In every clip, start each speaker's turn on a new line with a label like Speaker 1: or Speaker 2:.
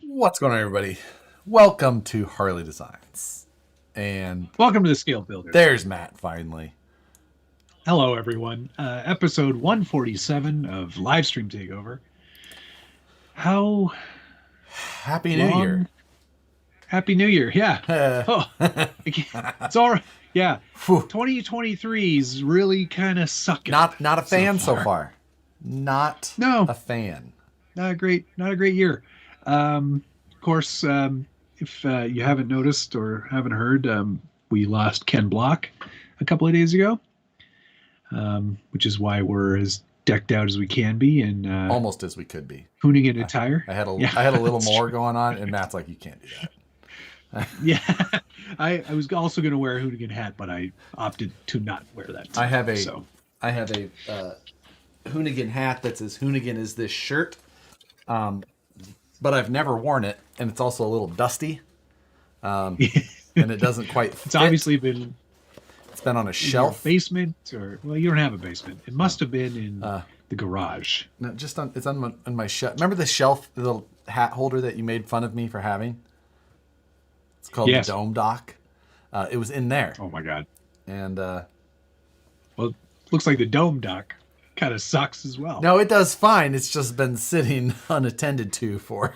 Speaker 1: What's going on, everybody? Welcome to Harley Designs. And
Speaker 2: welcome to the Scale Builder.
Speaker 1: There's Matt, finally.
Speaker 2: Hello, everyone. Episode 147 of Livestream Takeover.
Speaker 1: Happy New Year.
Speaker 2: Happy New Year, yeah. It's all right. Yeah. 2023 is really kind of sucking.
Speaker 1: Not a fan so far. Not a fan.
Speaker 2: Not a great year. Of course, if you haven't noticed or haven't heard, we lost Ken Block a couple of days ago, which is why we're as decked out as we can be and
Speaker 1: almost as we could be.
Speaker 2: Hoonigan attire.
Speaker 1: I had a little more going on, and Matt's like, "You can't do that."
Speaker 2: Yeah, I was also going to wear a Hoonigan hat, but I opted to not wear that.
Speaker 1: I have a Hoonigan hat that's as Hoonigan as this shirt. But I've never worn it, and it's also a little dusty, and it doesn't quite fit.
Speaker 2: It's obviously been...
Speaker 1: It's been on a shelf.
Speaker 2: Basement, or... Well, you don't have a basement. It must have been in the garage.
Speaker 1: No, it's on my shelf. Remember the shelf, the little hat holder that you made fun of me for having? It's called the Dome Dock. It was in there.
Speaker 2: Oh, my God.
Speaker 1: And...
Speaker 2: well, it looks like the Dome Dock kind of sucks as well.
Speaker 1: No, it does fine. It's just been sitting unattended to for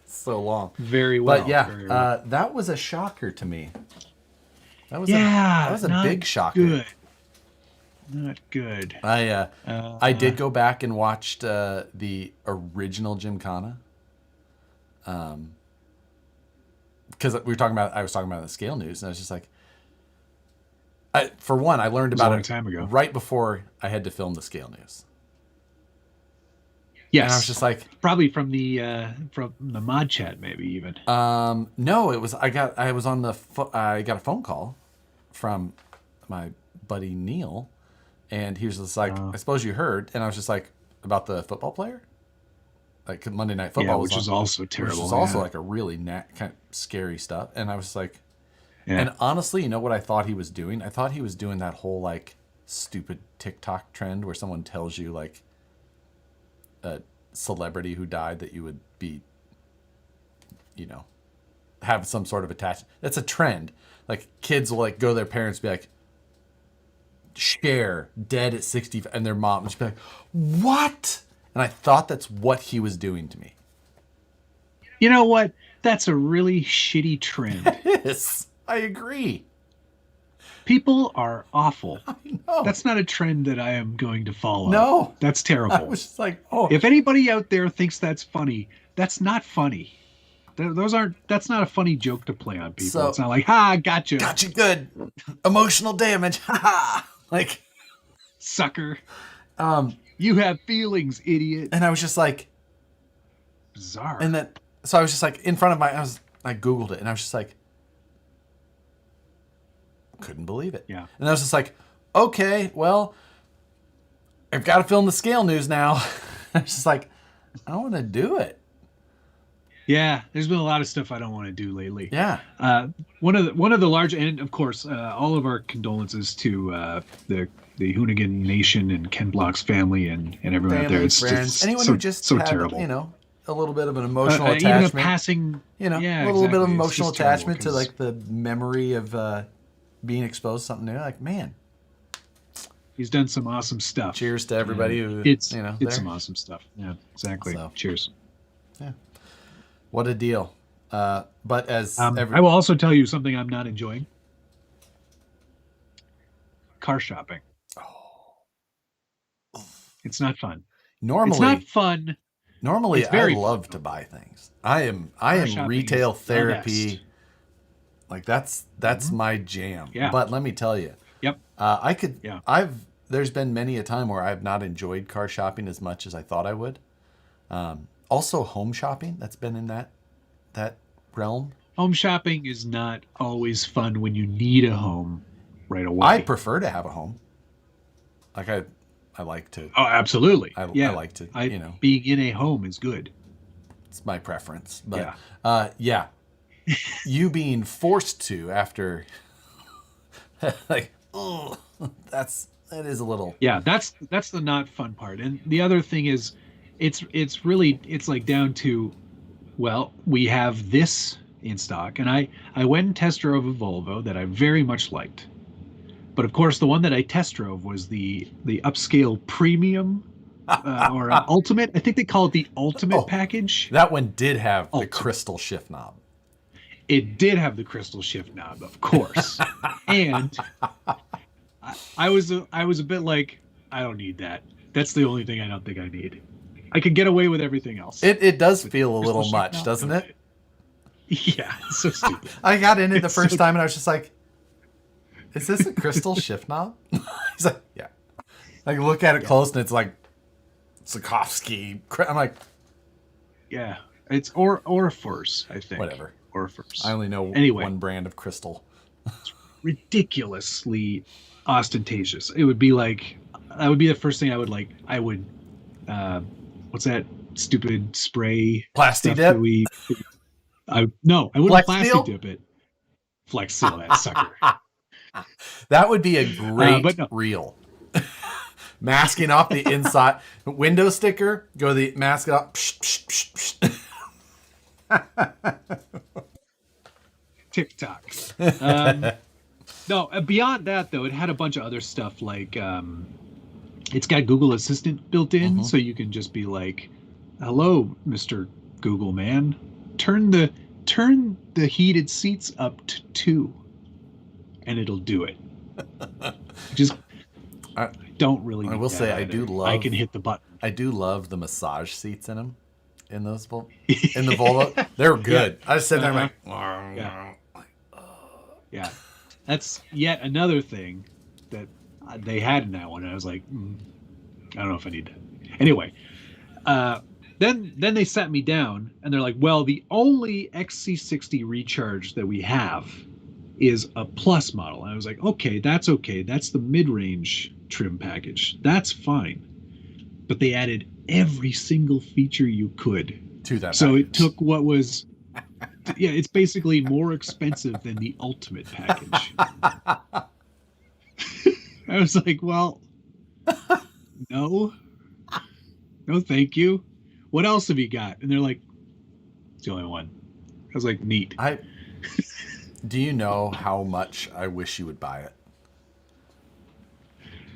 Speaker 1: so long.
Speaker 2: Very well.
Speaker 1: But yeah, that was a shocker to me. That was a big shocker.
Speaker 2: Good. Not good.
Speaker 1: I did go back and watched the original Gymkhana. Because I was talking about the Scale News, and I was just like, for one, I learned about it a long
Speaker 2: time ago,
Speaker 1: right before I had to film the Scale News.
Speaker 2: Yes,
Speaker 1: and I was just like,
Speaker 2: probably from the mod chat, maybe even.
Speaker 1: No, it was I got a phone call from my buddy Neil, and he was just like, I suppose you heard, and I was just like, about the football player, like Monday Night Football,
Speaker 2: which is also terrible,
Speaker 1: which is also like a really kind of scary stuff, and I was like. Yeah. And honestly, you know what I thought he was doing? I thought he was doing that whole like stupid TikTok trend where someone tells you like a celebrity who died that you would be, have some sort of attachment. That's a trend. Like kids will like go to their parents and be like, Cher dead at 60, and their mom would just be like, what? And I thought that's what he was doing to me.
Speaker 2: You know what? That's a really shitty trend.
Speaker 1: It is. I agree.
Speaker 2: People are awful.
Speaker 1: I know.
Speaker 2: That's not a trend that I am going to follow.
Speaker 1: No.
Speaker 2: That's terrible.
Speaker 1: I was just like, oh.
Speaker 2: If anybody out there thinks that's funny, that's not funny. That's not a funny joke to play on people. So, it's not like, gotcha.
Speaker 1: Gotcha good. Emotional damage. Ha. Like,
Speaker 2: sucker. You have feelings, idiot.
Speaker 1: And I was just like,
Speaker 2: bizarre.
Speaker 1: And so I was just like, in front of I Googled it, and I was just like, couldn't believe it.
Speaker 2: Yeah.
Speaker 1: And I was just like, okay, well, I've got to film the Scale News now. I was just like, I don't want to do it.
Speaker 2: Yeah, there's been a lot of stuff I don't want to do lately.
Speaker 1: Yeah.
Speaker 2: One of the large, and of course, all of our condolences to the Hoonigan Nation and Ken Block's family and everyone out there. It's
Speaker 1: friends, anyone who just
Speaker 2: so
Speaker 1: had,
Speaker 2: terrible.
Speaker 1: A little bit of an emotional attachment.
Speaker 2: Even a passing,
Speaker 1: a little bit of emotional attachment to like the memory of being exposed to something new. Like, man,
Speaker 2: he's done some awesome stuff.
Speaker 1: Cheers to everybody who
Speaker 2: it's some awesome stuff. Yeah, exactly. So, cheers.
Speaker 1: Yeah, what a deal. But as
Speaker 2: I will also tell you something I'm not enjoying: car shopping. Oh, it's not fun.
Speaker 1: Normally,
Speaker 2: it's not fun.
Speaker 1: Normally, I love to buy things. I am retail therapy. Like that's my jam.
Speaker 2: Yeah.
Speaker 1: But let me tell you.
Speaker 2: Yep.
Speaker 1: There's been many a time where I've not enjoyed car shopping as much as I thought I would. Also home shopping, that's been in that realm.
Speaker 2: Home shopping is not always fun when you need a home right away.
Speaker 1: I prefer to have a home. Like I like to.
Speaker 2: Oh, absolutely.
Speaker 1: I like to,
Speaker 2: being in a home is good.
Speaker 1: It's my preference. But yeah. You being forced to after like, oh, that is a little.
Speaker 2: Yeah, that's the not fun part. And the other thing is it's like down to Well, we have this in stock, and I went and test drove a Volvo that I very much liked. But of course, the one that I test drove was the upscale premium or ultimate. I think they call it the ultimate package.
Speaker 1: That one did have the
Speaker 2: Ultimate.
Speaker 1: crystal shift knob.
Speaker 2: It did have the crystal shift knob, of course. And I was a bit like, I don't need that. That's the only thing I don't think I need. I could get away with everything else.
Speaker 1: It does feel a little much, doesn't it?
Speaker 2: Yeah, it's so stupid.
Speaker 1: I got in it the first time and I was just like, is this a crystal shift knob? He's like, yeah. Like, look at it close and it's like Tchaikovsky. I'm like,
Speaker 2: yeah, it's Orifors, I think.
Speaker 1: Whatever.
Speaker 2: Orifors.
Speaker 1: I only know one brand of crystal.
Speaker 2: It's ridiculously ostentatious. It would be like, that would be the first thing I would like. I would, what's that stupid spray?
Speaker 1: Plasti dip?
Speaker 2: I wouldn't plasti dip it. Flex seal that sucker.
Speaker 1: That would be a great reel. Masking off the inside window sticker. Go the mask it off.
Speaker 2: TikTok. No, beyond that though, it had a bunch of other stuff like it's got Google Assistant built in, so you can just be like, "Hello, Mr. Google man, turn the heated seats up to 2," and it'll do it. Just I don't really.
Speaker 1: I will say I do love.
Speaker 2: I can hit the button.
Speaker 1: I do love the massage seats in them. In those in the Volvo, they're good. I just sit there like,
Speaker 2: yeah. That's yet another thing that they had in that one. And I was like, I don't know if I need that. Anyway, then they sat me down and they're like, well, the only XC60 recharge that we have is a plus model. And I was like, okay. That's the mid-range trim package. That's fine. But they added every single feature you could
Speaker 1: to that.
Speaker 2: So
Speaker 1: package.
Speaker 2: it took what was, it's basically more expensive than the ultimate package. I was like, well, no, thank you. What else have you got? And they're like, it's the only one. I was like, neat.
Speaker 1: Do you know how much I wish you would buy it?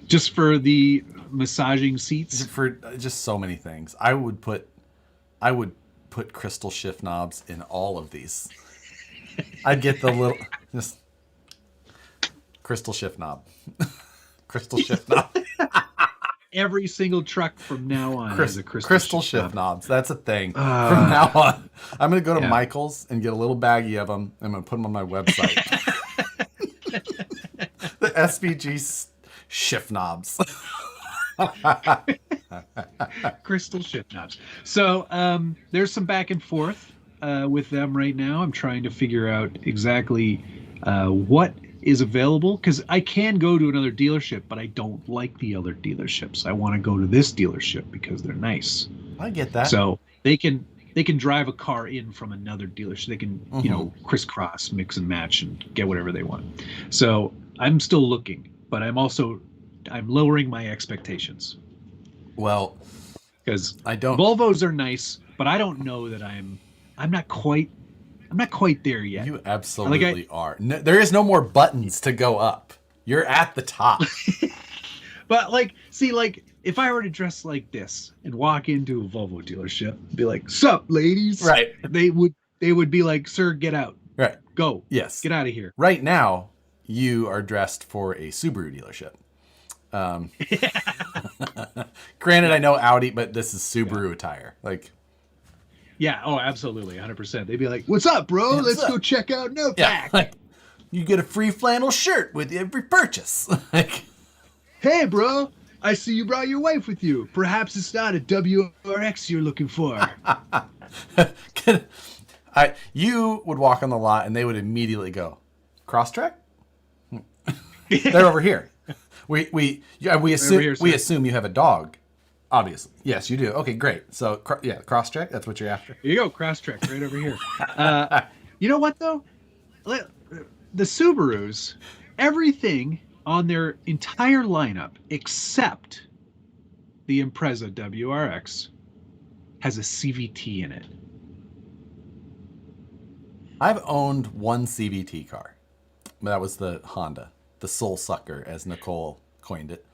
Speaker 2: Just for the massaging seats?
Speaker 1: For just so many things. I would put crystal shift knobs in all of these. I'd get the little just crystal shift knob. Crystal shift knob.
Speaker 2: Every single truck from now on has a
Speaker 1: crystal shift knobs. That's a thing. From now on, I'm going to go to Michael's and get a little baggie of them. I'm going to put them on my website. The SBG shift knobs.
Speaker 2: Crystal shift knobs. So there's some back and forth with them right now. I'm trying to figure out exactly what is available, because I can go to another dealership, but I don't like the other dealerships. I want to go to this dealership because they're nice.
Speaker 1: I get that.
Speaker 2: So they can drive a car in from another dealership. They can crisscross, mix and match, and get whatever they want. So I'm still looking, but I'm lowering my expectations.
Speaker 1: Well,
Speaker 2: because Volvos are nice, but I don't know that I'm not quite there yet.
Speaker 1: You absolutely are. No, there is no more buttons to go up. You're at the top.
Speaker 2: But if I were to dress like this and walk into a Volvo dealership, be like, "Sup, ladies?"
Speaker 1: Right.
Speaker 2: They would be like, "Sir, get out."
Speaker 1: Right.
Speaker 2: Go.
Speaker 1: Yes.
Speaker 2: Get out of here.
Speaker 1: Right now, you are dressed for a Subaru dealership. Granted, I know Audi, but this is Subaru attire. Like.
Speaker 2: Yeah, oh, absolutely, 100%. They'd be like, "What's up, bro? Let's go check out No Pack."
Speaker 1: Like, you get a free flannel shirt with every purchase. Like,
Speaker 2: "Hey, bro, I see you brought your wife with you. Perhaps it's not a WRX you're looking for."
Speaker 1: You would walk on the lot and they would immediately go, "Crosstrek? They're over here." We assume you have a dog. Obviously. Yes, you do. Okay, great. So, Crosstrek, that's what you're after.
Speaker 2: Here you go, Crosstrek, right over here. You know what, though? The Subarus, everything on their entire lineup, except the Impreza WRX, has a CVT in it.
Speaker 1: I've owned one CVT car. That was the Honda, the Soul Sucker, as Nicole coined it.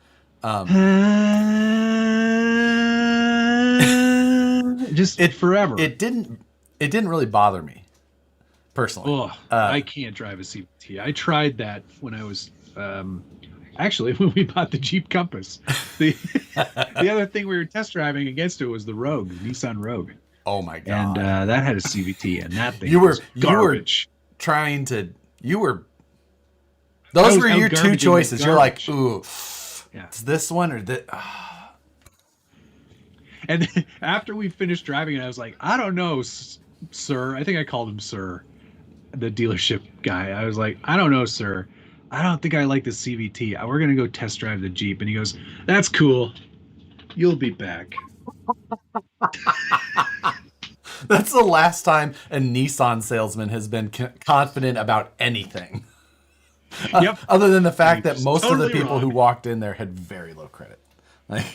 Speaker 2: Just forever.
Speaker 1: It didn't really bother me personally.
Speaker 2: Oh, I can't drive a CVT. I tried that when I was actually when we bought the Jeep Compass. The other thing we were test driving against it was the Rogue, the Nissan Rogue.
Speaker 1: Oh my god!
Speaker 2: And that had a CVT, and that thing was garbage.
Speaker 1: Those were your two choices. You're like, ooh,
Speaker 2: yeah.
Speaker 1: It's this one or that.
Speaker 2: And then after we finished driving it, I was like, I don't know, sir. I think I called him sir, the dealership guy. I was like, I don't know, sir. I don't think I like the CVT. We're going to go test drive the Jeep. And he goes, that's cool. You'll be back.
Speaker 1: That's the last time a Nissan salesman has been confident about anything.
Speaker 2: Yep.
Speaker 1: Other than the fact that most of the people who walked in there had very low credit. Like,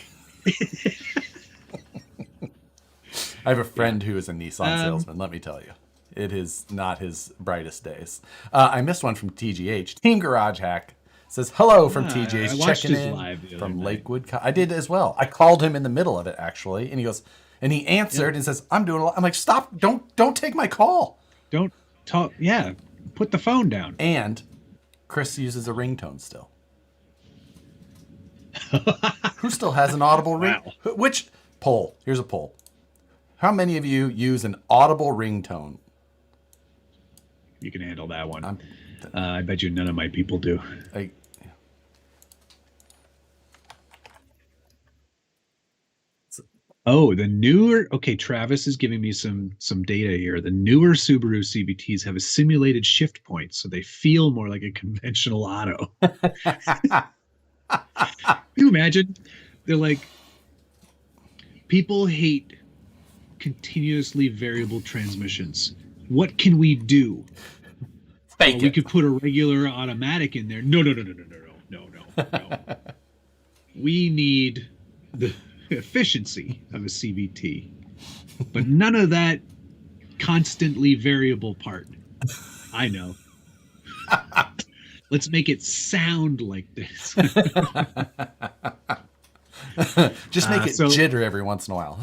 Speaker 1: I have a friend who is a Nissan salesman. Let me tell you, it is not his brightest days. I missed one from TGH. Team Garage Hack says hello from TGH, checking in from Lakewood. I did as well. I called him in the middle of it actually, and he goes, and he answered and says, "I'm doing a lot." I'm like, "Stop! Don't take my call.
Speaker 2: Don't talk. Yeah, put the phone down."
Speaker 1: And Chris uses a ringtone still. Who still has an audible ring?
Speaker 2: Wow.
Speaker 1: Which poll? Here's a poll. How many of you use an audible ringtone?
Speaker 2: You can handle that one. I bet you none of my people do. Oh, the newer. Okay, Travis is giving me some data here. The newer Subaru CVTs have a simulated shift point, so they feel more like a conventional auto. Can you imagine? They're like, people hate continuously variable transmissions. What can we do? We could put a regular automatic in there. No. We need the efficiency of a CVT, but none of that constantly variable part. I know. Let's make it sound like this.
Speaker 1: Just make it jitter every once in a while.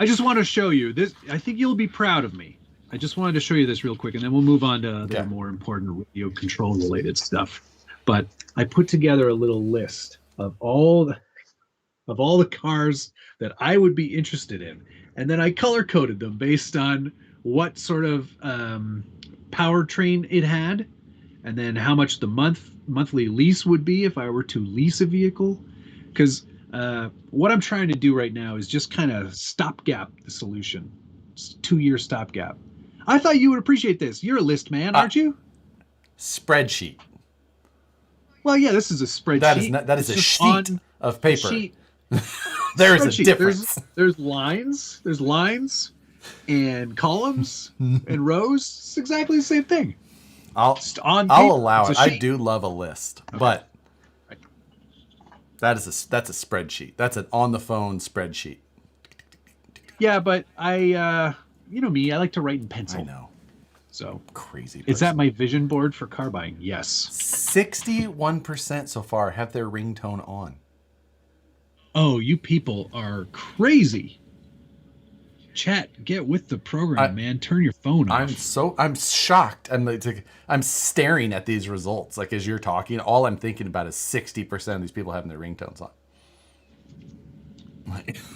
Speaker 2: I just want to show you this. I think you'll be proud of me. I just wanted to show you this real quick, and then we'll move on to the more important radio control related stuff. But I put together a little list of all the cars that I would be interested in, and then I color coded them based on what sort of powertrain it had, and then how much the monthly lease would be if I were to lease a vehicle. Because what I'm trying to do right now is just kind of stopgap the solution. It's a 2-year stopgap. I thought you would appreciate this. You're a list man, aren't you?
Speaker 1: Spreadsheet.
Speaker 2: Well, yeah, this is a spreadsheet.
Speaker 1: That is a sheet of paper. There is a difference.
Speaker 2: There's lines. There's lines and columns and rows. It's exactly the same thing.
Speaker 1: I'll allow it. I do love a list, but that's a spreadsheet. That's an on the phone spreadsheet.
Speaker 2: Yeah, but you know me, I like to write in pencil.
Speaker 1: I know.
Speaker 2: So
Speaker 1: crazy.
Speaker 2: Is that my vision board for car buying? Yes.
Speaker 1: 61% so far have their ringtone on.
Speaker 2: Oh, you people are crazy. Chat, get with the program, man. Turn your phone off.
Speaker 1: I'm shocked. I'm staring at these results. Like as you're talking, all I'm thinking about is 60% of these people having their ringtones on.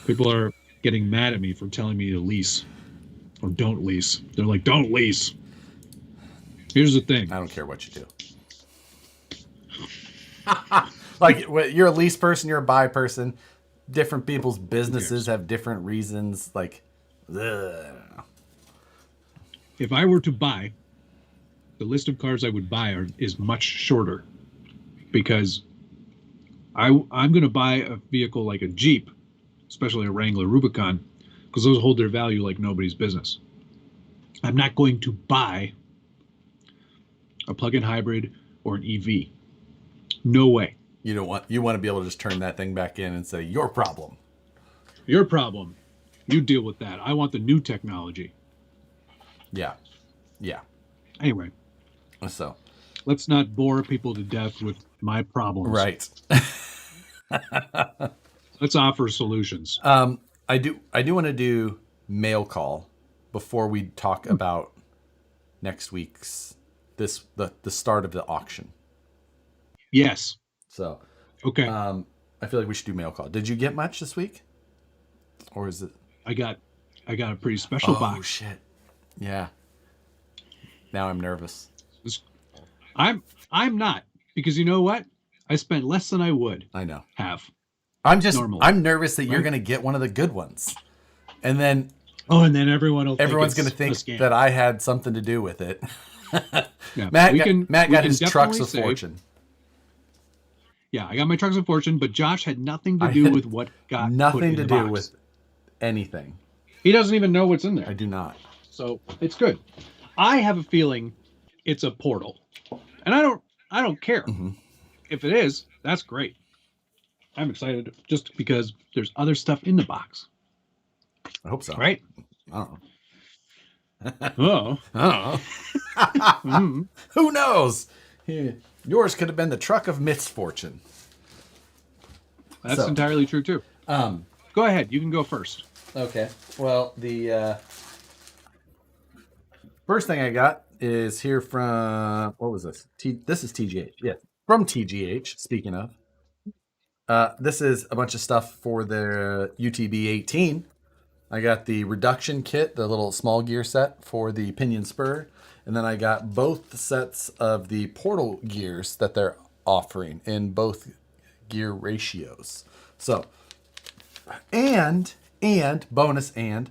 Speaker 2: People are getting mad at me for telling me to lease or don't lease. They're like, don't lease. Here's the thing.
Speaker 1: I don't care what you do. Like you're a lease person, you're a buy person. Different people's businesses have different reasons. Like, I don't know.
Speaker 2: If I were to buy, the list of cars I would buy is much shorter, because I'm going to buy a vehicle like a Jeep, especially a Wrangler Rubicon, because those hold their value like nobody's business. I'm not going to buy a plug-in hybrid or an EV. No way.
Speaker 1: You want to be able to just turn that thing back in and say, your problem.
Speaker 2: Your problem. You deal with that. I want the new technology.
Speaker 1: Yeah. Yeah.
Speaker 2: Anyway,
Speaker 1: So.
Speaker 2: let's not bore people to death with my problems.
Speaker 1: Right.
Speaker 2: Let's offer solutions.
Speaker 1: I do want to do mail call before we talk about next week's the start of the auction.
Speaker 2: Yes.
Speaker 1: So,
Speaker 2: okay.
Speaker 1: I feel like we should do mail call. Did you get much this week, or is it?
Speaker 2: I got a pretty special box.
Speaker 1: Oh shit! Yeah. Now I'm nervous.
Speaker 2: I'm not, because you know what? I spent less than I would.
Speaker 1: I know.
Speaker 2: Have.
Speaker 1: I'm
Speaker 2: normally.
Speaker 1: nervous that you're going to get one of the good ones, and then
Speaker 2: and then everyone's
Speaker 1: going to think that I had something to do with it.
Speaker 2: Yeah,
Speaker 1: Matt got his trucks of fortune.
Speaker 2: Yeah, I got my trucks of fortune, but Josh had nothing to do with what got
Speaker 1: nothing
Speaker 2: put in
Speaker 1: to
Speaker 2: the
Speaker 1: do
Speaker 2: box.
Speaker 1: with anything.
Speaker 2: He doesn't even know what's in there.
Speaker 1: I do not.
Speaker 2: So it's good. I have a feeling it's a portal, and I don't care.
Speaker 1: Mm-hmm.
Speaker 2: If it is, that's great. I'm excited just because there's other stuff in the box.
Speaker 1: I hope so.
Speaker 2: Right?
Speaker 1: I don't
Speaker 2: know.
Speaker 1: Mm-hmm. Who knows? Yours could have been the truck of misfortune.
Speaker 2: That's entirely true too. Go ahead. You can go first.
Speaker 1: Okay. Well, the first thing I got is here from, what was this? This is TGH. Yeah, from TGH. Speaking of, this is a bunch of stuff for the UTB 18. I got the reduction kit, the little small gear set for the pinion spur. And then I got both sets of the portal gears that they're offering in both gear ratios. So, and bonus, and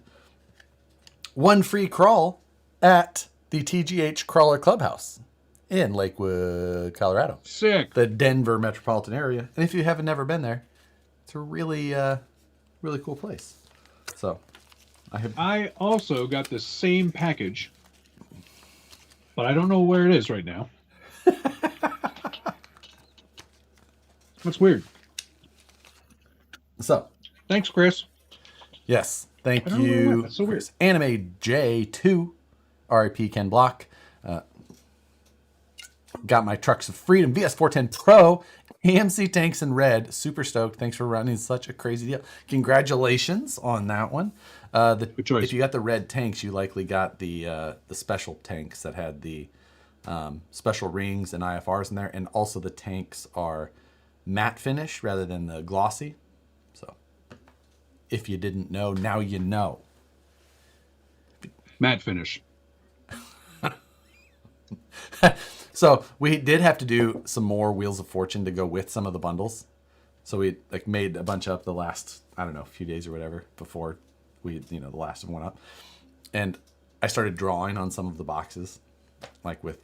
Speaker 1: one free crawl at the TGH Crawler Clubhouse in Lakewood, Colorado.
Speaker 2: Sick.
Speaker 1: The Denver metropolitan area. And if you haven't never been there, it's a really, really cool place. So,
Speaker 2: I also got the same package, but I don't know where it is right now. That's weird.
Speaker 1: So,
Speaker 2: thanks, Chris.
Speaker 1: Yes, thank you.
Speaker 2: That's so weird.
Speaker 1: Anime J2, RIP Ken Block. Got my Trucks of Freedom VS410 Pro, AMC tanks in red. Super stoked. Thanks for running such a crazy deal. Congratulations on that one.
Speaker 2: Good choice.
Speaker 1: If you got the red tanks, you likely got the special tanks that had the special rings and IFRs in there, and also the tanks are matte finish rather than the glossy. So, if you didn't know, now you know.
Speaker 2: Matte finish.
Speaker 1: So we did have to do some more Wheels of Fortune to go with some of the bundles. So we made a bunch up the last, I don't know, few days or whatever before we, the last of them went up. And I started drawing on some of the boxes, like with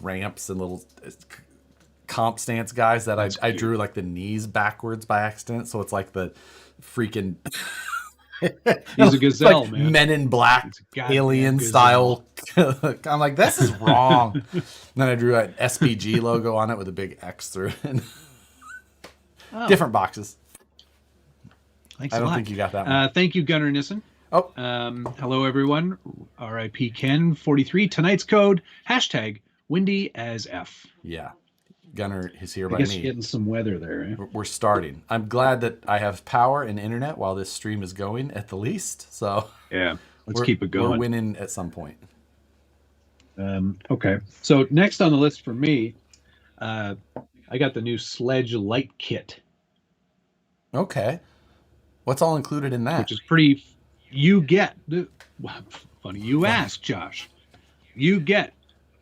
Speaker 1: ramps and little comp stance guys that I drew like the knees backwards by accident. So it's like the freaking
Speaker 2: he's a gazelle,
Speaker 1: like
Speaker 2: man.
Speaker 1: Men in Black alien style. I'm like, this is wrong. Then I drew an SBG logo on it with a big X through it. Different boxes.
Speaker 2: Thanks
Speaker 1: I don't think you got that one.
Speaker 2: Thank you, Gunnar Nissen.
Speaker 1: Oh.
Speaker 2: Hello, everyone. RIP Ken43. Tonight's code, #WindyAsF.
Speaker 1: Yeah. Gunnar is here by
Speaker 2: I guess
Speaker 1: me.
Speaker 2: you're getting some weather there, eh?
Speaker 1: We're starting. I'm glad that I have power and internet while this stream is going at the least. So
Speaker 2: yeah, let's keep it going.
Speaker 1: We're winning at some point.
Speaker 2: Okay. So next on the list for me, I got the new Sledge Light Kit.
Speaker 1: Okay. What's all included in that?
Speaker 2: Which is pretty. You get funny you ask, Josh. You get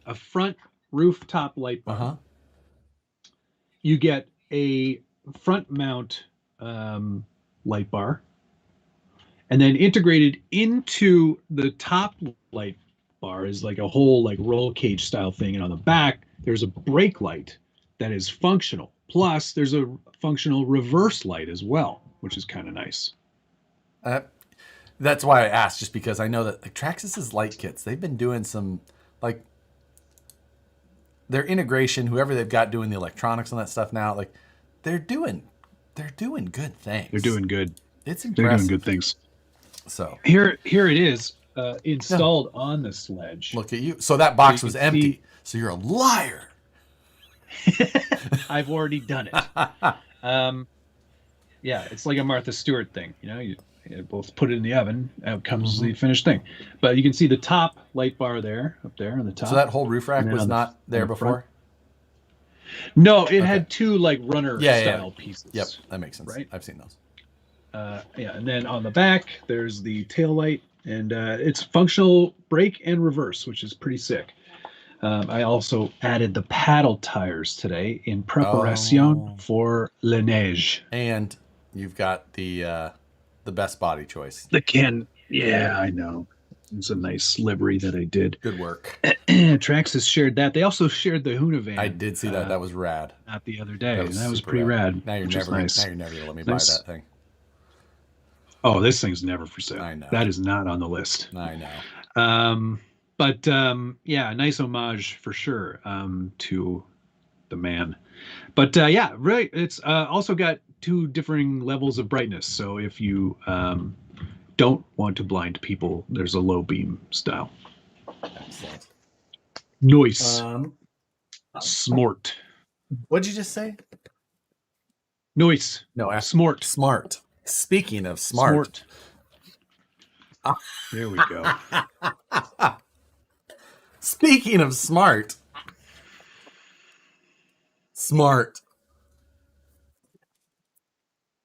Speaker 2: a front rooftop light bar.
Speaker 1: Uh-huh.
Speaker 2: You get a front mount light bar, and then integrated into the top light bar is like a whole like roll cage style thing, and on the back there's a brake light that is functional. Plus there's a functional reverse light as well, which is kind of nice.
Speaker 1: That's why I asked, just because I know that Traxxas's light kits, they've been doing some their integration, whoever they've got doing the electronics on that stuff now, they're doing good things.
Speaker 2: They're doing good.
Speaker 1: It's impressive.
Speaker 2: They're doing good things.
Speaker 1: So
Speaker 2: here it is. installed on the sledge.
Speaker 1: Look at you. So that box
Speaker 2: So you
Speaker 1: was
Speaker 2: can
Speaker 1: empty.
Speaker 2: see-
Speaker 1: So you're a liar.
Speaker 2: I've already done it. Yeah, it's like a Martha Stewart thing. You both put it in the oven, out comes the finished thing. But you can see the top light bar there, up there on the top.
Speaker 1: So that whole roof rack
Speaker 2: And then
Speaker 1: was
Speaker 2: on the-
Speaker 1: not there
Speaker 2: on the
Speaker 1: before?
Speaker 2: front. No, it had two like runner style pieces.
Speaker 1: Yep, that makes sense.
Speaker 2: Right?
Speaker 1: I've seen those.
Speaker 2: Yeah, and then on the back there's the tail light, and it's functional brake and reverse, which is pretty sick. I also added the paddle tires today in preparation for la neige.
Speaker 1: And you've got the best body choice.
Speaker 2: The Ken, yeah, I know. It's a nice livery that I did.
Speaker 1: Good work.
Speaker 2: Traxxas shared that. They also shared the Huna van.
Speaker 1: I did see that. That was rad.
Speaker 2: Not the other day. That was
Speaker 1: super
Speaker 2: pretty rad.
Speaker 1: Now you're never
Speaker 2: nice.
Speaker 1: Now you're never gonna let me
Speaker 2: Nice.
Speaker 1: buy that thing.
Speaker 2: Oh, this thing's never for sale.
Speaker 1: I know.
Speaker 2: That is not on the list.
Speaker 1: I know.
Speaker 2: But yeah, nice homage for sure to the man. But yeah, right. It's also got two differing levels of brightness. So if you don't want to blind people, there's a low beam style.
Speaker 1: Excellent.
Speaker 2: Noise. Smart.
Speaker 1: What'd you just say?
Speaker 2: Noise.
Speaker 1: No,
Speaker 2: Smart.
Speaker 1: Smart. Speaking of smart.
Speaker 2: There we go.
Speaker 1: Speaking of smart. Smart.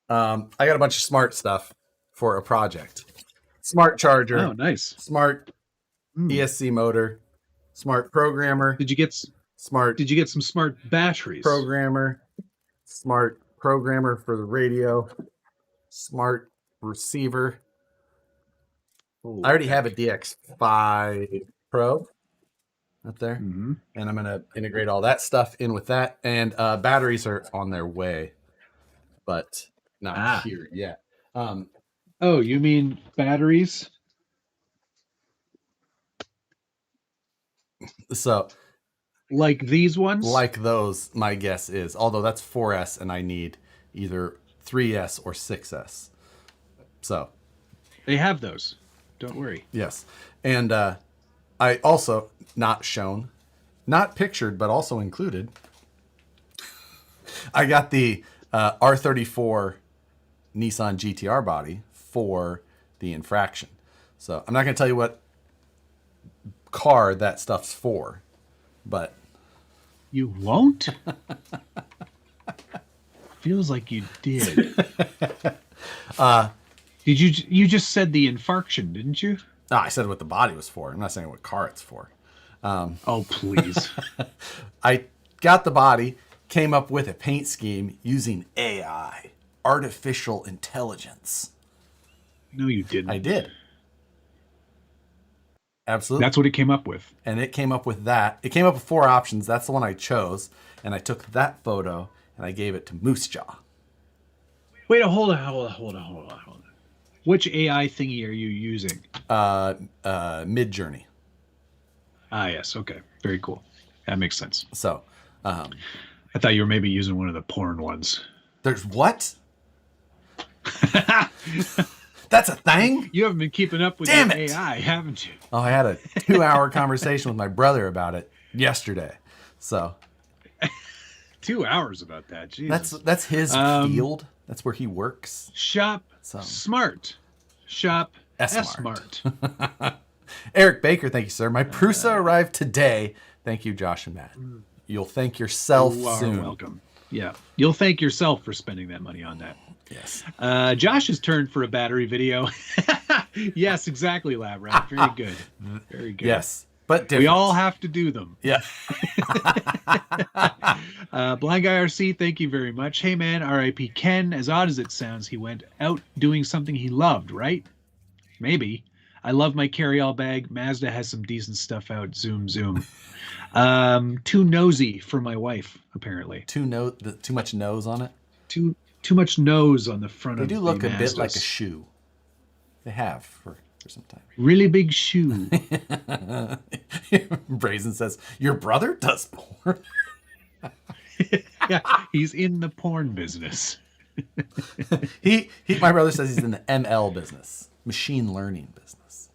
Speaker 1: I got a bunch of smart stuff for a project. Smart charger.
Speaker 2: Oh, nice.
Speaker 1: Smart ESC motor. Smart programmer.
Speaker 2: Did you get some smart batteries?
Speaker 1: Programmer. Smart programmer for the radio. Smart receiver.
Speaker 2: Ooh,
Speaker 1: I already have a DX5 Pro up there,
Speaker 2: Mm-hmm.
Speaker 1: and I'm going to integrate all that stuff in with that. And batteries are on their way, but not here yet.
Speaker 2: Oh, you mean batteries?
Speaker 1: So,
Speaker 2: like these ones?
Speaker 1: like those, my guess is, although that's 4S, and I need either 3S or 6S. So,
Speaker 2: They have those. Don't worry.
Speaker 1: yes. And I also, not shown, not pictured, but also included, I got the R34 Nissan GTR body for the Infraction. So I'm not going to tell you what car that stuff's for, but...
Speaker 2: You won't? Feels like you did. You just said the Infarction, didn't you?
Speaker 1: No, I said what the body was for. I'm not saying what car it's for.
Speaker 2: Oh, please.
Speaker 1: I got the body, came up with a paint scheme using AI, artificial intelligence.
Speaker 2: No, you didn't.
Speaker 1: I did. Absolutely.
Speaker 2: That's what it came up with.
Speaker 1: And it came up with that. It came up with 4 options. That's the one I chose. And I took that photo and I gave it to Moose Jaw.
Speaker 2: Wait, hold on. Which AI thingy are you using?
Speaker 1: Mid-Journey.
Speaker 2: Ah, yes. Okay. Very cool. That makes sense.
Speaker 1: So,
Speaker 2: I thought you were maybe using one of the porn ones.
Speaker 1: there's what? That's a thing?
Speaker 2: You haven't been keeping up with
Speaker 1: Damn
Speaker 2: your
Speaker 1: it.
Speaker 2: AI, haven't you?
Speaker 1: Oh, I had a 2-hour conversation with my brother about it yesterday. So
Speaker 2: 2 hours about that. Jesus.
Speaker 1: that's his field. That's where he works.
Speaker 2: Shop
Speaker 1: So.
Speaker 2: smart. Shop
Speaker 1: S-Mart.
Speaker 2: S-Mart.
Speaker 1: Eric Baker, thank you, sir. My Prusa arrived today. Thank you, Josh and Matt. You'll thank yourself
Speaker 2: You are
Speaker 1: soon.
Speaker 2: welcome. Yeah. You'll thank yourself for spending that money on that.
Speaker 1: Yes.
Speaker 2: Josh's turn for a battery video. Yes, exactly, Lab Rat. Very good. Very good.
Speaker 1: Yes. But different.
Speaker 2: We all have to do them.
Speaker 1: Yeah.
Speaker 2: Blind Guy RC, thank you very much. Hey man, RIP Ken. As odd as it sounds, he went out doing something he loved, right? Maybe. I love my carry-all bag. Mazda has some decent stuff out. Zoom. Too nosy for my wife, apparently.
Speaker 1: Too much nose on it.
Speaker 2: Too much nose on the front
Speaker 1: They
Speaker 2: of the
Speaker 1: do look a bit
Speaker 2: Mazdas.
Speaker 1: like a shoe. They have for some time.
Speaker 2: Really big shoe.
Speaker 1: Brazen says, "Your brother does porn."
Speaker 2: Yeah, he's in the porn business.
Speaker 1: My brother says he's in the ML business, machine learning business.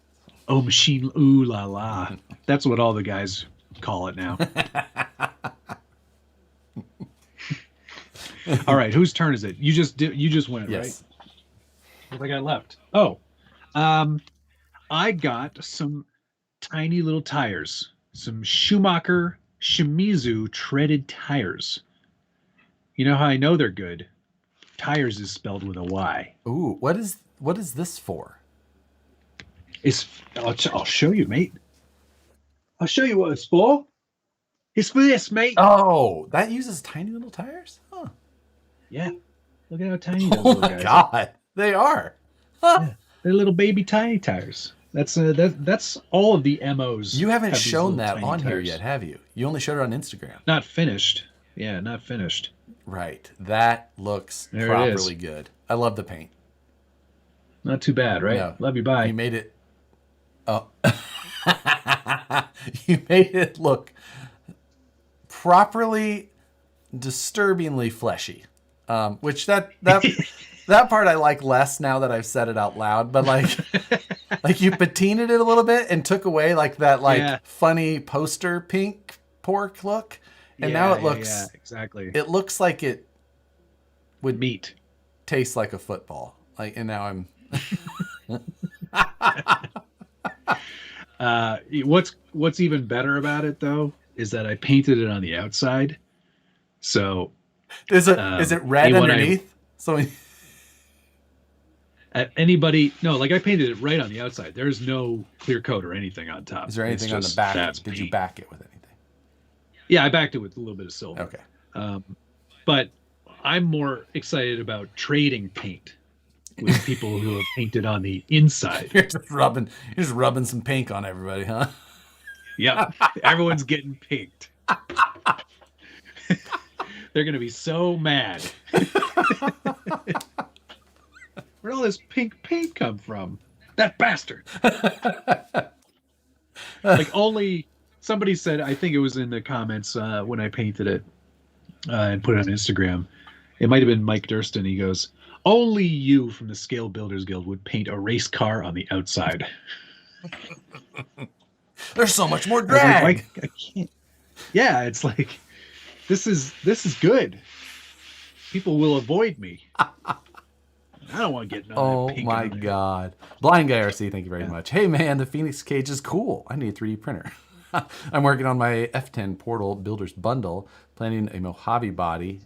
Speaker 2: Oh, machine. Ooh la la. That's what all the guys call it now. All right, whose turn is it? You just went, right?
Speaker 1: Yes.
Speaker 2: What have I got left? Oh, um, I got some tiny little tires, some Schumacher Shimizu treaded tires. You know how I know they're good? Tires is spelled with a Y.
Speaker 1: Ooh, what is this for?
Speaker 2: I'll show you, mate. I'll show you what it's for. It's for this, mate.
Speaker 1: Oh, that uses tiny little tires? Huh.
Speaker 2: Yeah. Look at how tiny those
Speaker 1: Oh
Speaker 2: little
Speaker 1: my
Speaker 2: guys
Speaker 1: God. They are. Huh.
Speaker 2: Yeah, they're little baby tiny tires. That's all of the MOs.
Speaker 1: You haven't
Speaker 2: have these
Speaker 1: shown
Speaker 2: little
Speaker 1: that
Speaker 2: tiny
Speaker 1: on here
Speaker 2: tires.
Speaker 1: yet, have you? You only showed it on Instagram.
Speaker 2: Not finished. Yeah, not finished.
Speaker 1: Right. That looks
Speaker 2: There it is.
Speaker 1: properly good. I love the paint.
Speaker 2: Not too bad, right?
Speaker 1: No.
Speaker 2: Love you. Bye.
Speaker 1: You made it. Oh. You made it look properly, disturbingly fleshy. Which that part I like less now that I've said it out loud. But like you patinaed it a little bit and took away like that funny poster pink pork look, and now it looks
Speaker 2: exactly.
Speaker 1: It looks like it would
Speaker 2: meat
Speaker 1: taste like a football. And now I'm.
Speaker 2: What's even better about it though is that I painted it on the outside. So
Speaker 1: is it red underneath?
Speaker 2: Anybody like I painted it right on the outside. There's no clear coat or anything on top.
Speaker 1: Is there anything on the back? Did you back it with anything?
Speaker 2: Yeah, I backed it with a little bit of silver.
Speaker 1: Okay.
Speaker 2: But I'm more excited about trading paint with people who have painted on the inside.
Speaker 1: You're just rubbing some pink on everybody, huh?
Speaker 2: Yep. Everyone's getting pinked. They're going to be so mad. Where'd all this pink paint come from? That bastard. Only somebody said, I think it was in the comments when I painted it and put it on Instagram. It might have been Mike Durston. He goes, only you from the Scale Builders Guild would paint a race car on the outside.
Speaker 1: There's so much more drag.
Speaker 2: I can't. Yeah, it's like this is good. People will avoid me. I don't want to get none of that pink. Oh my
Speaker 1: God. Blind Guy RC, thank you very much. Hey man, the Phoenix cage is cool. I need a 3D printer. I'm working on my F10 Portal Builders Bundle, planning a Mojave body.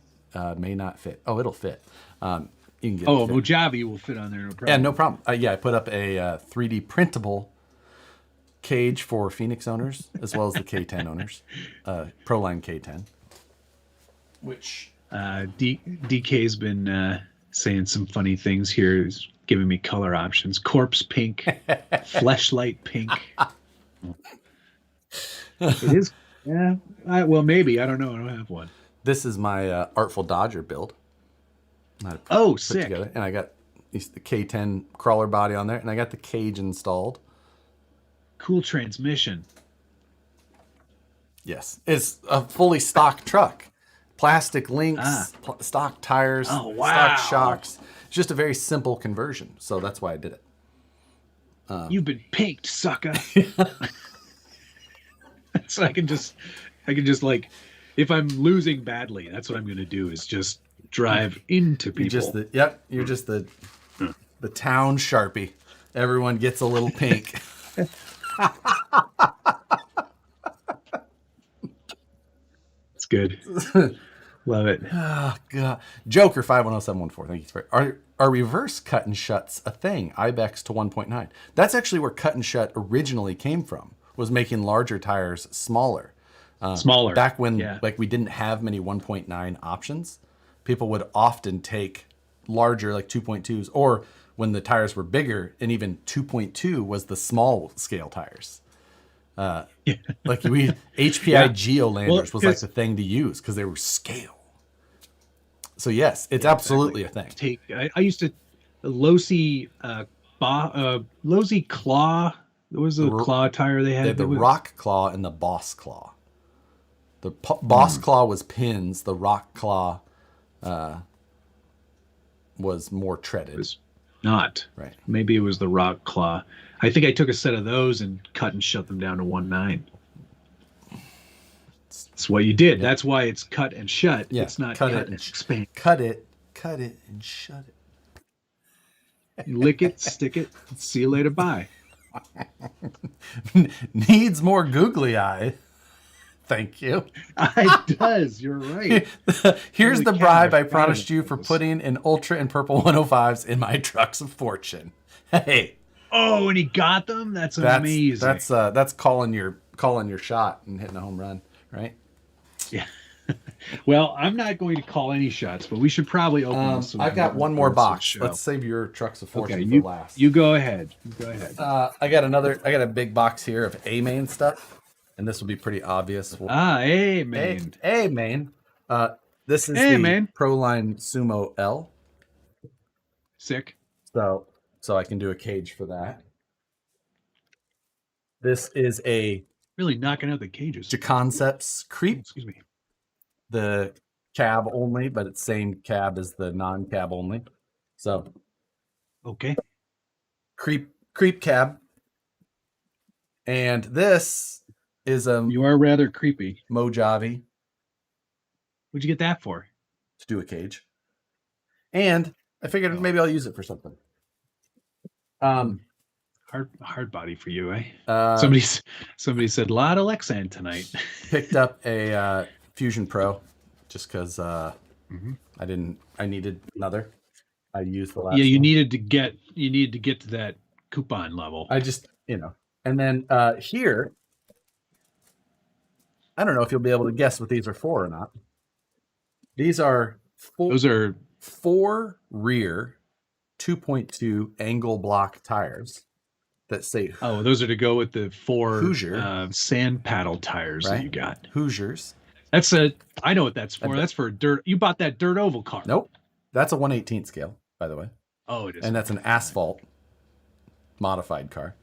Speaker 1: May not fit. Oh, it'll fit. You can get it fit.
Speaker 2: Mojave will fit on there, no problem.
Speaker 1: Yeah, no problem. I put up a 3D printable cage for Phoenix owners as well as the K10 owners, Proline K10. Which
Speaker 2: DK's been saying some funny things here. He's giving me color options: corpse pink, fleshlight pink. It is. Yeah. Well, maybe I don't know. I don't have one.
Speaker 1: This is my Artful Dodger build.
Speaker 2: Sick!
Speaker 1: Together. And I got the K10 crawler body on there, and I got the cage installed.
Speaker 2: Cool transmission.
Speaker 1: Yes, it's a fully stock truck. Plastic links, stock tires, stock shocks. It's just a very simple conversion, so that's why I did it.
Speaker 2: You've been pinked, sucker. So I can just if I'm losing badly, that's what I'm going to do is just drive into people.
Speaker 1: You're just the town Sharpie. Everyone gets a little pink.
Speaker 2: It's good. Love it.
Speaker 1: Oh God. Joker 510714. Thank you. Are reverse cut and shuts a thing? Ibex to 1.9. That's actually where cut and shut originally came from. Was making larger tires smaller.
Speaker 2: Smaller.
Speaker 1: Back when we didn't have many 1.9 options, people would often take larger 2.2s, or when the tires were bigger, and even 2.2 was the small scale tires. HPI Geolanders was the thing to use because they were scale. So yes, it's absolutely a thing.
Speaker 2: I used to Losi Claw. There was a claw tire they had.
Speaker 1: They had the Rock Claw and the Boss Claw. The Boss Claw was pins. The Rock Claw was more treaded.
Speaker 2: not.
Speaker 1: Right.
Speaker 2: Maybe it was the Rock Claw. I think I took a set of those and cut and shut them down to 1.9. That's what you did. Yep. That's why it's cut and shut.
Speaker 1: Yeah,
Speaker 2: it's not cut and expand.
Speaker 1: Cut it, and shut it.
Speaker 2: You lick it, stick it, see you later, bye.
Speaker 1: Needs more googly eye. Thank you.
Speaker 2: It does. You're right.
Speaker 1: Here's the bribe I promised you for putting an Ultra and Purple 105s in my trucks of fortune. Hey.
Speaker 2: Oh, and he got them? That's amazing.
Speaker 1: That's calling your shot and hitting a home run, right?
Speaker 2: Yeah. Well, I'm not going to call any shots, but we should probably open this.
Speaker 1: I've got one more box. Let's save your trucks of fortune for last.
Speaker 2: You go ahead.
Speaker 1: I got a big box here of A-main stuff, and this will be pretty obvious.
Speaker 2: A-main.
Speaker 1: A-main. This is the Proline Sumo L.
Speaker 2: Sick.
Speaker 1: So I can do a cage for that. This is a
Speaker 2: really knocking out the cages.
Speaker 1: Concepts Creep.
Speaker 2: Excuse me.
Speaker 1: The cab only, but it's same cab as the non-cab only. So
Speaker 2: okay.
Speaker 1: Creep cab. And this is
Speaker 2: you are rather creepy.
Speaker 1: Mojave.
Speaker 2: What'd you get that for?
Speaker 1: To do a cage. And I figured maybe I'll use it for something.
Speaker 2: Hard body for you, eh? Somebody said a lot of Lexan tonight.
Speaker 1: Picked up a Fusion Pro just because I needed another. I used the last
Speaker 2: you
Speaker 1: one.
Speaker 2: needed to get to that coupon level.
Speaker 1: I just, and then here, I don't know if you'll be able to guess what these are for or not. These are
Speaker 2: those are
Speaker 1: 4 rear 2.2 angle block tires that say
Speaker 2: those are to go with the 4
Speaker 1: Hoosier
Speaker 2: sand paddle tires that you got.
Speaker 1: Hoosiers.
Speaker 2: I know what that's for. That's for dirt. You bought that dirt oval car.
Speaker 1: Nope. That's a 1/18 scale, by the way.
Speaker 2: Oh, it is.
Speaker 1: And that's an asphalt modified car.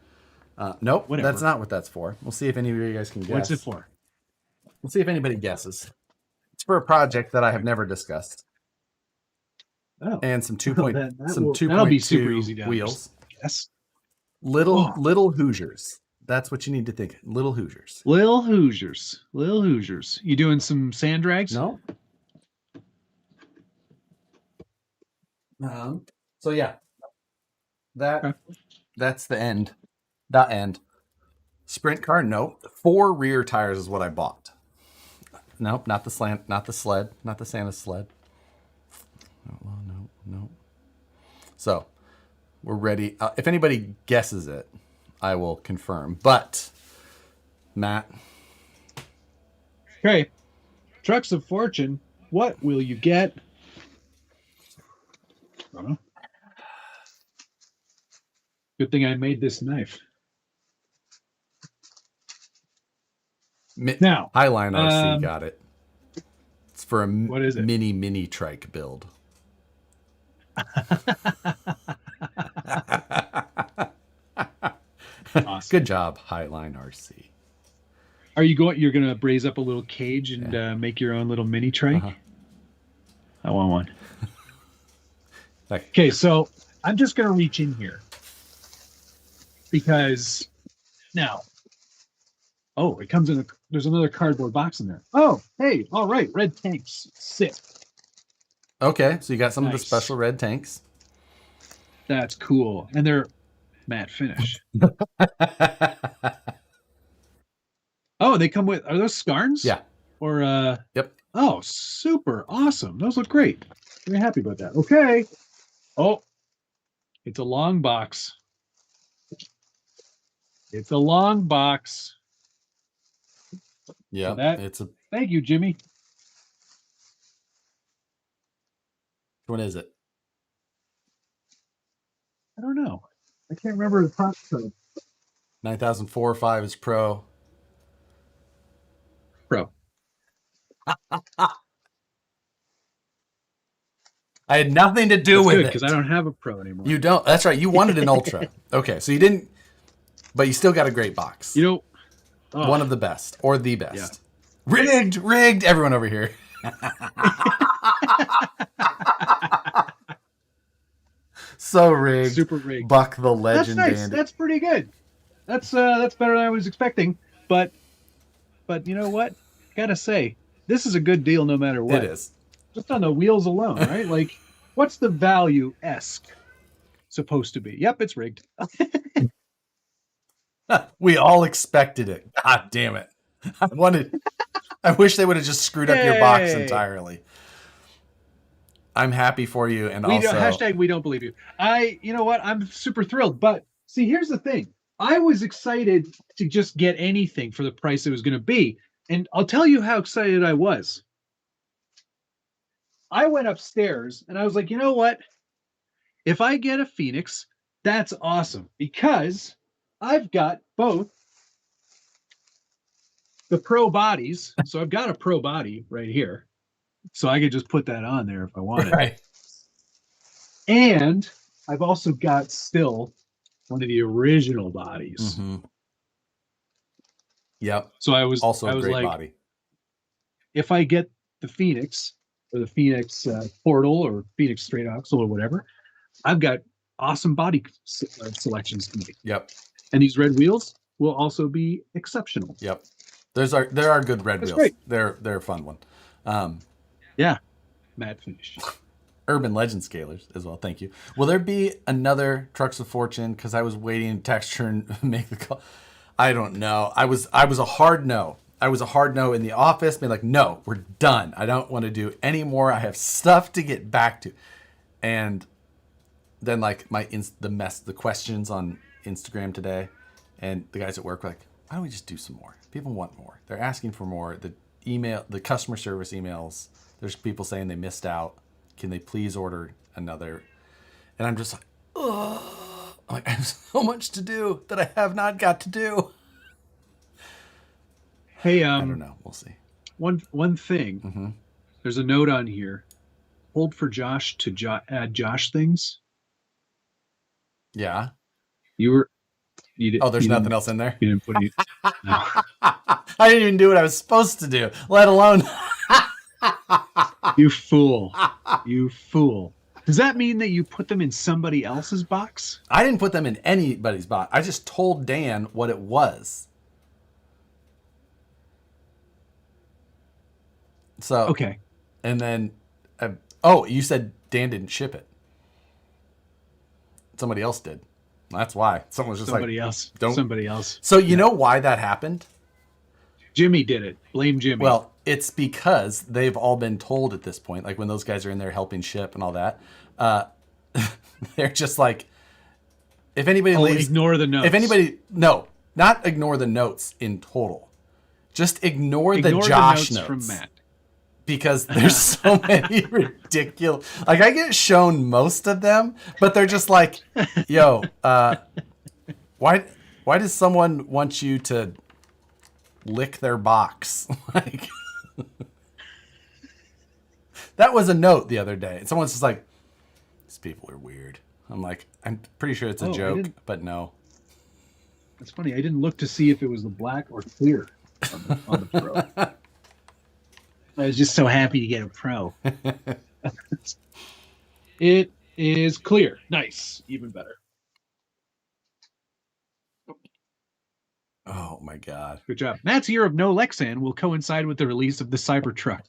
Speaker 1: Nope, whatever. That's not what that's for. We'll see if any of you guys can guess.
Speaker 2: What's it for?
Speaker 1: We'll see if anybody guesses. It's for a project that I have never discussed.
Speaker 2: Oh.
Speaker 1: And some 2.2
Speaker 2: that'll be super easy to
Speaker 1: wheels.
Speaker 2: Yes.
Speaker 1: Little Hoosiers. That's what you need to think. Little Hoosiers.
Speaker 2: Little Hoosiers. You doing some sand drags?
Speaker 1: No. So yeah, that's the end. The end. Sprint car. Nope. 4 rear tires is what I bought. Nope. Not the slant. Not the sled. Not the Santa sled. No. So we're ready. If anybody guesses it, I will confirm. But Matt.
Speaker 2: Okay. Trucks of Fortune. What will you get? I don't know. Good thing I made this knife. Now,
Speaker 1: Highline RC got it. It's for a
Speaker 2: what is it?
Speaker 1: mini trike build. Awesome. Good job, Highline RC.
Speaker 2: Are you going? You're going to braise up a little cage and make your own little mini trike? I want one. Okay, so I'm just going to reach in here because now. Oh, it comes in there's another cardboard box in there. Oh, hey, all right, red tanks. Sick.
Speaker 1: Okay, so you got some of the special red tanks.
Speaker 2: That's cool. And they're matte finish. Oh, they come with, are those scarns?
Speaker 1: Yeah.
Speaker 2: Or
Speaker 1: yep.
Speaker 2: Oh, super awesome. Those look great. Very happy about that. Okay. Oh, it's a long box. It's a long box.
Speaker 1: Yeah,
Speaker 2: so thank you, Jimmy.
Speaker 1: What is it?
Speaker 2: I don't know. I can't remember the top code.
Speaker 1: 9004 or 5 is Pro.
Speaker 2: Pro.
Speaker 1: I had nothing to do with it
Speaker 2: because I don't have a Pro anymore.
Speaker 1: You don't. That's right. You wanted an Ultra. Okay, so you didn't, but you still got a great box.
Speaker 2: You know,
Speaker 1: one of the best or the best. Yeah. Rigged. Everyone over here. So rigged.
Speaker 2: Super rigged.
Speaker 1: Buck the
Speaker 2: That's
Speaker 1: legend
Speaker 2: nice.
Speaker 1: dandy.
Speaker 2: That's pretty good. That's better than I was expecting. But you know what? Gotta say, this is a good deal no matter
Speaker 1: It
Speaker 2: what.
Speaker 1: is.
Speaker 2: Just on the wheels alone, right? Like, what's the value esque supposed to be? Yep, it's rigged.
Speaker 1: We all expected it. God damn it. I wish they would have just screwed up your box
Speaker 2: Yay.
Speaker 1: entirely. I'm happy for you, and
Speaker 2: We
Speaker 1: also
Speaker 2: don't, hashtag we don't believe you. You know what? I'm super thrilled. But see, here's the thing. I was excited to just get anything for the price it was going to be. And I'll tell you how excited I was. I went upstairs and I was like, you know what? If I get a Phoenix, that's awesome because I've got both the pro bodies. So I've got a pro body right here. So I could just put that on there if I wanted.
Speaker 1: right.
Speaker 2: And I've also got still one of the original bodies.
Speaker 1: Mm-hmm. Yep.
Speaker 2: So I was
Speaker 1: Also a great
Speaker 2: like,
Speaker 1: body.
Speaker 2: if I get the Phoenix or the Phoenix Portal or Phoenix Straight Axle or whatever, I've got awesome body selections to make.
Speaker 1: Yep.
Speaker 2: And these red wheels will also be exceptional.
Speaker 1: Yep. There are good red
Speaker 2: That's
Speaker 1: wheels.
Speaker 2: great.
Speaker 1: They're a fun one.
Speaker 2: Yeah. Matte finish.
Speaker 1: Urban Legend scalers as well. Thank you. Will there be another Trucks of Fortune? Because I was waiting to text her and make the call. I don't know. I was a hard no. I was a hard no in the office, being like, no, we're done. I don't want to do any more. I have stuff to get back to. And then like the questions on Instagram today, and the guys at work were like, why don't we just do some more? People want more. They're asking for more. The customer service emails, there's people saying they missed out. Can they please order another? And I'm just like, oh, I have so much to do that I have not got to do.
Speaker 2: Hey,
Speaker 1: I don't know. We'll see.
Speaker 2: One thing.
Speaker 1: Mm-hmm.
Speaker 2: There's a note on here. Hold for Josh to add Josh things.
Speaker 1: Yeah.
Speaker 2: You
Speaker 1: There's nothing else in there?
Speaker 2: You didn't put any. No.
Speaker 1: I didn't even do what I was supposed to do, let alone.
Speaker 2: You fool. You fool. Does that mean that you put them in somebody else's box?
Speaker 1: I didn't put them in anybody's box. I just told Dan what it was. So
Speaker 2: Okay.
Speaker 1: And then, you said Dan didn't ship it. Somebody else did. That's why. Someone was just
Speaker 2: Somebody
Speaker 1: like,
Speaker 2: else.
Speaker 1: Don't.
Speaker 2: Somebody else.
Speaker 1: So you know why that happened?
Speaker 2: Jimmy did it. Blame Jimmy.
Speaker 1: Well, it's because they've all been told at this point, like when those guys are in there helping ship and all that, they're just like, if anybody leaves,
Speaker 2: ignore the notes.
Speaker 1: No, not ignore the notes in total. Just ignore the Josh notes
Speaker 2: from Matt.
Speaker 1: Because there's so many ridiculous. Like I get shown most of them, but they're just like, yo, why does someone want you to lick their box? Like that was a note the other day. And someone's just like, these people are weird. I'm like, I'm pretty sure it's a joke, but no.
Speaker 2: That's funny. I didn't look to see if it was the black or clear on the Pro. I was just so happy to get a Pro. It is clear. Nice. Even better.
Speaker 1: Oh my God.
Speaker 2: Good job. Matt's year of no Lexan will coincide with the release of the Cybertruck.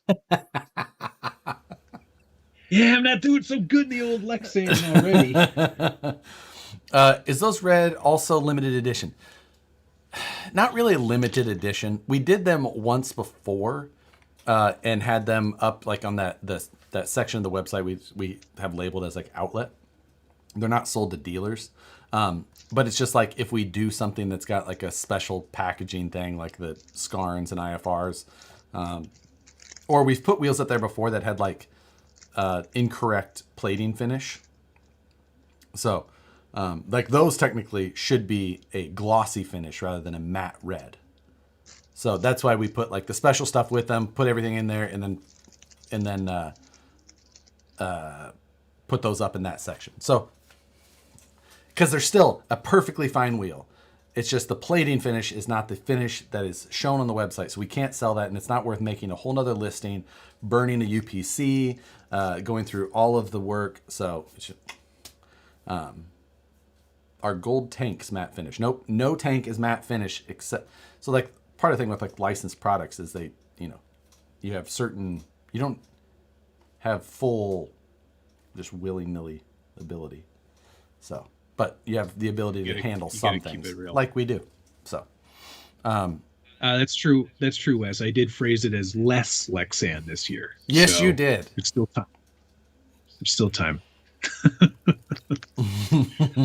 Speaker 2: Yeah, I'm not doing so good in the old Lexan already.
Speaker 1: Is those red also limited edition? Not really limited edition. We did them once before and had them up like on that section of the website we have labeled as like outlet. They're not sold to dealers. But it's just like if we do something that's got like a special packaging thing like the Scarns and IFRs, or we've put wheels up there before that had like incorrect plating finish. So like those technically should be a glossy finish rather than a matte red. So that's why we put like the special stuff with them, put everything in there, and then put those up in that section. So because they're still a perfectly fine wheel. It's just the plating finish is not the finish that is shown on the website. So we can't sell that, and it's not worth making a whole nother listing, burning a UPC, going through all of the work. So it's just, Our gold tank's matte finish. Nope, no tank is matte finish except. So like part of the thing with like licensed products is they, you have certain. You don't have full, just willy-nilly ability. So, but you have the ability to handle some things like we do. So,
Speaker 2: that's true. That's true, Wes. I did phrase it as less Lexan this year.
Speaker 1: Yes, so you did.
Speaker 2: It's still time. There's still time.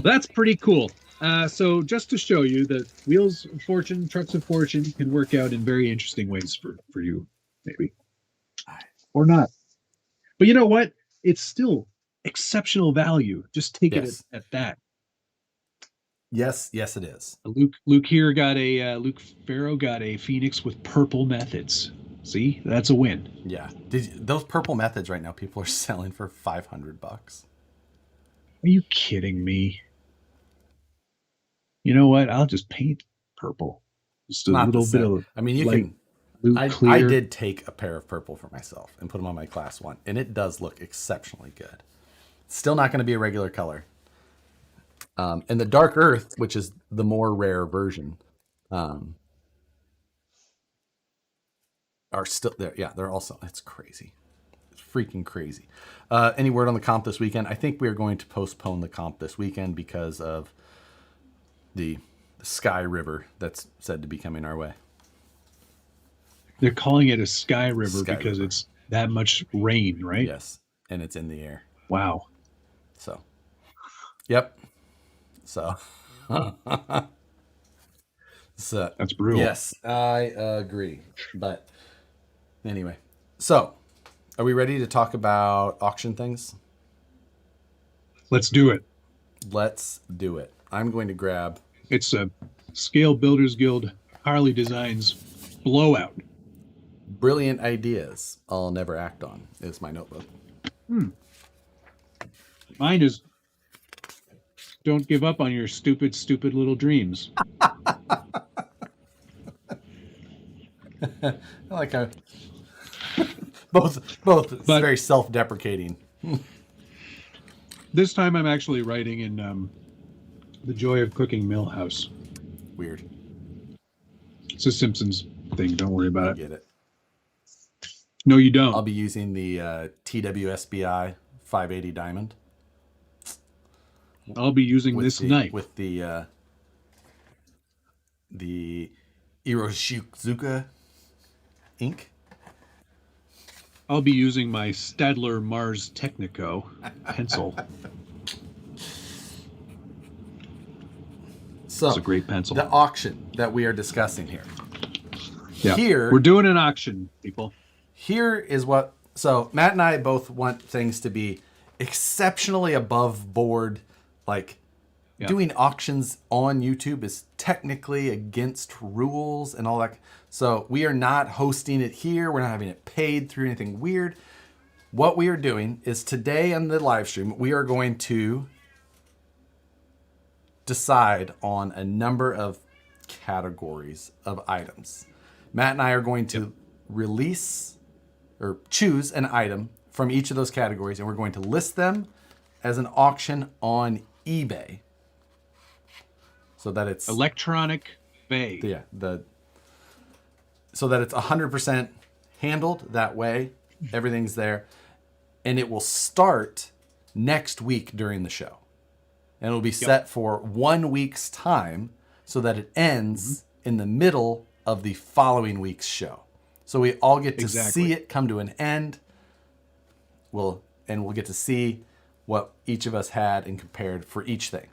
Speaker 2: That's pretty cool. So just to show you that Wheels of Fortune, Trucks of Fortune can work out in very interesting ways for you, maybe. Or not. But you know what? It's still exceptional value. Just take it at that.
Speaker 1: Yes, it is.
Speaker 2: Luke here got a Luke Farrow got a Phoenix with purple methods. See, that's a win.
Speaker 1: Yeah, those purple methods right now, people are selling for $500.
Speaker 2: Are you kidding me? You know what? I'll just paint purple. Just a little bit of.
Speaker 1: I mean, you can. I did take a pair of purple for myself and put them on my class 1, and it does look exceptionally good. Still not going to be a regular color. And the dark earth, which is the more rare version, are still there. Yeah, they're also. It's crazy. It's freaking crazy. Any word on the comp this weekend? I think we are going to postpone the comp this weekend because of the Sky River that's said to be coming our way.
Speaker 2: They're calling it a Sky River because it's that much rain, right?
Speaker 1: Yes, and it's in the air.
Speaker 2: Wow.
Speaker 1: So, yep. So,
Speaker 2: that's brutal.
Speaker 1: Yes, I agree. But anyway, so are we ready to talk about auction things?
Speaker 2: Let's do it.
Speaker 1: Let's do it. I'm going to grab.
Speaker 2: It's a Scale Builders Guild Harley Designs blowout.
Speaker 1: Brilliant ideas I'll never act on is my notebook.
Speaker 2: Mine is don't give up on your stupid little dreams.
Speaker 1: I like how both it's very self-deprecating.
Speaker 2: This time I'm actually writing in The Joy of Cooking Millhouse.
Speaker 1: Weird.
Speaker 2: It's a Simpsons thing. Don't worry about it.
Speaker 1: I get it.
Speaker 2: No, you don't.
Speaker 1: I'll be using the TWSBI 580 diamond.
Speaker 2: I'll be using this knife
Speaker 1: with the Iroshizuka ink.
Speaker 2: I'll be using my Stadler Mars Technico pencil.
Speaker 1: So
Speaker 2: it's a great pencil.
Speaker 1: The auction that we are discussing here.
Speaker 2: Yeah. Here we're doing an auction, people.
Speaker 1: Here is what. So Matt and I both want things to be exceptionally above board. Like doing auctions on YouTube is technically against rules and all that. So we are not hosting it here. We're not having it paid through anything weird. What we are doing is today on the live stream, we are going to decide on a number of categories of items. Matt and I are going to release or choose an item from each of those categories, and we're going to list them as an auction on eBay. So that it's
Speaker 2: electronic bay.
Speaker 1: Yeah, so that it's 100% handled that way. Everything's there. And it will start next week during the show. And it'll be set for 1 week's time so that it ends in the middle of the following week's show. So we all get to see it come to an end. We'll get to see what each of us had and compared for each thing.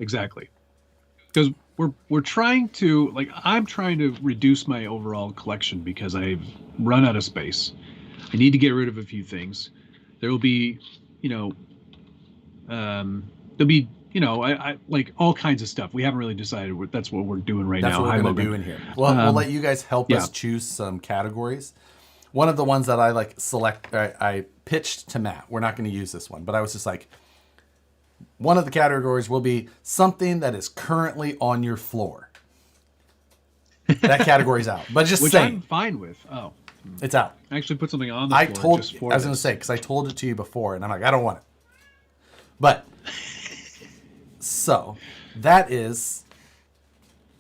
Speaker 2: Exactly. Because we're trying to, like, I'm trying to reduce my overall collection because I've run out of space. I need to get rid of a few things. There will be, I like all kinds of stuff. We haven't really decided that's what we're doing right now.
Speaker 1: That's what we're going to do in here. Well, we'll let you guys help us choose some categories. One of the ones that I pitched to Matt, we're not going to use this one, but I was just like, one of the categories will be something that is currently on your floor. That category's out, but just
Speaker 2: which
Speaker 1: saying.
Speaker 2: I'm fine with. Oh,
Speaker 1: it's out.
Speaker 2: I actually put something on the floor.
Speaker 1: I was going to say, because I told it to you before, and I'm like, I don't want it. But so that is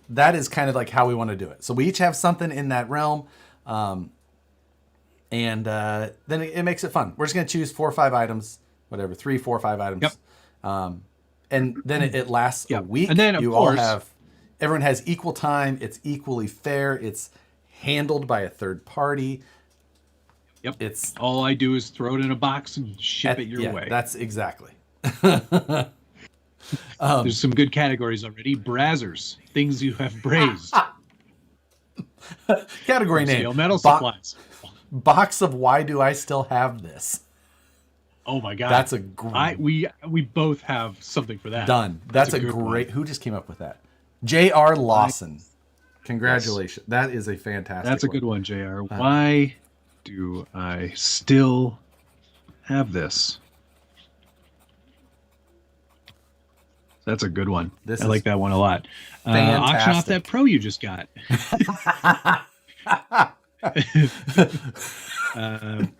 Speaker 1: kind of like how we want to do it. So we each have something in that realm. And then it makes it fun. We're just going to choose 4 or 5 items, whatever, 3, 4, 5 items.
Speaker 2: Yep.
Speaker 1: And then it lasts a week.
Speaker 2: And then, of course,
Speaker 1: everyone has equal time. It's equally fair. It's handled by a third party.
Speaker 2: Yep.
Speaker 1: It's
Speaker 2: all I do is throw it in a box and ship it your way.
Speaker 1: That's exactly.
Speaker 2: There's some good categories already. Brazzers, things you have brazed.
Speaker 1: Category name:
Speaker 2: Steel metal supplies.
Speaker 1: Box of why do I still have this?
Speaker 2: Oh my god,
Speaker 1: that's a great.
Speaker 2: We both have something for that.
Speaker 1: Done. That's a great. One. Who just came up with that? J.R. Lawson. Congratulations. Yes. That is a fantastic.
Speaker 2: That's a good one, J.R. Why do I still have this? That's a good one. I like that one a lot. Auction off that Pro you just got.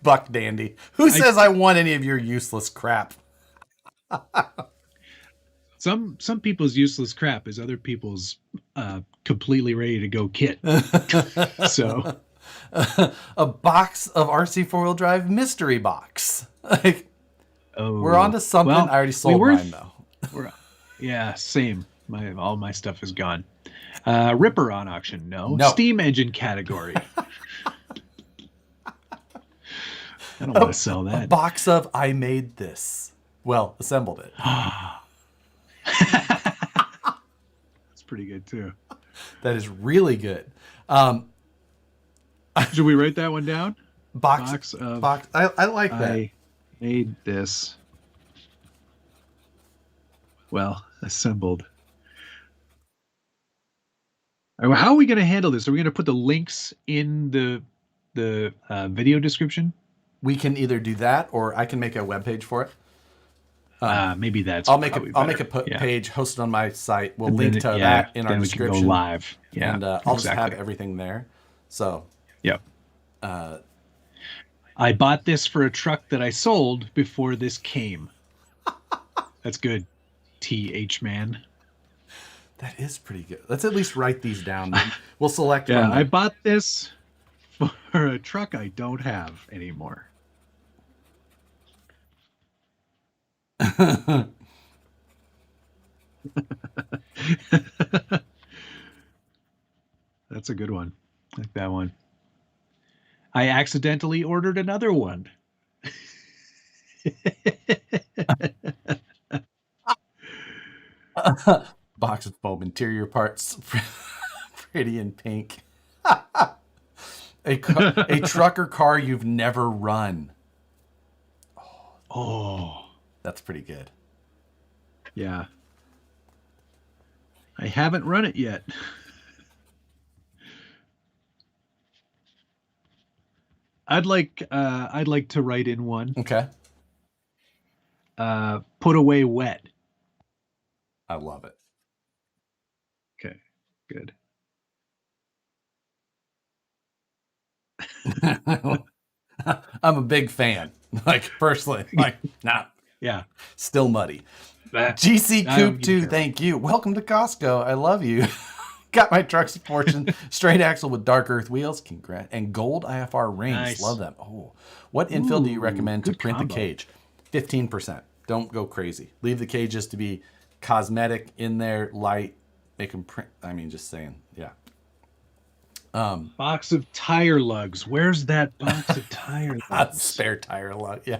Speaker 1: Buck Dandy. Who says I want any of your useless crap?
Speaker 2: Some people's useless crap is other people's completely ready to go kit. So
Speaker 1: a box of RC 4-wheel drive mystery box. Like, we're on to something. Well, I already sold mine though.
Speaker 2: Yeah, same. All my stuff is gone. Ripper on auction. No. Steam engine category. I don't want to sell that.
Speaker 1: A box of I made this. Well, assembled it.
Speaker 2: That's pretty good too.
Speaker 1: That is really good.
Speaker 2: Should we write that one down?
Speaker 1: Box. I like that.
Speaker 2: I made this. Well, assembled. How are we going to handle this? Are we going to put the links in the video description?
Speaker 1: We can either do that, or I can make a web page for it.
Speaker 2: Maybe that's.
Speaker 1: I'll make a page hosted on my site. We'll link to that in our description.
Speaker 2: We can go live. Yeah,
Speaker 1: and I'll just have everything there. So.
Speaker 2: Yep. I bought this for a truck that I sold before this came. That's good. TH man.
Speaker 1: That is pretty good. Let's at least write these down. We'll select.
Speaker 2: Yeah, I bought this for a truck I don't have anymore. That's a good one. I like that one. I accidentally ordered another one.
Speaker 1: Box of foam interior parts, pretty in pink. A truck or car you've never run.
Speaker 2: Oh,
Speaker 1: that's pretty good.
Speaker 2: Yeah, I haven't run it yet. I'd like to write in one.
Speaker 1: Okay.
Speaker 2: Put away wet.
Speaker 1: I love it.
Speaker 2: Okay, good.
Speaker 1: I'm a big fan. Like, personally, nah.
Speaker 2: Yeah.
Speaker 1: Still muddy. GC Coop 2, thank you. Welcome to Costco. I love you. Got my truck's fortune. Straight axle with dark earth wheels. Congrats. And gold IFR rings. Nice. Love them. Oh, what infill do you recommend to print the cage? 15%. Don't go crazy. Leave the cages to be cosmetic, in there, light. Make them print. I mean, just saying. Yeah.
Speaker 2: Box of tire lugs. Where's that box of tire lugs?
Speaker 1: Spare tire lug. Yeah.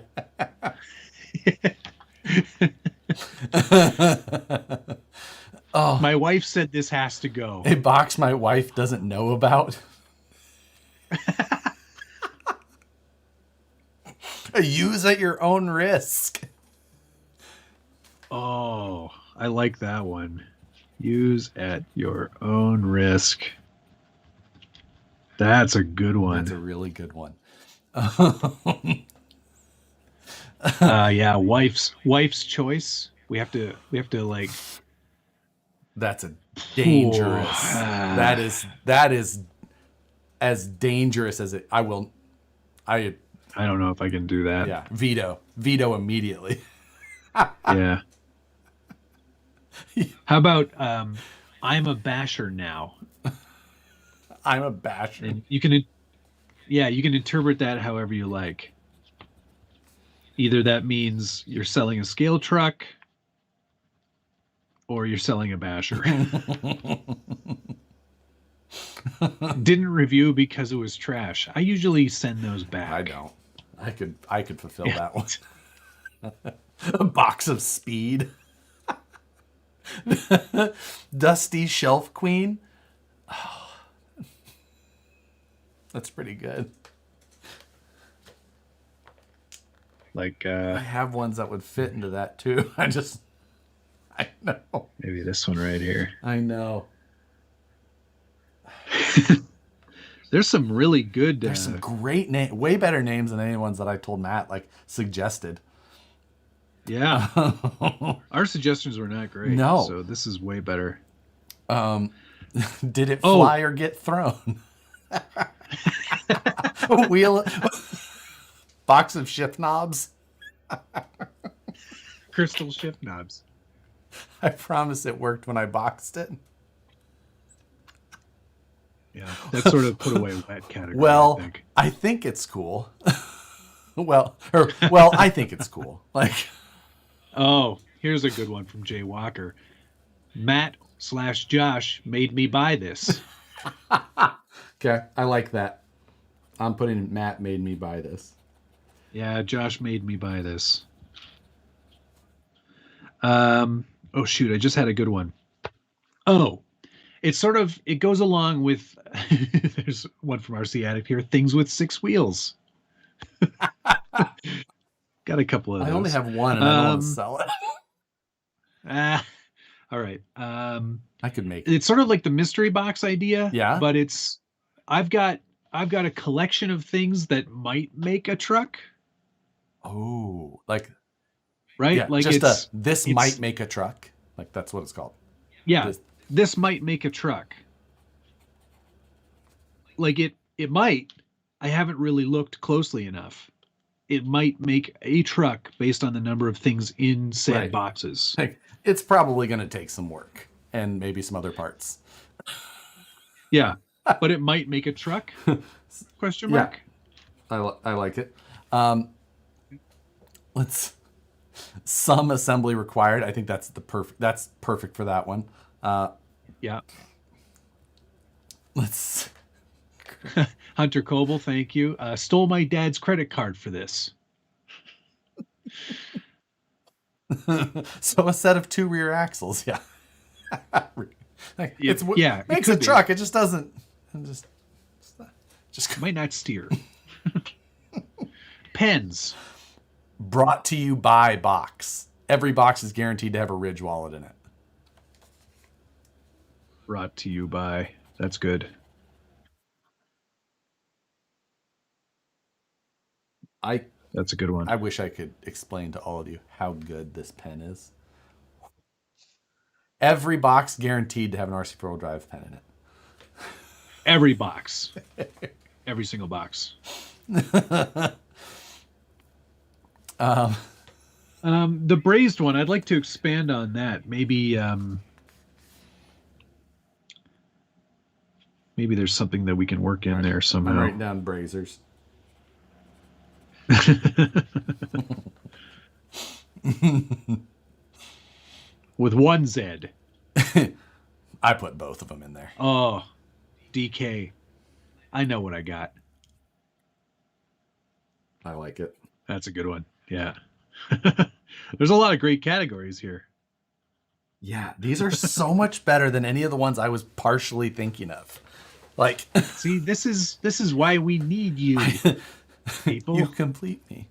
Speaker 2: Oh, my wife said this has to go.
Speaker 1: A box my wife doesn't know about. Use at your own risk.
Speaker 2: Oh, I like that one. Use at your own risk. That's a good one.
Speaker 1: That's a really good one.
Speaker 2: Yeah, wife's choice. We have to like.
Speaker 1: That's a dangerous. That is as dangerous as it. I don't
Speaker 2: know if I can do that.
Speaker 1: Yeah, veto immediately.
Speaker 2: Yeah. How about I'm a basher now?
Speaker 1: I'm a basher.
Speaker 2: And you can, yeah, you can interpret that however you like. Either that means you're selling a scale truck or you're selling a basher. Didn't review because it was trash. I usually send those back.
Speaker 1: I don't. I could fulfill
Speaker 2: Yeah.
Speaker 1: that one. A box of speed. Dusty Shelf Queen. Oh, that's pretty good.
Speaker 2: Like
Speaker 1: I have ones that would fit into that too. I know.
Speaker 2: maybe this one right here.
Speaker 1: I know.
Speaker 2: There's some really good.
Speaker 1: There's some great way better names than any ones that I told Matt suggested.
Speaker 2: Yeah. Our suggestions were not great.
Speaker 1: No.
Speaker 2: So this is way better.
Speaker 1: Did it fly or get thrown? Wheel box of shift knobs.
Speaker 2: Crystal shift knobs.
Speaker 1: I promise it worked when I boxed it.
Speaker 2: Yeah, that's sort of put away wet category.
Speaker 1: Well, I think it's cool. well, I think it's cool.
Speaker 2: Oh, here's a good one from Jay Walker. Matt/Josh made me buy this.
Speaker 1: Okay, I like that. I'm putting Matt made me buy this.
Speaker 2: Yeah, Josh made me buy this. Oh shoot, I just had a good one. Oh, it goes along with there's one from RC Addict here, things with 6 wheels. Got a couple of those.
Speaker 1: I only have one and I don't want to sell it.
Speaker 2: All right.
Speaker 1: I could make
Speaker 2: it's sort of like the mystery box idea.
Speaker 1: Yeah.
Speaker 2: But I've got a collection of things that might make a truck.
Speaker 1: Oh,
Speaker 2: right?
Speaker 1: Yeah,
Speaker 2: like
Speaker 1: just this might make a truck. Like that's what it's called.
Speaker 2: Yeah. This might make a truck. Like it might. I haven't really looked closely enough. It might make a truck based on the number of things in said boxes.
Speaker 1: Like, it's probably going to take some work and maybe some other parts.
Speaker 2: Yeah, but it might make a truck? Question mark.
Speaker 1: Yeah. I like it. Some assembly required. I think that's perfect for that one.
Speaker 2: Yeah.
Speaker 1: Let's
Speaker 2: Hunter Coble, thank you. Stole my dad's credit card for this.
Speaker 1: So a set of 2 rear axles, yeah. Makes a truck. It just doesn't. Just
Speaker 2: might not steer. Pens.
Speaker 1: Brought to you by box. Every box is guaranteed to have a Ridge wallet in it.
Speaker 2: Brought to you by. That's good. That's a good one.
Speaker 1: I wish I could explain to all of you how good this pen is. Every box guaranteed to have an RC 4-wheel drive pen in it.
Speaker 2: Every box. Every single box. The brazed one, I'd like to expand on that. Maybe there's something that we can work in there somehow.
Speaker 1: I'm writing down brazers.
Speaker 2: With one Z.
Speaker 1: I put both of them in there.
Speaker 2: Oh, DK. I know what I got.
Speaker 1: I like it.
Speaker 2: That's a good one. Yeah. There's a lot of great categories here.
Speaker 1: Yeah, these are so much better than any of the ones I was partially thinking of.
Speaker 2: See, this is why we need you, people.
Speaker 1: You complete me.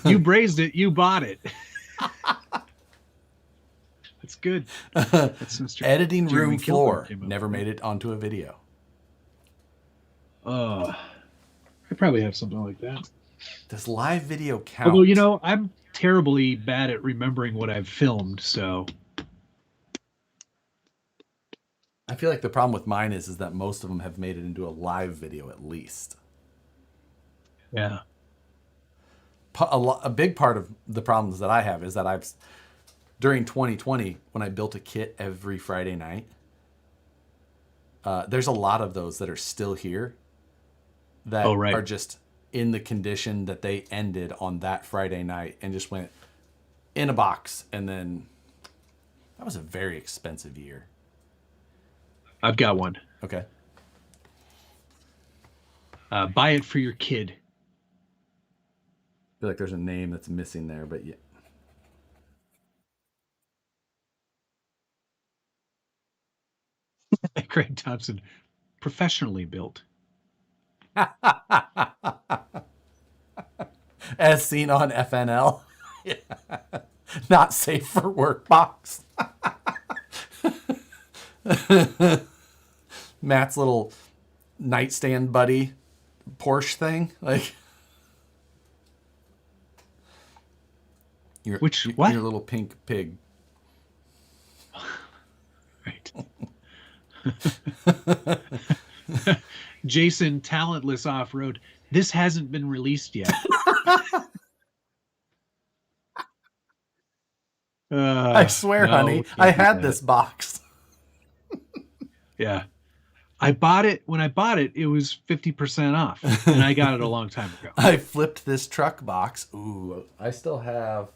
Speaker 2: You brazed it. You bought it. That's good. That's Mr.
Speaker 1: Editing
Speaker 2: Jeremy
Speaker 1: room
Speaker 2: Kilburn
Speaker 1: floor. Never made it onto a video.
Speaker 2: I probably have something like that.
Speaker 1: Does live video count?
Speaker 2: Although, I'm terribly bad at remembering what I've filmed, so.
Speaker 1: I feel like the problem with mine is that most of them have made it into a live video at least.
Speaker 2: Yeah.
Speaker 1: a big part of the problems that I have is that during 2020 when I built a kit every Friday night, there's a lot of those that are still here that are just in the condition that they ended on that Friday night and just went in a box. And then that was a very expensive year.
Speaker 2: I've got one.
Speaker 1: Okay.
Speaker 2: Buy it for your kid.
Speaker 1: I feel like there's a name that's missing there, but yeah.
Speaker 2: Craig Thompson, professionally built.
Speaker 1: As seen on FNL. Yeah. Not safe for work box. Matt's little nightstand buddy Porsche thing. Like your little pink pig.
Speaker 2: Right. Jason, talentless off-road. This hasn't been released yet.
Speaker 1: I swear, honey, I had this box.
Speaker 2: Yeah. I bought it. When I bought it, it was 50% off. And I got it a long time ago.
Speaker 1: I flipped this truck box. Ooh, I still have...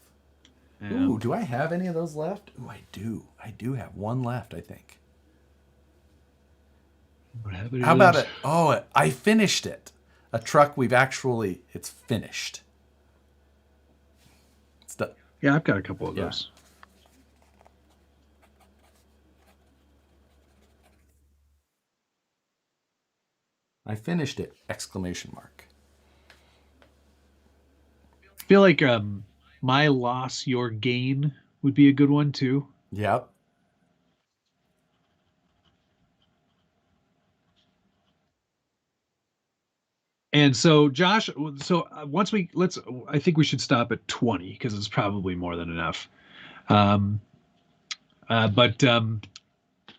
Speaker 1: Yeah. Ooh, do I have any of those left? Ooh, I do. I do have one left, I think. How about it? Oh, I finished it. A truck it's finished. It's done.
Speaker 2: Yeah, I've got a couple of those.
Speaker 1: I finished it! Exclamation mark.
Speaker 2: I feel like my loss, your gain would be a good one too.
Speaker 1: Yep.
Speaker 2: And so, Josh, I think we should stop at 20 because it's probably more than enough. But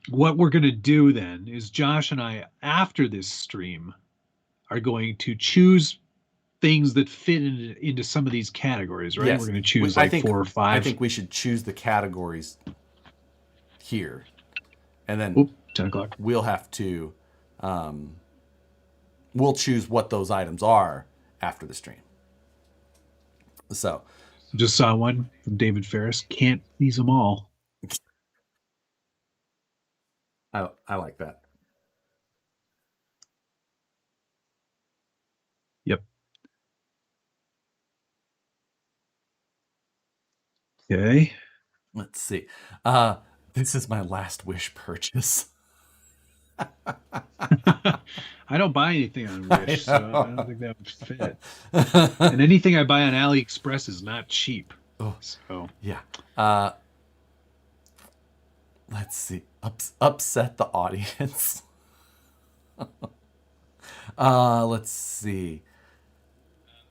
Speaker 2: what we're going to do then is Josh and I, after this stream, are going to choose things that fit into some of these categories, right? Yes. We're going to choose 4 or 5.
Speaker 1: I think we should choose the categories here. And then
Speaker 2: 10 o'clock.
Speaker 1: We'll have to... we'll choose what those items are after the stream. So,
Speaker 2: just saw one from David Ferris. Can't please them all.
Speaker 1: I like that.
Speaker 2: Yep. Okay.
Speaker 1: Let's see. This is my last wish purchase.
Speaker 2: I don't buy anything on Wish, so I don't think that would fit. And anything I buy on AliExpress is not cheap.
Speaker 1: Oh,
Speaker 2: so
Speaker 1: yeah. Let's see. Upset the audience. Let's see.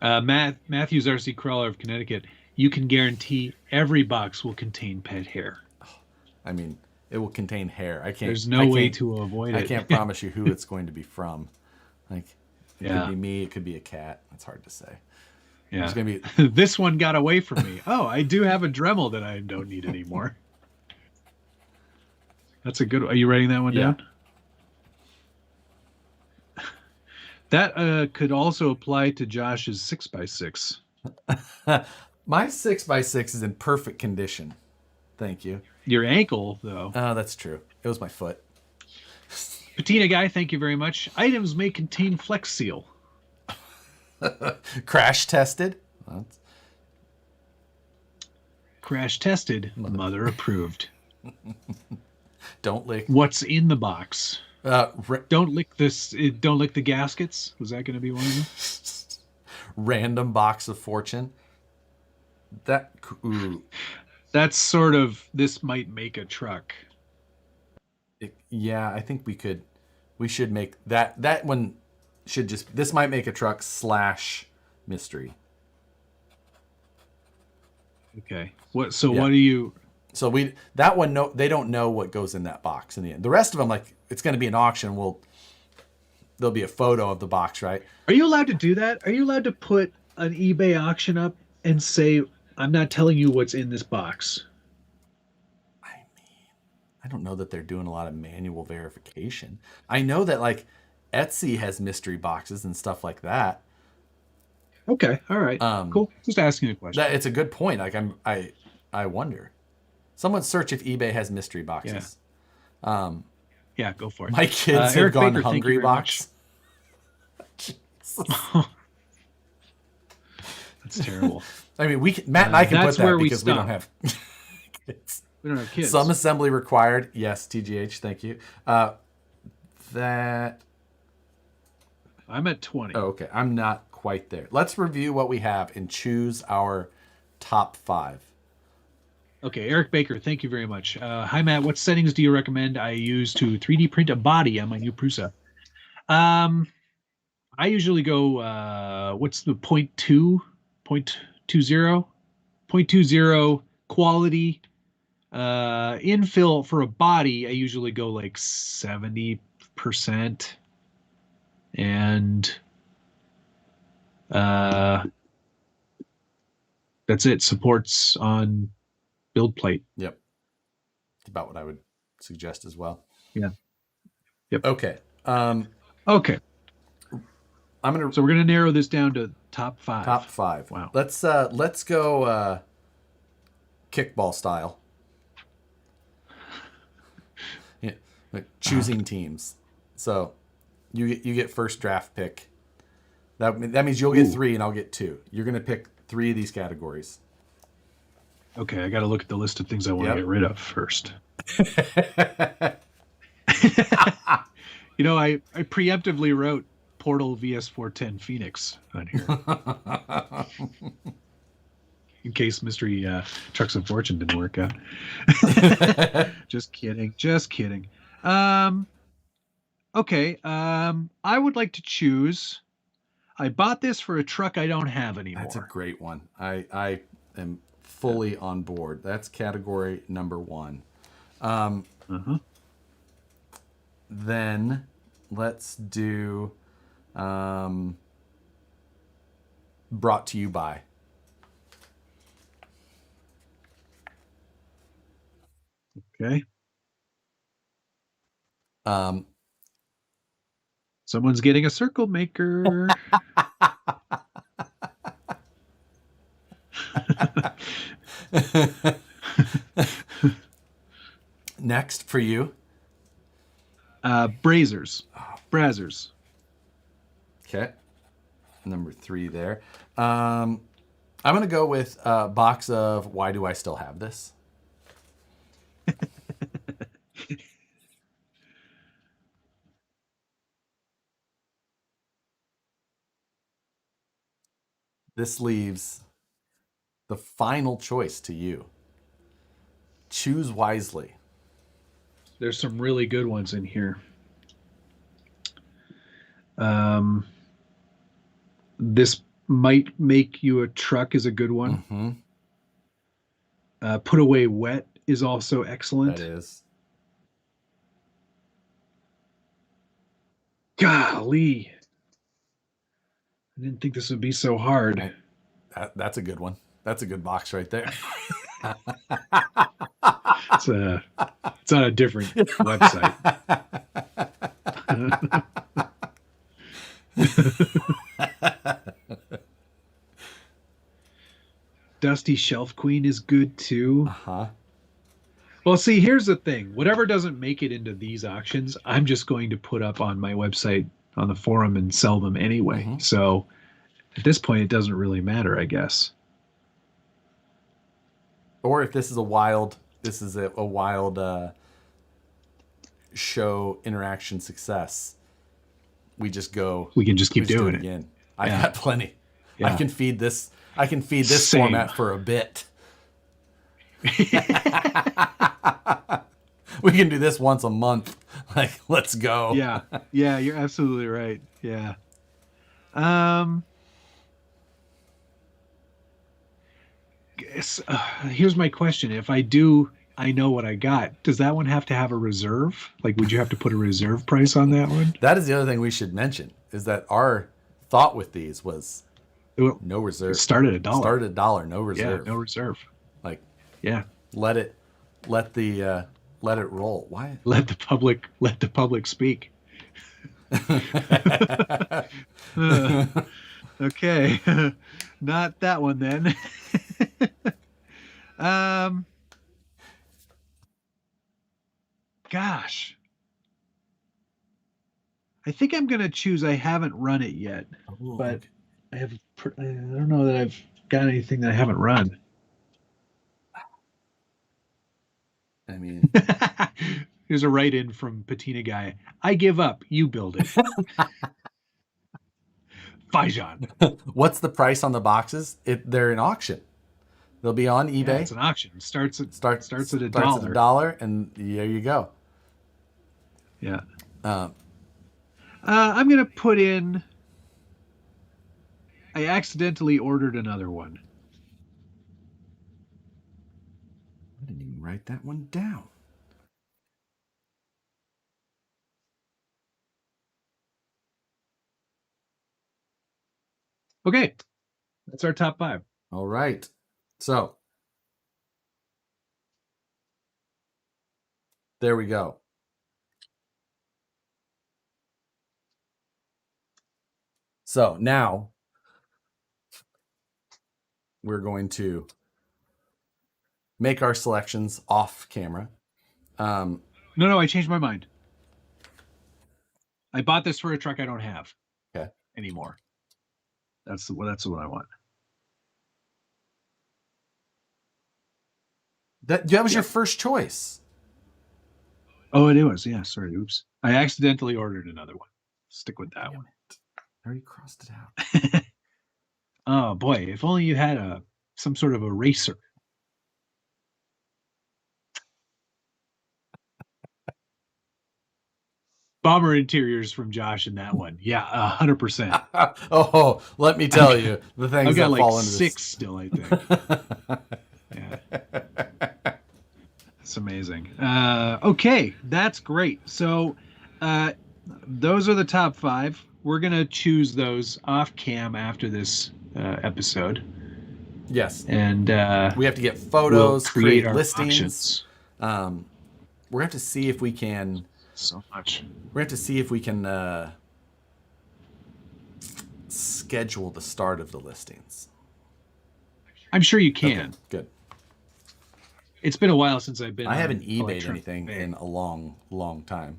Speaker 2: Matthews RC Crawler of Connecticut. You can guarantee every box will contain pet hair.
Speaker 1: I mean, it will contain hair.
Speaker 2: There's no way to avoid it.
Speaker 1: I can't promise you who it's going to be from. Like, it could be me. It could be a cat. It's hard to say.
Speaker 2: Yeah. It's gonna be... This one got away from me. Oh, I do have a Dremel that I don't need anymore. That's a good one. Are you writing that one down? That could also apply to Josh's 6x6.
Speaker 1: My 6x6 is in perfect condition. Thank you.
Speaker 2: Your ankle, though.
Speaker 1: Oh, that's true. It was my foot.
Speaker 2: Patina Guy, thank you very much. Items may contain Flex Seal.
Speaker 1: Crash tested.
Speaker 2: Crash tested. Mother approved.
Speaker 1: Don't lick.
Speaker 2: What's in the box? Don't lick this. Don't lick the gaskets. Was that going to be one of them?
Speaker 1: Random box of fortune.
Speaker 2: That's sort of, this might make a truck.
Speaker 1: Yeah, I think we should make that one should just, this might make a truck / mystery.
Speaker 2: Okay. What do you...
Speaker 1: So that one, no, they don't know what goes in that box in the end. The rest of them, like, it's going to be an auction. There'll be a photo of the box, right?
Speaker 2: Are you allowed to do that? Are you allowed to put an eBay auction up and say, I'm not telling you what's in this box.
Speaker 1: I mean, I don't know that they're doing a lot of manual verification. I know that like Etsy has mystery boxes and stuff like that.
Speaker 2: Okay, all right, cool. Just asking a question.
Speaker 1: That it's a good point. Like I wonder. Someone search if eBay has mystery boxes.
Speaker 2: Yeah, go for it.
Speaker 1: My kids have
Speaker 2: Eric
Speaker 1: gone
Speaker 2: Baker,
Speaker 1: hungry box.
Speaker 2: That's terrible.
Speaker 1: I mean, Matt and I can put that because we don't have
Speaker 2: kids. We don't have kids.
Speaker 1: Some assembly required. Yes, TGH. Thank you. That
Speaker 2: I'm at 20.
Speaker 1: Oh, okay. I'm not quite there. Let's review what we have and choose our top 5.
Speaker 2: Okay, Eric Baker, thank you very much. Hi, Matt. What settings do you recommend I use to 3D print a body on my new Prusa? I usually go, what's the 0.2, 0.20, 0.20 quality. Infill for a body, I usually go like 70%. And that's it. Supports on build plate.
Speaker 1: Yep. It's about what I would suggest as well.
Speaker 2: Yeah. Yep.
Speaker 1: Okay.
Speaker 2: Okay. So we're gonna narrow this down to top 5.
Speaker 1: Top 5.
Speaker 2: Wow.
Speaker 1: Let's go kickball style. Yeah. Like choosing teams. So you get first draft pick. That means you'll get 3 and I'll get 2. You're gonna pick 3 of these categories.
Speaker 2: Okay, I got to look at the list of things I want to get rid of first. You know, I preemptively wrote Portal VS410 Phoenix on here. In case Mystery Trucks of Fortune didn't work out. Just kidding. Okay, I would like to choose. I bought this for a truck I don't have anymore.
Speaker 1: That's a great one. I am fully on board. That's category number 1. Then let's do brought to you by.
Speaker 2: Okay. Someone's getting a circle maker.
Speaker 1: Next for you.
Speaker 2: Brazzers.
Speaker 1: Okay. Number 3 there. I'm going to go with a box of Why Do I Still Have This? This leaves the final choice to you. Choose wisely.
Speaker 2: There's some really good ones in here. This might make you a truck is a good one. Put away wet is also excellent.
Speaker 1: That is.
Speaker 2: Golly. I didn't think this would be so hard.
Speaker 1: That's a good one. That's a good box right there.
Speaker 2: It's on a different website. Dusty Shelf Queen is good too. Well, see, here's the thing. Whatever doesn't make it into these auctions, I'm just going to put up on my website on the forum and sell them anyway. So at this point, it doesn't really matter, I guess.
Speaker 1: Or if this is a wild show interaction success, we can just keep doing it again. I got plenty. I can feed this format for a bit. We can do this once a month. Like, let's go.
Speaker 2: Yeah, you're absolutely right. Yeah. Here's my question. If I know what I got. Does that one have to have a reserve? Like, would you have to put a reserve price on that one?
Speaker 1: That is the other thing we should mention, is that our thought with these was No reserve.
Speaker 2: Start at $1.
Speaker 1: Start at $1, no reserve.
Speaker 2: Yeah, no reserve.
Speaker 1: Like,
Speaker 2: yeah.
Speaker 1: Let it roll. Why?
Speaker 2: Let the public speak. Okay. Not that one then. Gosh. I think I'm gonna choose. I haven't run it yet, but okay. I don't know that I've got anything that I haven't run.
Speaker 1: I mean,
Speaker 2: here's a write-in from Patina Guy. I give up. You build it. Fajan.
Speaker 1: What's the price on the boxes? They're in auction. They'll be on eBay.
Speaker 2: Yeah, it's an auction. Starts at $1.
Speaker 1: Starts at $1, and there you go.
Speaker 2: Yeah. I'm gonna put in. I accidentally ordered another one.
Speaker 1: I didn't even write that one down.
Speaker 2: Okay, that's our top 5.
Speaker 1: All right, so there we go. So now we're going to make our selections off camera.
Speaker 2: No, I changed my mind. I bought this for a truck I don't have anymore. That's what I want.
Speaker 1: That was your first choice.
Speaker 2: Oh, it was. Yeah, sorry. Oops. I accidentally ordered another one. Stick with that one.
Speaker 1: I already crossed it out.
Speaker 2: Oh boy, if only you had some sort of eraser. Bomber interiors from Josh in that one. Yeah, 100%.
Speaker 1: Oh, let me tell you, the things
Speaker 2: I've got
Speaker 1: that fall
Speaker 2: like
Speaker 1: into
Speaker 2: 6
Speaker 1: this.
Speaker 2: still, I think. Yeah. That's amazing. Okay, that's great. So those are the top 5. We're going to choose those off cam after this episode.
Speaker 1: Yes.
Speaker 2: And
Speaker 1: we have to get photos,
Speaker 2: we'll create our
Speaker 1: listings. We're going to have to see if we can...
Speaker 2: So much.
Speaker 1: We're going to have to see if we can schedule the start of the listings.
Speaker 2: I'm sure you can.
Speaker 1: Okay, good.
Speaker 2: It's been a while since I've been.
Speaker 1: I haven't eBayed anything in a long, long time.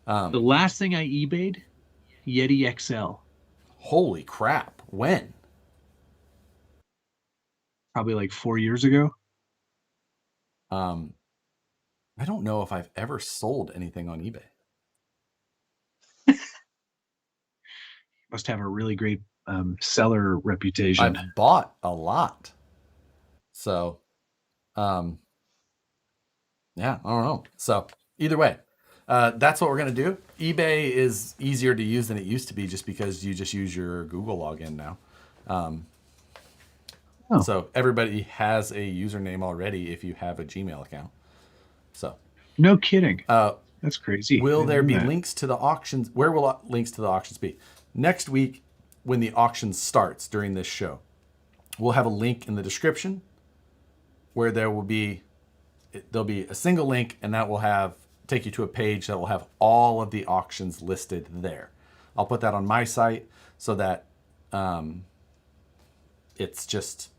Speaker 2: The last thing I eBayed, Yeti XL.
Speaker 1: Holy crap! When?
Speaker 2: Probably like 4 years ago.
Speaker 1: I don't know if I've ever sold anything on eBay.
Speaker 2: Must have a really great seller reputation.
Speaker 1: I've bought a lot. So, yeah, I don't know. So either way, that's what we're going to do. eBay is easier to use than it used to be just because you just use your Google login now. So everybody has a username already if you have a Gmail account. So
Speaker 2: no kidding. That's crazy.
Speaker 1: Will there be links to the auctions? Where will links to the auctions be? Next week, when the auction starts during this show, we'll have a link in the description where there'll be a single link, and that will take you to a page that will have all of the auctions listed there. I'll put that on my site so that it's just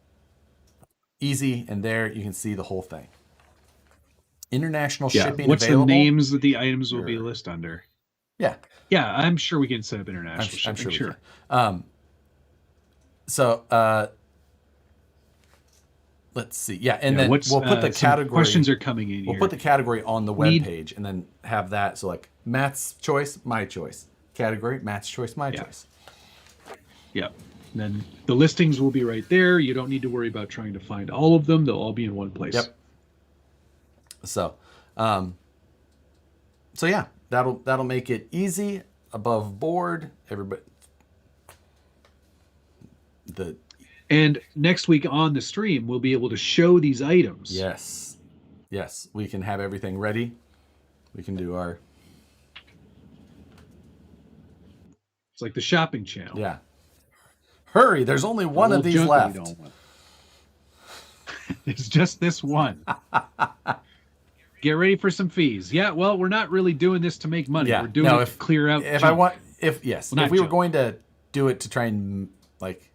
Speaker 1: easy, and there you can see the whole thing. International shipping
Speaker 2: what's
Speaker 1: available.
Speaker 2: The names that the items will be listed under?
Speaker 1: Yeah.
Speaker 2: Yeah, I'm sure we can set up international shipping.
Speaker 1: I'm sure. So let's see. Yeah, and then we'll put the category.
Speaker 2: Questions are coming in.
Speaker 1: We'll put the category on the web page, and then have that. So like Matt's choice, my choice. Category, Matt's choice, my choice.
Speaker 2: Yeah. And then the listings will be right there. You don't need to worry about trying to find all of them. They'll all be in one place.
Speaker 1: Yep. So, yeah, that'll make it easy, above board. Everybody.
Speaker 2: And next week on the stream, we'll be able to show these items.
Speaker 1: Yes, we can have everything ready. We can do our.
Speaker 2: It's like the shopping channel.
Speaker 1: Yeah. Hurry, there's only one of these left.
Speaker 2: We don't want. There's just this one. Get ready for some fees. Yeah, well, we're not really doing this to make money.
Speaker 1: Yeah.
Speaker 2: We're doing it to clear out junk.
Speaker 1: If we were going to do it to try and, like,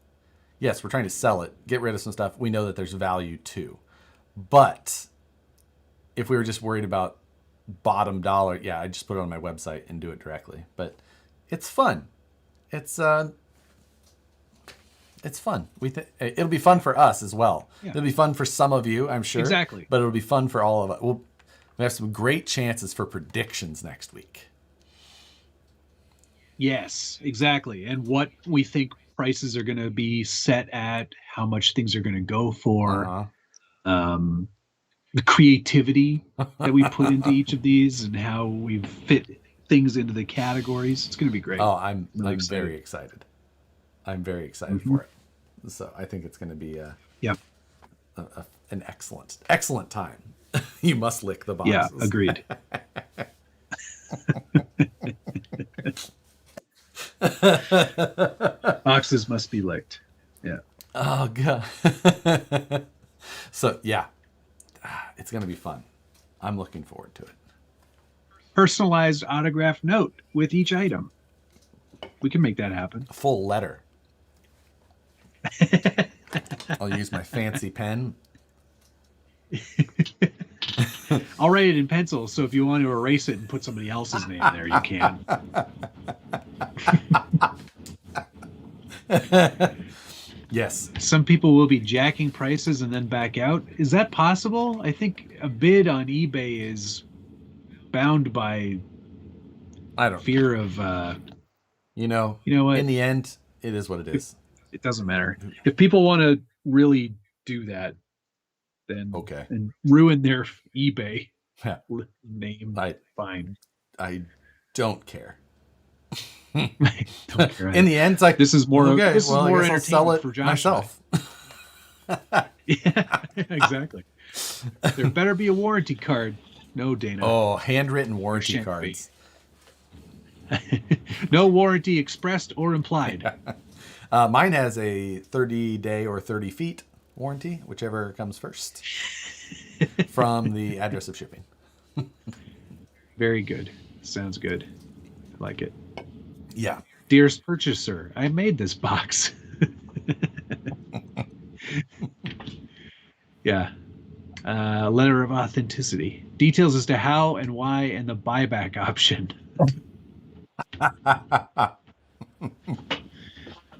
Speaker 1: yes, we're trying to sell it, get rid of some stuff, we know that there's value too. But if we were just worried about bottom dollar, yeah, I'd just put it on my website and do it directly. But it's fun. It's fun. It'll be fun for us as well. Yeah. It'll be fun for some of you, I'm sure.
Speaker 2: Exactly.
Speaker 1: But it'll be fun for all of us. We have some great chances for predictions next week.
Speaker 2: Yes, exactly. And what we think prices are going to be set at, how much things are going to go for, the creativity that we put into each of these, and how we fit things into the categories. It's going to be great.
Speaker 1: Oh, I'm very excited. I'm very excited for it. So I think it's going to be an excellent time. You must lick the boxes.
Speaker 2: Yeah, agreed. Boxes must be licked. Yeah.
Speaker 1: Oh, God. So, yeah. It's going to be fun. I'm looking forward to it.
Speaker 2: Personalized autograph note with each item. We can make that happen.
Speaker 1: A full letter. I'll use my fancy pen.
Speaker 2: I'll write it in pencil, so if you want to erase it and put somebody else's name there, you can.
Speaker 1: Yes.
Speaker 2: Some people will be jacking prices and then back out. Is that possible? I think a bid on eBay is bound by fear of
Speaker 1: you know what? In the end, it is what it is.
Speaker 2: It doesn't matter. If people want to really do that, then and ruin their eBay name, fine.
Speaker 1: I don't care.
Speaker 2: Don't care.
Speaker 1: In the end, it's like,
Speaker 2: this is more.
Speaker 1: Okay,
Speaker 2: this is more
Speaker 1: entertainment sell it
Speaker 2: for Josh
Speaker 1: myself.
Speaker 2: Yeah, exactly. There better be a warranty card. No, Dana.
Speaker 1: Oh, handwritten warranty cards.
Speaker 2: No warranty expressed or implied.
Speaker 1: Mine has a 30-day or 30 feet warranty, whichever comes first, from the address of shipping.
Speaker 2: Very good. Sounds good. I like it.
Speaker 1: Yeah.
Speaker 2: Dearest purchaser, I made this box. Yeah. Letter of authenticity. Details as to how and why and the buyback option.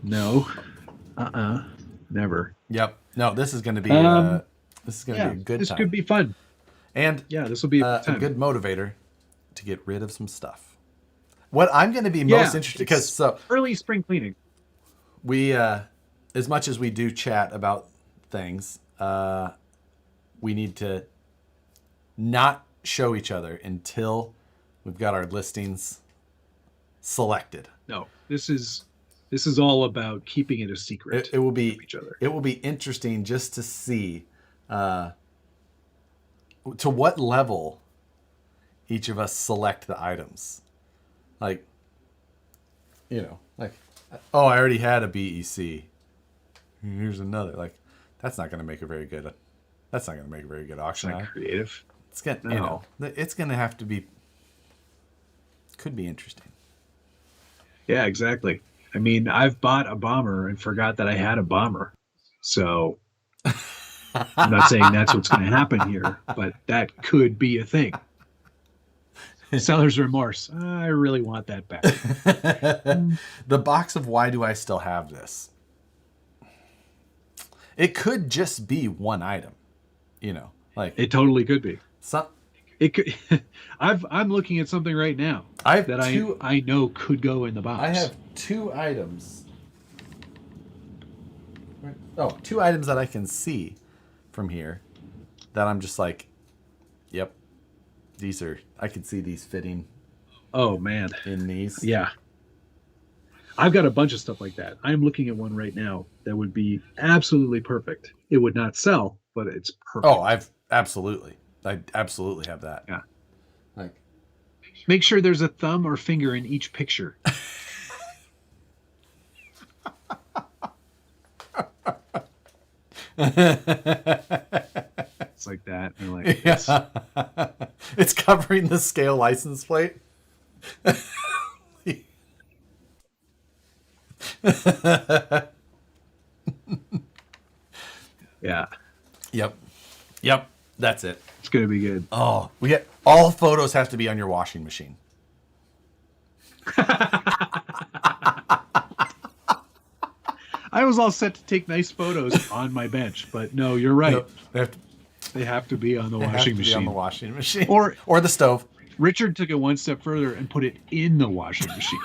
Speaker 2: No. Never.
Speaker 1: Yep. No, this is going to be be a good time.
Speaker 2: This could be fun.
Speaker 1: And
Speaker 2: this will be a
Speaker 1: good motivator to get rid of some stuff. What I'm going to be most interested, because
Speaker 2: early spring cleaning.
Speaker 1: We as much as we do chat about things, we need to not show each other until we've got our listings selected.
Speaker 2: No, this is all about keeping it a secret.
Speaker 1: It will be each other. It will be interesting just to see to what level each of us select the items. Like, I already had a BEC. Here's another. Like, that's not going to make a very good. That's not going to make a very good auction.
Speaker 2: It's not creative.
Speaker 1: It's gonna, it's going to have to be. Could be interesting.
Speaker 2: Yeah, exactly. I mean, I've bought a bomber and forgot that I had a bomber. So I'm not saying that's what's going to happen here, but that could be a thing. Seller's remorse. I really want that back.
Speaker 1: The box of why do I still have this? It could just be one item, like
Speaker 2: it totally could be. It could. I'm looking at something right now I know could go in the box.
Speaker 1: I have two items. Oh, two items that I can see from here that I'm just like, yep, I can see these fitting.
Speaker 2: Oh man,
Speaker 1: in these.
Speaker 2: Yeah. I've got a bunch of stuff like that. I'm looking at one right now that would be absolutely perfect. It would not sell, but it's perfect.
Speaker 1: Oh, I absolutely have that.
Speaker 2: Yeah.
Speaker 1: Like,
Speaker 2: make sure there's a thumb or finger in each picture. It's like that. And they're like,
Speaker 1: Yeah. It's covering the scale license plate.
Speaker 2: yeah,
Speaker 1: Yep. Yep. That's it.
Speaker 2: it's gonna be good.
Speaker 1: Oh, we get all photos have to be on your washing machine.
Speaker 2: I was all set to take nice photos on my bench, but no, you're right.
Speaker 1: Nope.
Speaker 2: They have to be on the
Speaker 1: They have
Speaker 2: washing
Speaker 1: to be
Speaker 2: machine.
Speaker 1: on the washing machine.
Speaker 2: Or
Speaker 1: the stove.
Speaker 2: Richard took it one step further and put it in the washing machine.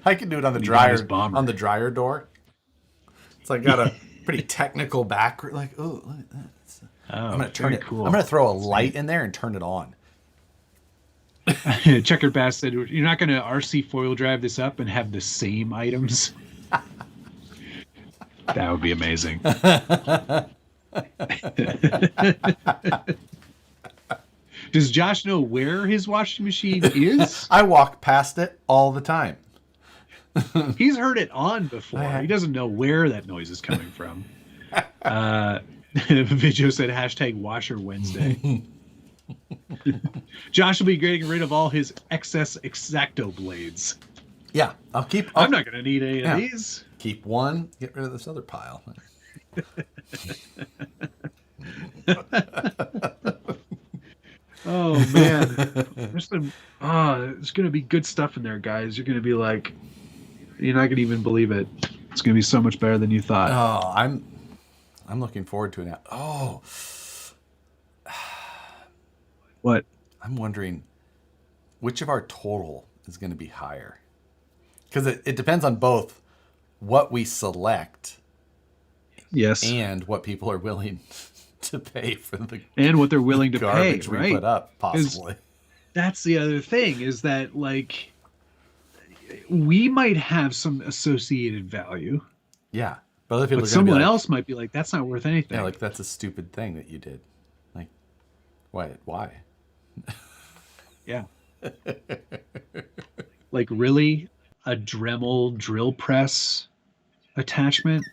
Speaker 1: I can do it on the
Speaker 2: Levi's
Speaker 1: dryer
Speaker 2: bomber.
Speaker 1: on the dryer door. It's like got a pretty technical back. Like, oh, look at that. I'm gonna turn it.
Speaker 2: Cool.
Speaker 1: I'm gonna throw a light in there and turn it on.
Speaker 2: Checkered Bass said, "You're not going to RC foil drive this up and have the same items." That would be amazing. Does Josh know where his washing machine is?
Speaker 1: I walk past it all the time.
Speaker 2: He's heard it on before. He doesn't know where that noise is coming from. Video said #Washer Wednesday. Josh will be getting rid of all his excess X-Acto blades.
Speaker 1: Yeah, I'll keep.
Speaker 2: I'm not going to need any of these.
Speaker 1: Keep one. Get rid of this other pile.
Speaker 2: Oh man, there's going to be good stuff in there, guys. You're going to be like, you're not going to even believe it. It's going to be so much better than you thought.
Speaker 1: Oh, I'm looking forward to it now. Oh,
Speaker 2: What?
Speaker 1: I'm wondering which of our total is going to be higher, because it depends on both what we select,
Speaker 2: Yes,
Speaker 1: and what people are willing to pay for the
Speaker 2: and what they're willing to pay.
Speaker 1: garbage we
Speaker 2: Right?
Speaker 1: put up, possibly.
Speaker 2: That's the other thing, is that like we might have some associated value,
Speaker 1: Yeah, but other people
Speaker 2: but
Speaker 1: are going to be
Speaker 2: someone
Speaker 1: like,
Speaker 2: else might be like, that's not worth anything.
Speaker 1: yeah, like that's a stupid thing that you did. Like, why?
Speaker 2: Yeah. Like, really? A Dremel drill press attachment?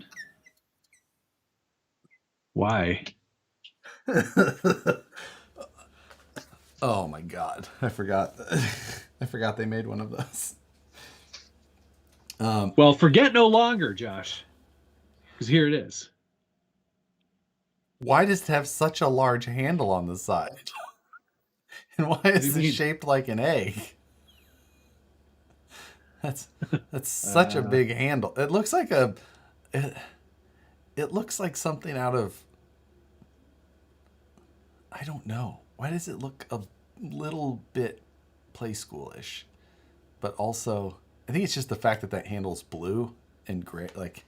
Speaker 2: Why?
Speaker 1: Oh my god, I forgot. I forgot they made one of those.
Speaker 2: Well, forget no longer, Josh, because here it is.
Speaker 1: Why does it have such a large handle on the side? And why is it shaped like an egg? That's such a big handle. It looks like it looks like something out of, I don't know. Why does it look a little bit play schoolish? But also, I think it's just the fact that that handle's blue and gray. Like,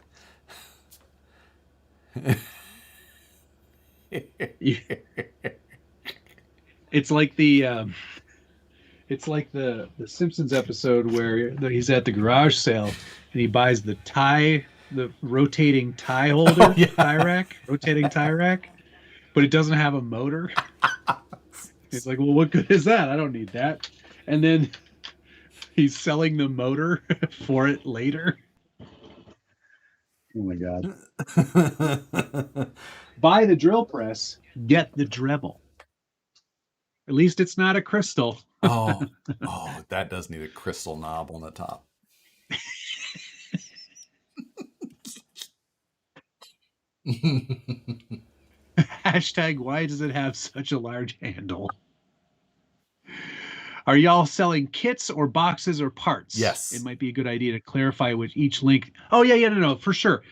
Speaker 2: It's like the Simpsons episode where he's at the garage sale and he buys the rotating tie holder, rotating tie rack, but it doesn't have a motor. He's like, well, what good is that? I don't need that. And then he's selling the motor for it later. Oh my god. Buy the drill press, get the Dremel. At least it's not a crystal.
Speaker 1: oh, that does need a crystal knob on the top.
Speaker 2: Why does it have such a large handle? Are y'all selling kits or boxes or parts?
Speaker 1: Yes.
Speaker 2: It might be a good idea to clarify which each link. Oh yeah, no, for sure.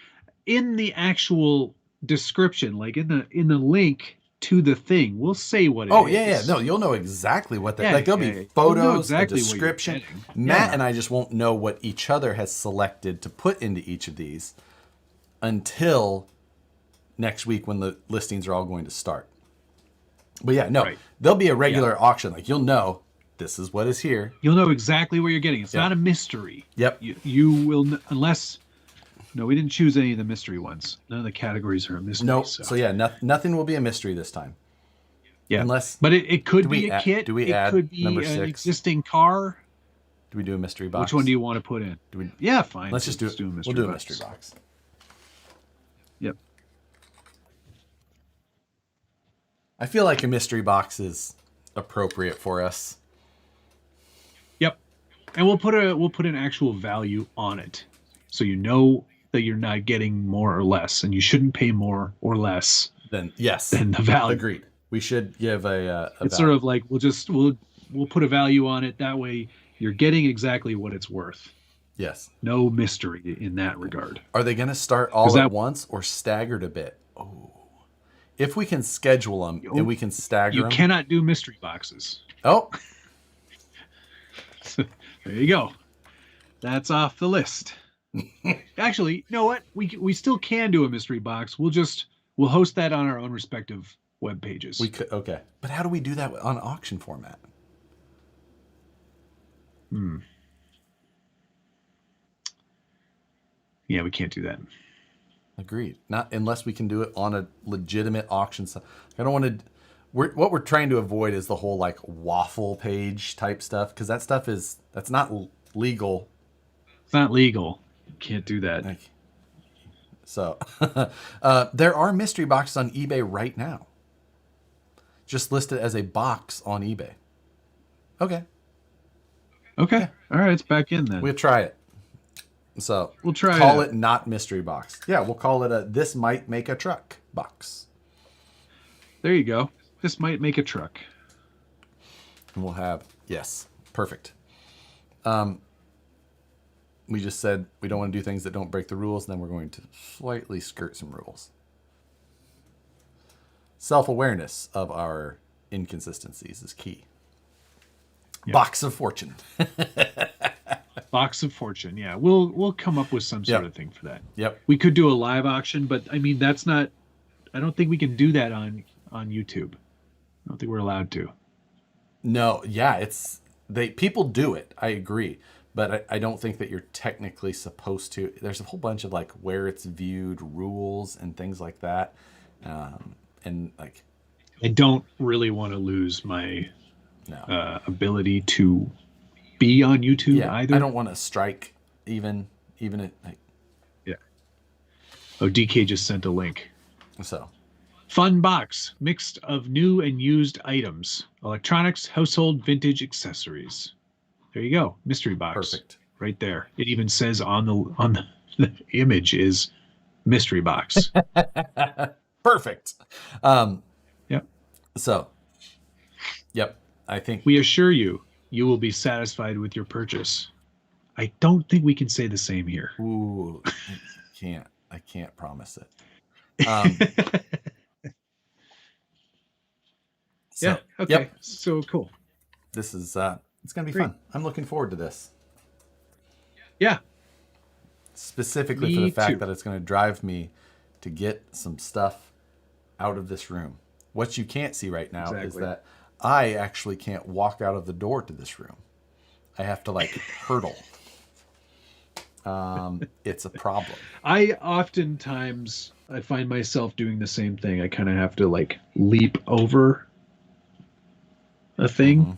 Speaker 2: In the actual description, like in the link to the thing, we'll say what it is.
Speaker 1: Oh yeah. No, you'll know exactly what that. Like there'll be photos, exactly, a description. Matt and I just won't know what each other has selected to put into each of these until next week when the listings are all going to start. But yeah, no, there'll be a regular auction. Like you'll know this is what is here.
Speaker 2: You'll know exactly what you're getting. It's not a mystery.
Speaker 1: Yep.
Speaker 2: You will, unless. No, we didn't choose any of the mystery ones. None of the categories are a mystery.
Speaker 1: Nope. So yeah, nothing will be a mystery this time.
Speaker 2: Yeah.
Speaker 1: Unless,
Speaker 2: but it could be a kit.
Speaker 1: Do we add
Speaker 2: could be
Speaker 1: number
Speaker 2: an
Speaker 1: 6?
Speaker 2: existing car.
Speaker 1: Do we do a mystery box?
Speaker 2: Which one do you want to put in? Yeah, fine.
Speaker 1: Let's just do a mystery box. We'll do a mystery box.
Speaker 2: Yep.
Speaker 1: I feel like a mystery box is appropriate for us.
Speaker 2: Yep. And we'll put an actual value on it, so you know that you're not getting more or less, and you shouldn't pay more or less
Speaker 1: Then yes,
Speaker 2: than the value.
Speaker 1: agreed. We should give a
Speaker 2: It's
Speaker 1: value.
Speaker 2: sort of like we'll put a value on it. That way, you're getting exactly what it's worth.
Speaker 1: Yes.
Speaker 2: No mystery in that regard.
Speaker 1: Are they going to start
Speaker 2: Because
Speaker 1: all at
Speaker 2: that
Speaker 1: once or staggered a bit? Oh, if we can schedule them and we can stagger
Speaker 2: you
Speaker 1: them.
Speaker 2: cannot do mystery boxes.
Speaker 1: Oh,
Speaker 2: There you go. That's off the list. Actually, you know what? We still can do a mystery box. We'll host that on our own respective web pages.
Speaker 1: we could. Okay, but how do we do that on auction format?
Speaker 2: Yeah, we can't do that.
Speaker 1: Agreed. Not unless we can do it on a legitimate auction. I don't want to. What we're trying to avoid is the whole like waffle page type stuff, because that's not legal.
Speaker 2: It's not legal. You can't do that.
Speaker 1: Like, so there are mystery boxes on eBay right now. Just listed as a box on eBay. Okay.
Speaker 2: Okay. All right, it's back in then.
Speaker 1: We'll try it. So
Speaker 2: We'll try
Speaker 1: call
Speaker 2: it.
Speaker 1: it not mystery box. Yeah, we'll call it a this might make a truck box.
Speaker 2: There you go. This might make a truck.
Speaker 1: And we'll have yes, perfect. We just said we don't want to do things that don't break the rules, and then we're going to slightly skirt some rules. Self-awareness of our inconsistencies is key. Yep. Box of fortune.
Speaker 2: Box of fortune. Yeah, we'll come up with some sort of thing for that.
Speaker 1: Yep.
Speaker 2: We could do a live auction, but I mean that's not. I don't think we can do that on YouTube. I don't think we're allowed to.
Speaker 1: No. Yeah. People do it. I agree. But I don't think that you're technically supposed to. There's a whole bunch of like where it's viewed rules and things like that. And like,
Speaker 2: I don't really want to lose my ability to be on YouTube either.
Speaker 1: I don't want to strike even it. Like,
Speaker 2: yeah. Oh, DK just sent a link.
Speaker 1: So.
Speaker 2: Fun box, mixed of new and used items, electronics, household, vintage accessories. There you go, mystery box.
Speaker 1: Perfect.
Speaker 2: Right there. It even says on the image is mystery box.
Speaker 1: Perfect.
Speaker 2: Yep.
Speaker 1: So, yep. I think
Speaker 2: we assure you will be satisfied with your purchase. I don't think we can say the same here.
Speaker 1: Ooh, I can't promise it.
Speaker 2: So, yeah. Okay. Yep. So cool.
Speaker 1: This is it's gonna be fun. I'm looking forward to this.
Speaker 2: Yeah.
Speaker 1: Specifically for the fact that it's going to drive me to get some stuff out of this room. What you can't see right now is that I actually can't walk out of the door to this room. I have to like hurdle. It's a problem. I
Speaker 2: find myself doing the same thing. I kind of have to like leap over a thing. Mm-hmm.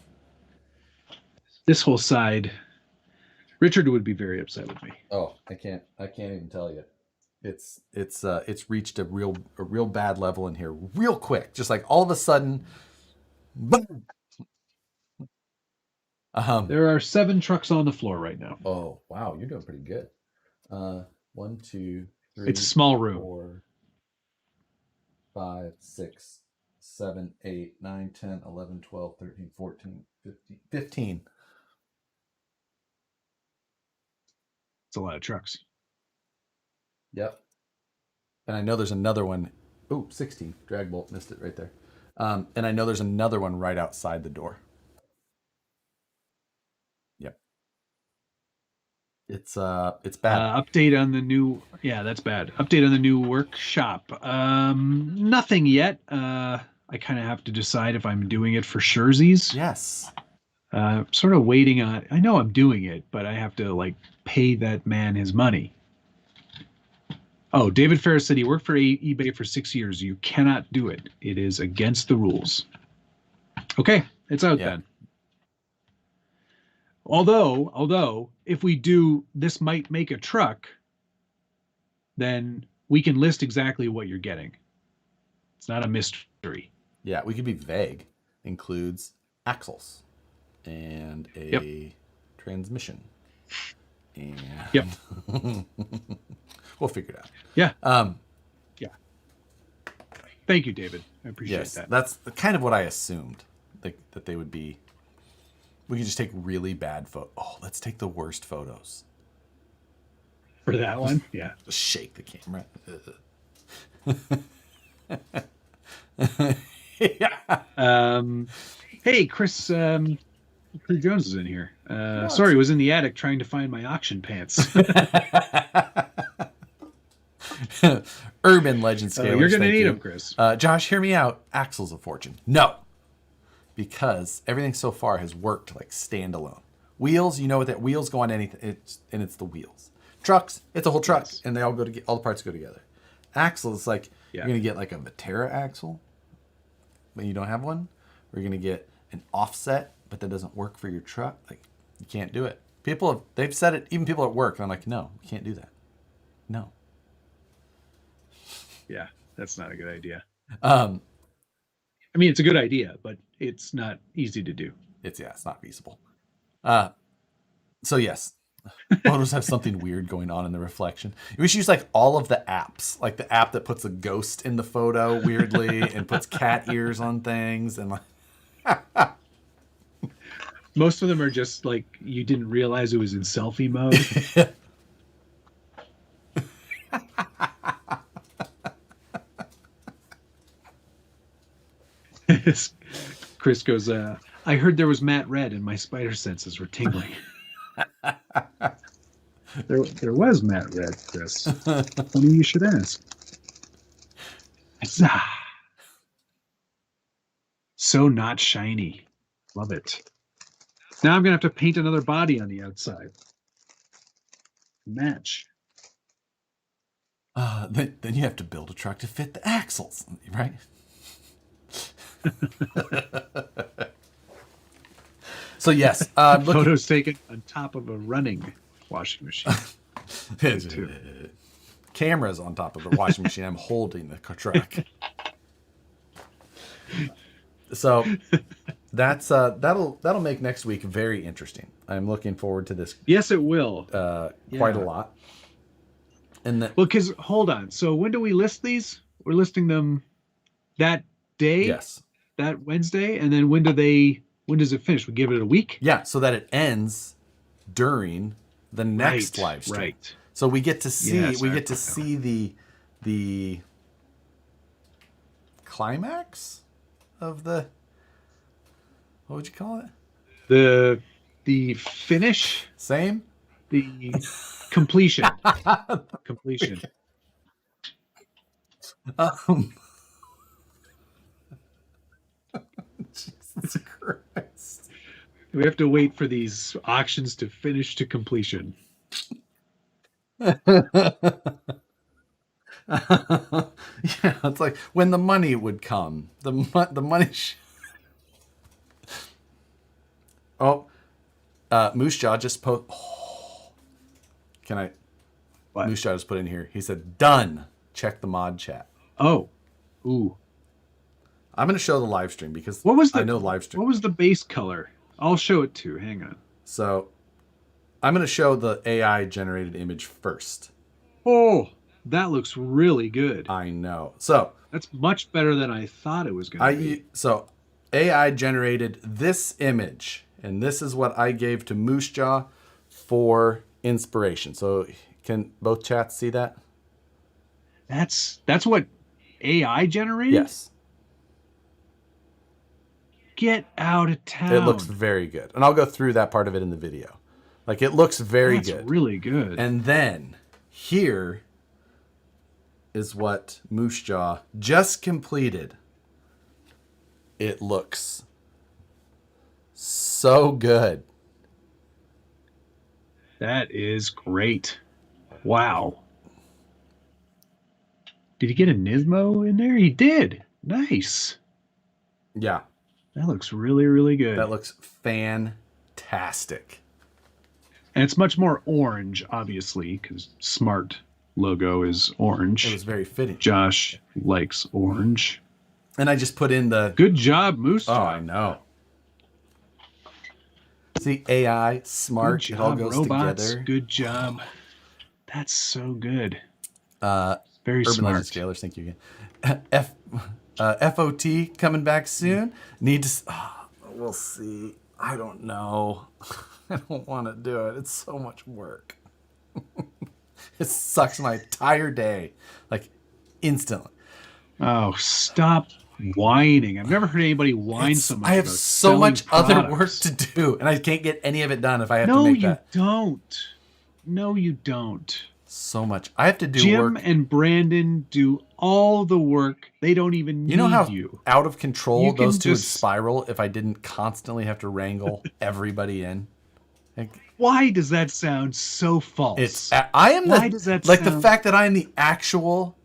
Speaker 2: This whole side, Richard would be very upset with me.
Speaker 1: Oh, I can't even tell you. It's reached a real bad level in here real quick. Just like all of a sudden, boom.
Speaker 2: There are 7 trucks on the floor right now.
Speaker 1: Oh, wow, you're doing pretty good. 1, 2, 3.
Speaker 2: It's a small room.
Speaker 1: 4, 5, 6, 7, 8, 9, 10, 11, 12, 13, 14, 15.
Speaker 2: It's a lot of trucks.
Speaker 1: Yep. And I know there's another one. Ooh, 16. Dragbolt missed it right there. And I know there's another one right outside the door. Yep. It's bad.
Speaker 2: Update on the new. Yeah, that's bad. Update on the new workshop. Nothing yet. I kind of have to decide if I'm doing it for Scherzies.
Speaker 1: Yes.
Speaker 2: Sort of waiting on. I know I'm doing it, but I have to like pay that man his money. Oh, David Ferris said he worked for eBay for 6 years. You cannot do it. It is against the rules. Okay, it's out then. Although, if we do this might make a truck, then we can list exactly what you're getting. It's not a mystery.
Speaker 1: Yeah, we could be vague. Includes axles and a transmission. And
Speaker 2: Yep.
Speaker 1: we'll figure it out.
Speaker 2: Yeah. Yeah. Thank you, David. I appreciate that.
Speaker 1: That's kind of what I assumed. That they would be. We could just take really bad photos. Oh, let's take the worst photos.
Speaker 2: For that one? Yeah.
Speaker 1: Just shake the camera.
Speaker 2: Yeah. Hey, Chris Jones is in here. Sorry, was in the attic trying to find my auction pants.
Speaker 1: Urban legend scalers.
Speaker 2: You're going to need them, Chris.
Speaker 1: Josh, hear me out. Axles of Fortune. No. Because everything so far has worked like standalone. Wheels, you know what that wheels go on anything, it's the wheels. Trucks, it's a whole truck, and they all go to all the parts go together. Axles, like you're gonna get like a Vatera axle when you don't have one, or you're gonna get an offset, but that doesn't work for your truck. Like you can't do it. They've said it, even people at work, and I'm like, no, we can't do that. No.
Speaker 2: Yeah, that's not a good idea. I mean, it's a good idea, but it's not easy to do.
Speaker 1: It's not feasible. So yes, photos have something weird going on in the reflection. We should use like all of the apps, like the app that puts a ghost in the photo weirdly and puts cat ears on things, and like
Speaker 2: most of them are just like you didn't realize it was in selfie mode. Chris goes, I heard there was Matt Red and my spider senses were tingling. There was Matt Red, Chris. Funny you should ask. So not shiny. Love it. Now I'm going to have to paint another body on the outside. Match.
Speaker 1: Then you have to build a truck to fit the axles, right? So yes,
Speaker 2: photos taken on top of a running washing machine.
Speaker 1: Cameras on top of the washing machine. I'm holding the truck. So that's that'll make next week very interesting. I'm looking forward to this.
Speaker 2: Yes, it will.
Speaker 1: Quite a lot. And
Speaker 2: because hold on. So when do we list these? We're listing them that day.
Speaker 1: Yes.
Speaker 2: That Wednesday, and then when does it finish? We give it a week?
Speaker 1: Yeah, so that it ends during the next live stream.
Speaker 2: Right.
Speaker 1: So we get to see the climax of the, what would you call it?
Speaker 2: The finish?
Speaker 1: Same?
Speaker 2: The completion. Completion.
Speaker 1: Jesus Christ.
Speaker 2: We have to wait for these auctions to finish to completion.
Speaker 1: Yeah, it's like when the money would come. The money. Moose Jaw just Can I?
Speaker 2: What?
Speaker 1: Moose Jaw just put in here. He said, "Done. Check the mod chat."
Speaker 2: Oh, ooh.
Speaker 1: I'm going to show the live stream because I know live stream.
Speaker 2: What was the base color? I'll show it too. Hang on.
Speaker 1: So I'm going to show the AI generated image first.
Speaker 2: Oh, that looks really good.
Speaker 1: I know. So
Speaker 2: that's much better than I thought it was going to be.
Speaker 1: So AI generated this image, and this is what I gave to Moose Jaw for inspiration. So can both chats see that?
Speaker 2: That's what AI generated?
Speaker 1: Yes.
Speaker 2: Get out of town.
Speaker 1: It looks very good. And I'll go through that part of it in the video. Like, it looks very good.
Speaker 2: That's really good.
Speaker 1: And then here is what Moose Jaw just completed. It looks so good.
Speaker 2: That is great. Wow. Did he get a Nismo in there? He did. Nice.
Speaker 1: Yeah.
Speaker 2: That looks really, really good.
Speaker 1: That looks fantastic.
Speaker 2: And it's much more orange, obviously, because smart. logo is
Speaker 1: It
Speaker 2: orange.
Speaker 1: was very fitting.
Speaker 2: Josh likes orange.
Speaker 1: And I just put in the...
Speaker 2: Good job, Moose.
Speaker 1: Oh, I know. See, AI, smart,
Speaker 2: Good job,
Speaker 1: it all goes
Speaker 2: robots.
Speaker 1: together.
Speaker 2: Good job. That's so good.
Speaker 1: Very Urban
Speaker 2: smart.
Speaker 1: Legend Scalers, thank you again. FOT coming back soon. Need to... we'll see. I don't know. I don't want to do it. It's so much work. It sucks my entire day. Like, instantly.
Speaker 2: Oh, stop whining. I've never heard anybody whine so much.
Speaker 1: I have
Speaker 2: about
Speaker 1: so much
Speaker 2: selling
Speaker 1: other work
Speaker 2: products.
Speaker 1: to do, and I can't get any of it done if I have
Speaker 2: No,
Speaker 1: to make
Speaker 2: you
Speaker 1: that.
Speaker 2: don't. No, you don't.
Speaker 1: So much. I have to do
Speaker 2: Jim
Speaker 1: work.
Speaker 2: and Brandon do all the work. They don't even
Speaker 1: You know
Speaker 2: need
Speaker 1: how
Speaker 2: you.
Speaker 1: out of control
Speaker 2: You can
Speaker 1: those two would
Speaker 2: just-
Speaker 1: spiral if I didn't constantly have to wrangle everybody in? Like,
Speaker 2: Why does that sound so false?
Speaker 1: it's I am
Speaker 2: Why does that
Speaker 1: like the
Speaker 2: sound-
Speaker 1: fact that I am the actual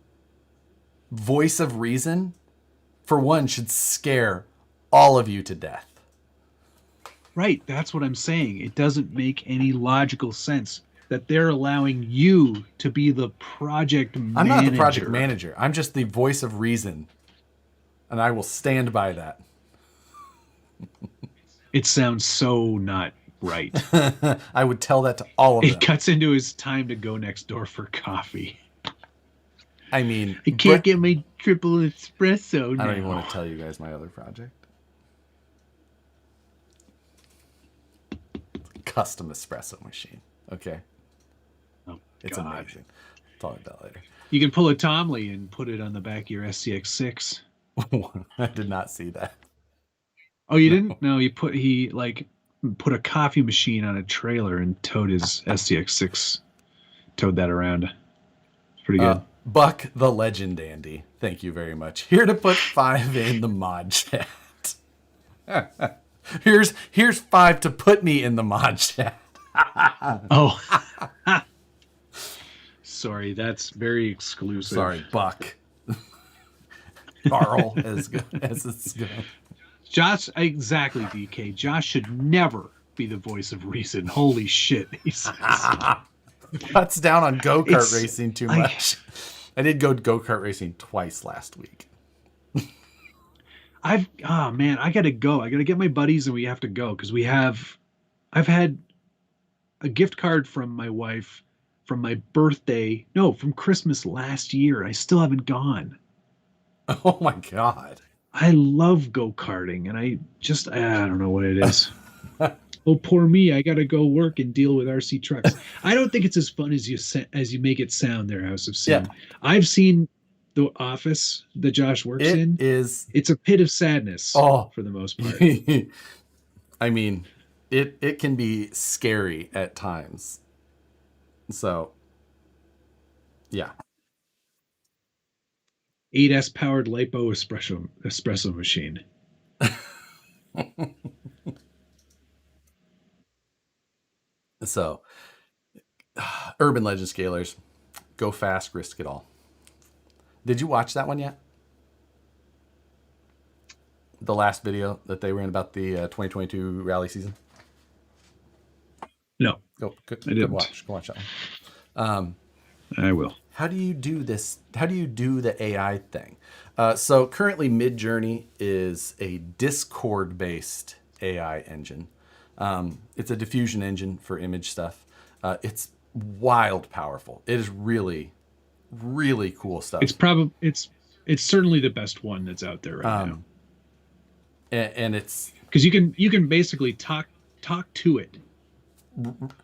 Speaker 1: voice of reason, for one, should scare all of you to death.
Speaker 2: Right, that's what I'm saying. It doesn't make any logical sense that they're allowing you to be the project manager.
Speaker 1: I'm not the project manager. I'm just the voice of reason. And I will stand by that.
Speaker 2: It sounds so not right.
Speaker 1: I would tell that to all of them.
Speaker 2: It cuts into his time to go next door for coffee.
Speaker 1: I mean,
Speaker 2: I can't get my triple espresso now.
Speaker 1: I don't even want to tell you guys my other project. Custom espresso machine. Okay.
Speaker 2: Oh,
Speaker 1: It's
Speaker 2: God.
Speaker 1: amazing. I'll talk about that later.
Speaker 2: You can pull a Tomley and put it on the back of your SCX6.
Speaker 1: I did not see that.
Speaker 2: Oh, you didn't? No, he put a coffee machine on a trailer and towed his SCX6. Towed that around. It's pretty good.
Speaker 1: Buck the Legend Andy. Thank you very much. Here to put 5 in the mod chat. Here's 5 to put me in the mod chat.
Speaker 2: Oh. Sorry, that's very exclusive.
Speaker 1: Sorry, Buck. Carl, as it's going.
Speaker 2: Josh, exactly, DK. Josh should never be the voice of reason. Holy shit, he says.
Speaker 1: Cuts down on go-kart
Speaker 2: It's-
Speaker 1: racing too much. I did go go-kart racing twice last week.
Speaker 2: I gotta go. I gotta get my buddies and we have to go because I've had a gift card from my wife from my birthday. No, from Christmas last year. I still haven't gone.
Speaker 1: Oh my God.
Speaker 2: I love go-karting and I don't know what it is. Oh, poor me. I gotta go work and deal with RC trucks. I don't think it's as fun as you make it sound there, House of Sin.
Speaker 1: Yeah.
Speaker 2: I've seen the office that Josh works in. It's a pit of sadness for the most part.
Speaker 1: I mean, it can be scary at times. So, yeah.
Speaker 2: 8S powered lipo espresso machine.
Speaker 1: So, Urban Legend Scalers, go fast, risk it all. Did you watch that one yet? The last video that they were in about the 2022 rally season?
Speaker 2: No.
Speaker 1: Go
Speaker 2: I didn't.
Speaker 1: Go watch that one.
Speaker 2: I will.
Speaker 1: How do you do this? How do you do the AI thing? So currently Midjourney is a Discord-based AI engine. It's a diffusion engine for image stuff. It's wild powerful. It is really, really cool stuff.
Speaker 2: It's certainly the best one that's out there right now.
Speaker 1: And it's
Speaker 2: because you can basically talk to it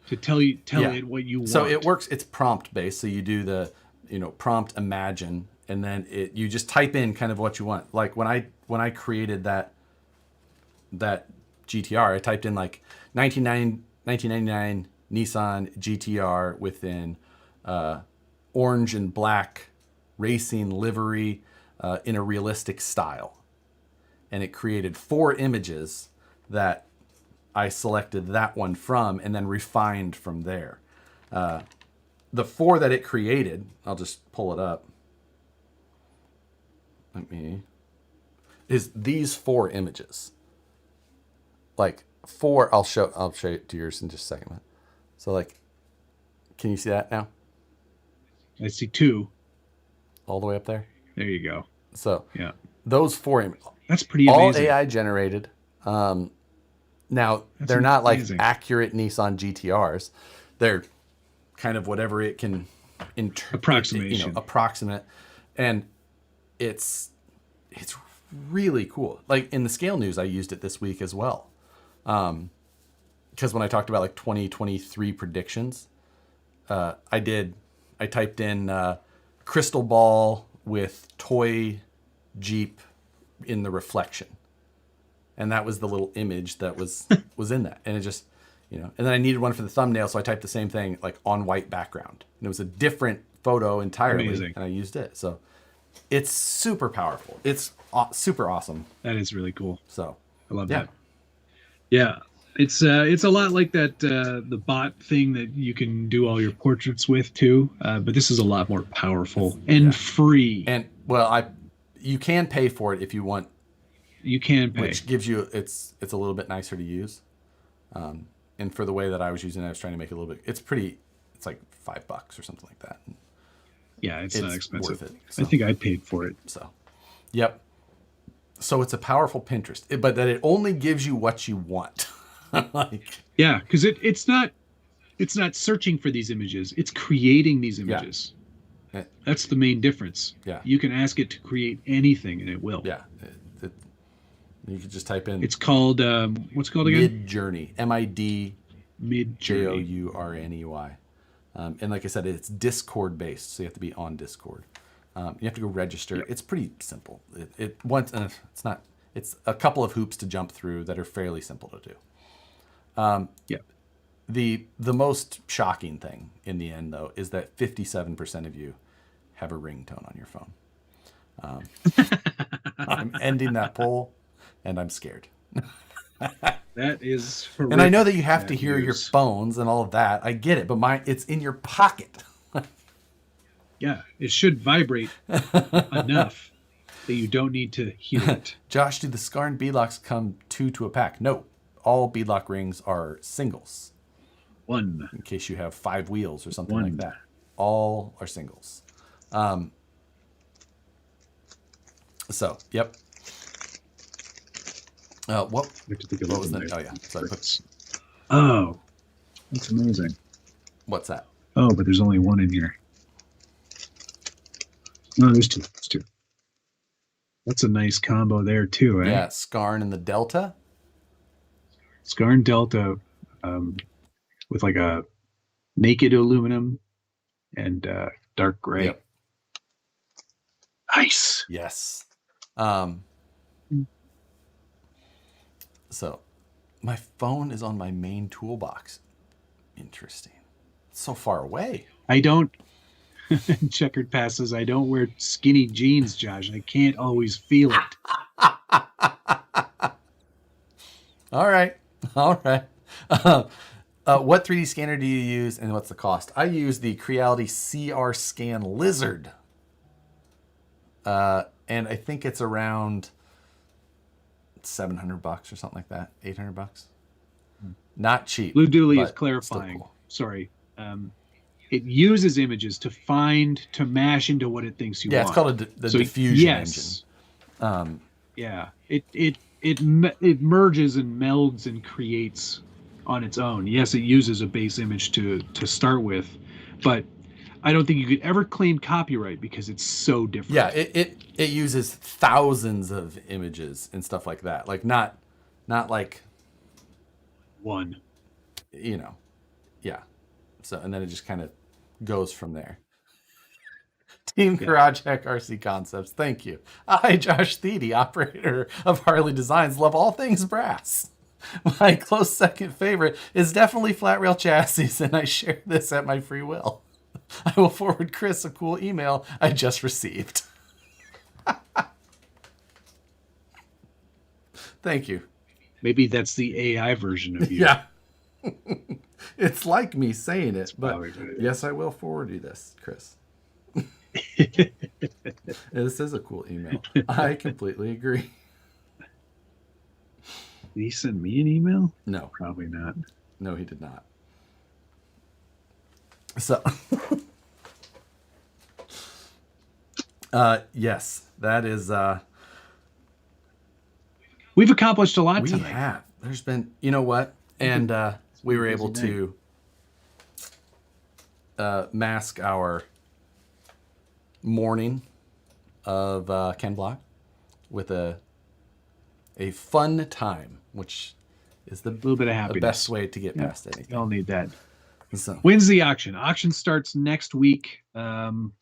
Speaker 2: to tell it what you want.
Speaker 1: So it works. It's prompt based. So you do the prompt imagine, and then you just type in kind of what you want. Like when I created that GTR, I typed in like 1999 Nissan GTR within orange and black racing livery in a realistic style. And it created 4 images that I selected that one from and then refined from there. The 4 that it created, I'll just pull it up. Is these 4 images. Like 4, I'll show it to yours in just a second. So like, can you see that now?
Speaker 2: I see 2.
Speaker 1: all the way up there.
Speaker 2: There you go.
Speaker 1: So
Speaker 2: Yeah.
Speaker 1: those 4
Speaker 2: That's pretty
Speaker 1: all
Speaker 2: amazing.
Speaker 1: AI generated. Now
Speaker 2: That's
Speaker 1: they're not like
Speaker 2: amazing.
Speaker 1: accurate Nissan GTRs. They're kind of whatever it can
Speaker 2: Approximation.
Speaker 1: approximate, and it's really cool. Like in the scale news, I used it this week as well, because when I talked about like 2023 predictions, I typed in crystal ball with toy Jeep in the reflection, and that was the little image that was in that, and it just, and then I needed one for the thumbnail, so I typed the same thing like on white background, and it was a different photo entirely.
Speaker 2: Amazing.
Speaker 1: And I used it. So it's super powerful. It's super awesome.
Speaker 2: That is really cool.
Speaker 1: So
Speaker 2: I love that. Yeah, it's a lot like that the bot thing that you can do all your portraits with too, but this is a lot more powerful and free.
Speaker 1: And you can pay for it if you want.
Speaker 2: You can pay,
Speaker 1: which gives you it's a little bit nicer to use. And for the way that I was using it, I was trying to make it a little bit. It's like $5 or something like that.
Speaker 2: Yeah, it's not expensive.
Speaker 1: Worth it. So,
Speaker 2: I think I paid for it.
Speaker 1: So, yep. So it's a powerful Pinterest, but that it only gives you what you want.
Speaker 2: Yeah, because it's not searching for these images. It's creating these images. Yeah. That's the main difference.
Speaker 1: Yeah.
Speaker 2: You can ask it to create anything, and it will.
Speaker 1: Yeah. You can just type in.
Speaker 2: It's called what's it called again?
Speaker 1: Midjourney. Midjourney. Journey. And like I said, it's Discord based, so you have to be on Discord. You have to go register. Yep. It's pretty simple. It's a couple of hoops to jump through that are fairly simple to do.
Speaker 2: Yeah.
Speaker 1: The most shocking thing in the end, though, is that 57% of you have a ringtone on your phone. I'm ending that poll, and I'm scared.
Speaker 2: That is horrific.
Speaker 1: And I know that you have to hear your phones and all of that. I get it, but it's in your pocket.
Speaker 2: Yeah, it should vibrate enough that you don't need to hear it.
Speaker 1: Josh, do the Scarn beadlocks come 2 to a pack? No, all beadlock rings are singles.
Speaker 2: 1.
Speaker 1: In case you have 5 wheels or something like that. All are singles. So, yep. What was that? Oh, yeah. Sorry.
Speaker 2: Oh, that's amazing.
Speaker 1: What's that?
Speaker 2: Oh, but there's only 1 in here. No, there's 2. There's 2. That's a nice combo there, too, eh?
Speaker 1: Yeah, Scarn and the Delta.
Speaker 2: Scarn Delta with like a naked aluminum and dark gray. Yep. Nice.
Speaker 1: Yes. So my phone is on my main toolbox. Interesting. It's so far away.
Speaker 2: I don't checkered passes. I don't wear skinny jeans, Josh. I can't always feel it.
Speaker 1: All right. What 3D scanner do you use, and what's the cost? I use the Creality CR Scan Lizard. And I think it's around $700 or something like that. $800. Not cheap.
Speaker 2: Blue Dooley is clarifying. Cool. Sorry. It uses images to mash into what it thinks you want.
Speaker 1: Yeah, it's called the diffusion engine.
Speaker 2: Yeah, it merges and melds and creates on its own. Yes, it uses a base image to start with, but I don't think you could ever claim copyright because it's so different.
Speaker 1: Yeah, it uses thousands of images and stuff like that. Like not like
Speaker 2: 1.
Speaker 1: Yeah. So and then it just kind of goes from there. Team Garage Hack RC Concepts, thank you. I, Josh Thede, operator of Harley Designs, love all things brass. My close second favorite is definitely flat rail chassis, and I share this at my free will. I will forward Chris a cool email I just received. Thank you.
Speaker 2: Maybe that's the AI version of you.
Speaker 1: Yeah. It's like me saying it, but yes, I will forward you this, Chris. This is a cool email. I completely agree.
Speaker 2: Did he send me an email?
Speaker 1: No.
Speaker 2: Probably not.
Speaker 1: No, he did not. So, Yes, that is.
Speaker 2: We've accomplished a lot
Speaker 1: We
Speaker 2: tonight.
Speaker 1: have. There's been, you know what, and we were able to mask our morning of Ken Block with a fun time, which is the
Speaker 2: little bit of happiness.
Speaker 1: The best way to get past anything.
Speaker 2: You all need that.
Speaker 1: So,
Speaker 2: when's the auction? Auction starts next week on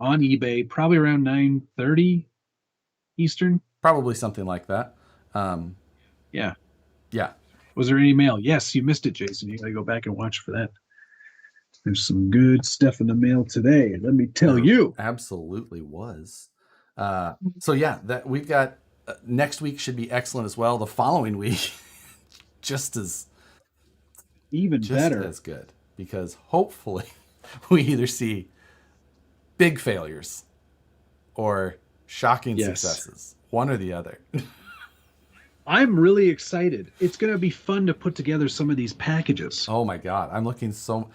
Speaker 2: eBay, probably around 9:30 Eastern.
Speaker 1: Probably something like that.
Speaker 2: Yeah.
Speaker 1: Yeah.
Speaker 2: Was there any mail? Yes, you missed it, Jason. You got to go back and watch for that. There's some good stuff in the mail today. Let me tell you.
Speaker 1: Absolutely was. So yeah, that we've got next week should be excellent as well. The following week, just as
Speaker 2: better,
Speaker 1: as good, because hopefully we either see big failures or shocking successes, one or the other.
Speaker 2: I'm really excited. It's going to be fun to put together some of these packages.
Speaker 1: Oh my God. I'm looking so...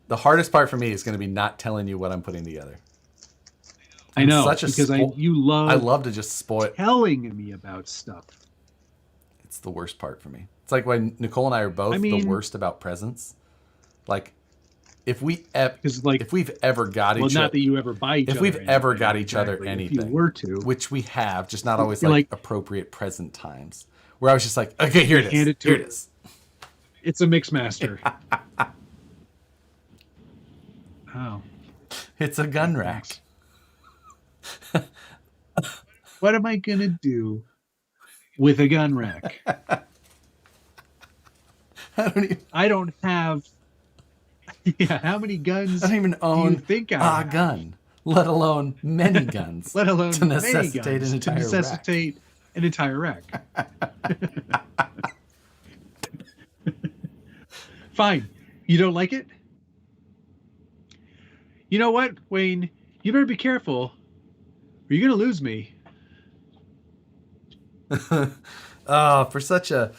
Speaker 1: The hardest part for me is going to be not telling you what I'm putting together.
Speaker 2: I know, because I love
Speaker 1: to just spoil...
Speaker 2: telling me about stuff.
Speaker 1: It's the worst part for me. It's like when Nicole and I are both the worst about presents. Like, if we've ever got each other...
Speaker 2: Well, not that you ever buy each other.
Speaker 1: If we've ever got each other anything.
Speaker 2: If you were to.
Speaker 1: Which we have, just not always like appropriate present times. Where I was just like, okay, here it is. Here it is.
Speaker 2: It's a mix master. Oh.
Speaker 1: It's a gun rack.
Speaker 2: What am I going to do with a gun rack? I don't have... Yeah, how many guns
Speaker 1: I don't even own
Speaker 2: a
Speaker 1: gun, let alone many guns.
Speaker 2: Let alone
Speaker 1: to necessitate
Speaker 2: an entire rack. Fine. You don't like it? You know what, Wayne? You better be careful, or you're going to lose me.
Speaker 1: For such a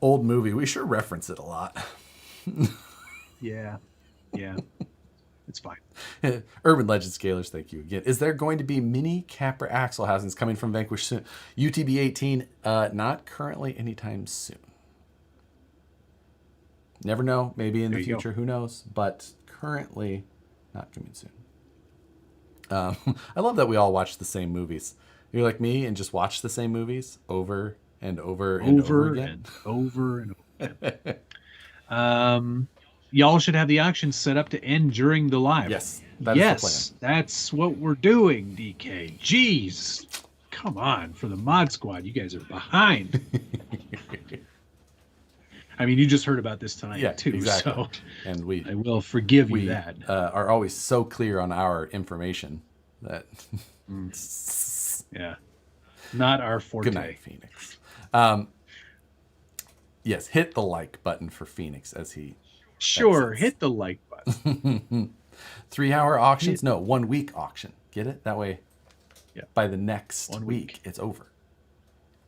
Speaker 1: old movie, we sure reference it a lot.
Speaker 2: Yeah. It's fine.
Speaker 1: Urban Legend Scalers, thank you again. Is there going to be mini Capra axle housings coming from Vanquish soon? UTB 18, not currently anytime soon. Never know. Maybe in the future. Who knows? But currently, not coming soon. I love that we all watch the same movies. You're like me and just watch the same movies over and over and over again.
Speaker 2: Over and over again. Y'all should have the auction set up to end during the live.
Speaker 1: Yes, that is the plan.
Speaker 2: That's what we're doing, DK. Jeez. Come on. For the mod squad, you guys are behind. I mean, you just heard about this tonight, too.
Speaker 1: Exactly.
Speaker 2: So
Speaker 1: and
Speaker 2: I will forgive you that.
Speaker 1: Are always so clear on our information that...
Speaker 2: Yeah. Not our forte.
Speaker 1: Good night, Phoenix. Yes, hit the like button for Phoenix as he...
Speaker 2: Sure, hit the like button.
Speaker 1: 3-hour auctions? No, 1 week auction. Get it? That way, by the next week, it's over.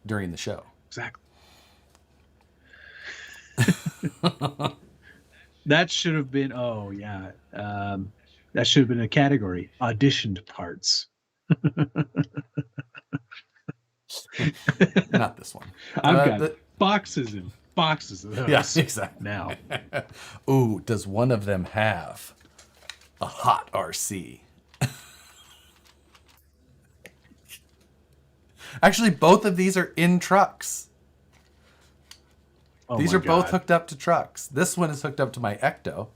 Speaker 1: During the show.
Speaker 2: Exactly. That should have been, that should have been a category. Auditioned parts.
Speaker 1: Not this one.
Speaker 2: I've got boxes and boxes of those.
Speaker 1: Yes, exactly.
Speaker 2: Now.
Speaker 1: Ooh, does one of them have a hot RC? Actually, both of these are in trucks. These are both hooked up to trucks. This one is hooked up to my Ecto.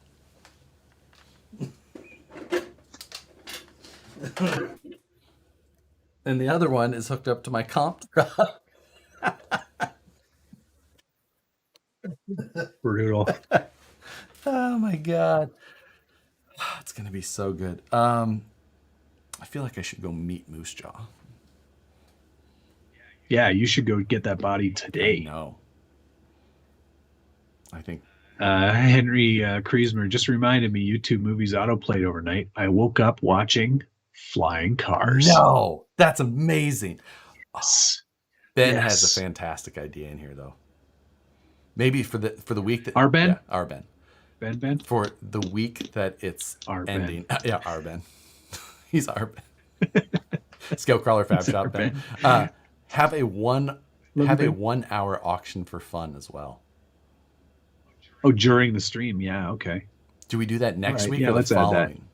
Speaker 1: And the other one is hooked up to my comp truck.
Speaker 2: Brutal.
Speaker 1: Oh my God. It's going to be so good. I feel like I should go meet Moose Jaw.
Speaker 2: Yeah, you should go get that body today.
Speaker 1: No. I think.
Speaker 2: Henry Kreismer just reminded me YouTube movies autoplayed overnight. I woke up watching Flying Cars.
Speaker 1: No, that's amazing.
Speaker 2: Yes.
Speaker 1: Ben has a fantastic idea in here, though. Maybe for the week that
Speaker 2: our Ben?
Speaker 1: Yeah, our Ben.
Speaker 2: Ben?
Speaker 1: For the week that it's
Speaker 2: our
Speaker 1: ending.
Speaker 2: Ben.
Speaker 1: Yeah, our Ben. He's our Scale Crawler Fab
Speaker 2: That's
Speaker 1: Shop
Speaker 2: our
Speaker 1: Ben. Have a 1 hour auction for fun as well.
Speaker 2: Oh, during the stream. Yeah. Okay.
Speaker 1: Do we do that next
Speaker 2: Right,
Speaker 1: week
Speaker 2: yeah,
Speaker 1: or the
Speaker 2: let's add that.
Speaker 1: following?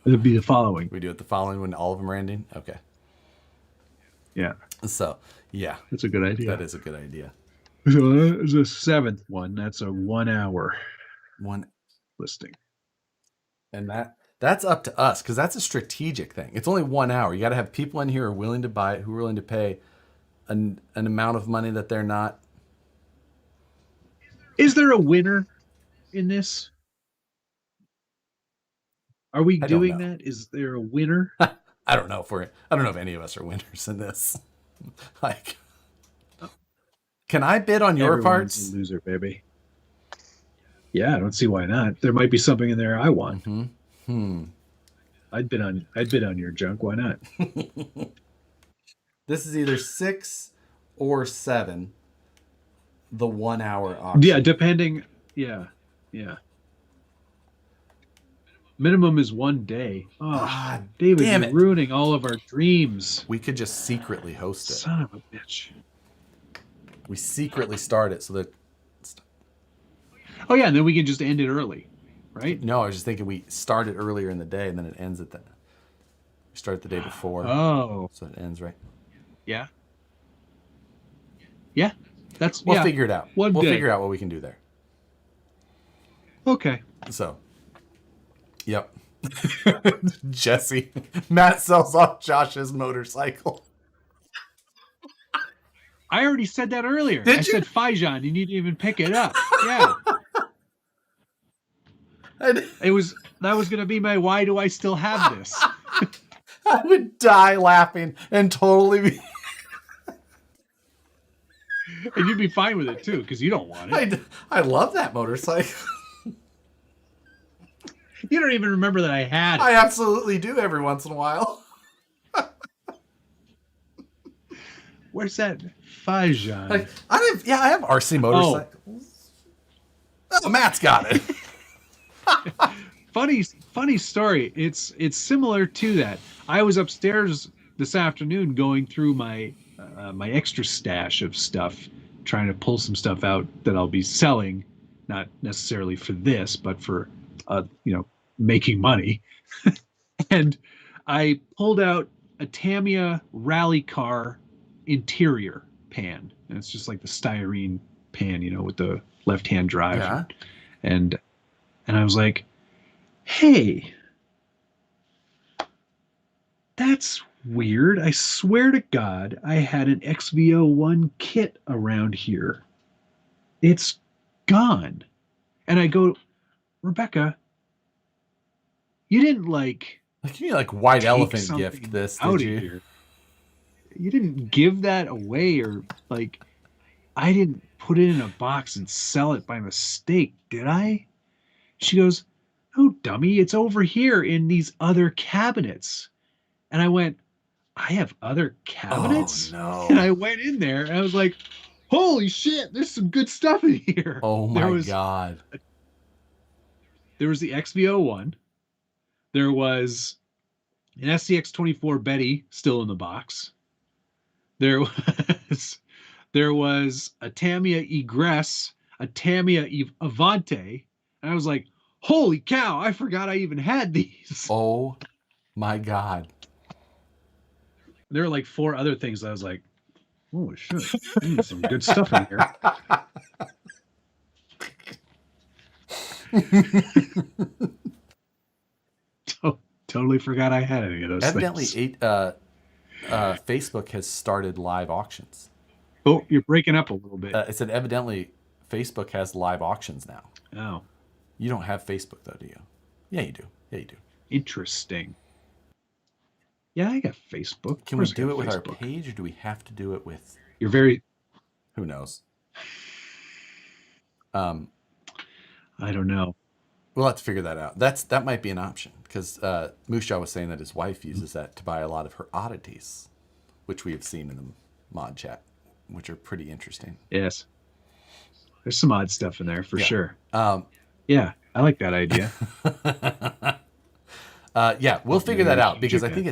Speaker 2: It'll be the following.
Speaker 1: We do it the following when all of them are ending? Okay.
Speaker 2: Yeah.
Speaker 1: So, yeah.
Speaker 2: That's a good idea.
Speaker 1: That is a good idea.
Speaker 2: So there's a 7th one. That's a 1 hour listing.
Speaker 1: And that's up to us because that's a strategic thing. It's only 1 hour. You got to have people in here who are willing to buy it, who are willing to pay an amount of money that they're not.
Speaker 2: Is there a winner in this? Are we doing that? Is there a winner?
Speaker 1: I don't know if any of us are winners in this. Like, can I bid on your parts?
Speaker 2: A loser, baby. Yeah, I don't see why not. There might be something in there I want. I'd bid on your junk. Why not?
Speaker 1: This is either 6 or 7. The 1 hour auction.
Speaker 2: Yeah, depending. Yeah. Minimum is 1 day. Oh, David,
Speaker 1: damn
Speaker 2: you're
Speaker 1: it.
Speaker 2: ruining all of our dreams.
Speaker 1: We could just secretly host it.
Speaker 2: Son of a bitch.
Speaker 1: We secretly start it so that.
Speaker 2: Oh yeah, and then we can just end it early, right?
Speaker 1: No, I was just thinking we start it earlier in the day and then it ends at the. We start the day before.
Speaker 2: Oh.
Speaker 1: So it ends right.
Speaker 2: Yeah. Yeah.
Speaker 1: We'll figure it out.
Speaker 2: We'll
Speaker 1: figure out what we can do there.
Speaker 2: Okay.
Speaker 1: So. Yep. Jesse. Matt sells off Josh's motorcycle.
Speaker 2: I already said that earlier.
Speaker 1: Did
Speaker 2: I said Fajan, you need to even pick it up. Yeah. That was gonna be my why do I still have this?
Speaker 1: I would die laughing and totally be.
Speaker 2: And you'd be fine with it too, because you don't want it.
Speaker 1: I love that motorcycle.
Speaker 2: You don't even remember that I had it.
Speaker 1: I absolutely do every once in a while.
Speaker 2: Where's that Fajan?
Speaker 1: I have RC motorcycles. Oh, Matt's got it.
Speaker 2: Funny story. It's similar to that. I was upstairs this afternoon going through my my extra stash of stuff, trying to pull some stuff out that I'll be selling, not necessarily for this, but for making money. And I pulled out a Tamiya rally car interior pan, and it's just like the styrene pan, with the left-hand drive.
Speaker 1: Yeah.
Speaker 2: And I was like, hey, that's weird. I swear to God, I had an XV01 kit around here. It's gone. And I go, Rebecca, you didn't
Speaker 1: you white elephant gift this, did you?
Speaker 2: Here. You didn't give that away, or I didn't put it in a box and sell it by mistake, did I? She goes, no, dummy, it's over here in these other cabinets. And I went, I have other cabinets?
Speaker 1: Oh, no.
Speaker 2: And I went in there and I was like, holy shit, there's some good stuff in here.
Speaker 1: Oh my God.
Speaker 2: There was the XV01. There was an SCX24 Betty still in the box. There was a Tamiya Egress, a Tamiya Avante. And I was like, holy cow, I forgot I even had these.
Speaker 1: Oh my God.
Speaker 2: There were 4 other things that I was like, oh shit, there's some good stuff in here. Totally forgot I had any of those
Speaker 1: Evidently,
Speaker 2: things.
Speaker 1: Facebook has started live auctions.
Speaker 2: Oh, you're breaking up a little bit.
Speaker 1: It said evidently Facebook has live auctions now.
Speaker 2: Oh.
Speaker 1: You don't have Facebook though, do you? Yeah, you do.
Speaker 2: Interesting. Yeah, I got Facebook.
Speaker 1: Can we do it with our page, or do we have to do it with?
Speaker 2: You're very.
Speaker 1: Who knows?
Speaker 2: I don't know.
Speaker 1: We'll have to figure that out. That might be an option, because Moose Jaw was saying that his wife uses that to buy a lot of her oddities, which we have seen in the mod chat, which are pretty interesting.
Speaker 2: Yes. There's some odd stuff in there for sure.
Speaker 1: Yeah,
Speaker 2: I like that idea.
Speaker 1: Yeah, we'll figure that out because I
Speaker 2: Okay.
Speaker 1: think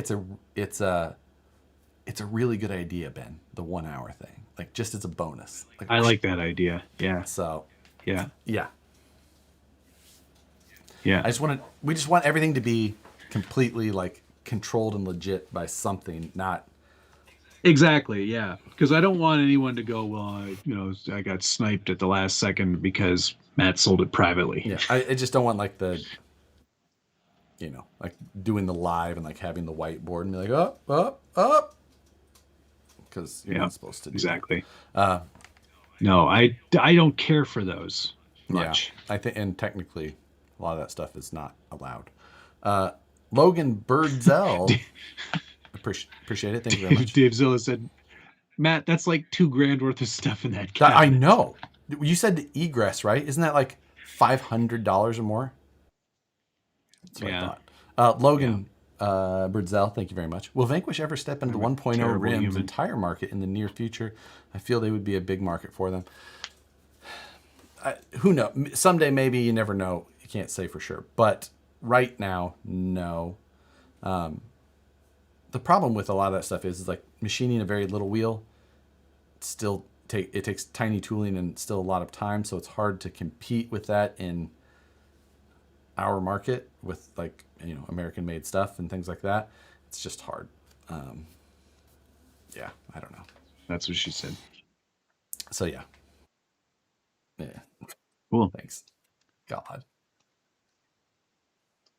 Speaker 1: it's a really good idea, Ben. The 1 hour thing, like just as a bonus. Like,
Speaker 2: I like that idea. Yeah.
Speaker 1: so.
Speaker 2: Yeah.
Speaker 1: Yeah,
Speaker 2: Yeah.
Speaker 1: we just want everything to be completely like controlled and legit by something, not.
Speaker 2: Exactly. Yeah. Because I don't want anyone to go, well, I got sniped at the last second because Matt sold it privately.
Speaker 1: Yeah, I just don't want like like doing the live and like having the whiteboard and be like, up, up, up, because you're
Speaker 2: Yeah.
Speaker 1: not supposed to do
Speaker 2: Exactly.
Speaker 1: that.
Speaker 2: No, I don't care for those much.
Speaker 1: Yeah, I think, and technically, a lot of that stuff is not allowed. Logan Birdsell, appreciate it. Thank you very much.
Speaker 2: Dave Zilla said, Matt, that's like $2,000 worth of stuff in that cabinet.
Speaker 1: I know. You said egress, right? Isn't that like $500 or more? That's what I thought. Logan Birdsell, thank you very much. Will Vanquish ever step into the 1.0 rims and tire market in the near future? I feel they would be a big market for them. Who knows? Someday, maybe. You never know. You can't say for sure. But right now, no. The problem with a lot of that stuff is like machining a very little wheel. It takes tiny tooling and still a lot of time, so it's hard to compete with that in our market with like American made stuff and things like that. It's just hard. Yeah, I don't know.
Speaker 2: That's what she said.
Speaker 1: So yeah.
Speaker 2: Cool.
Speaker 1: Thanks. God.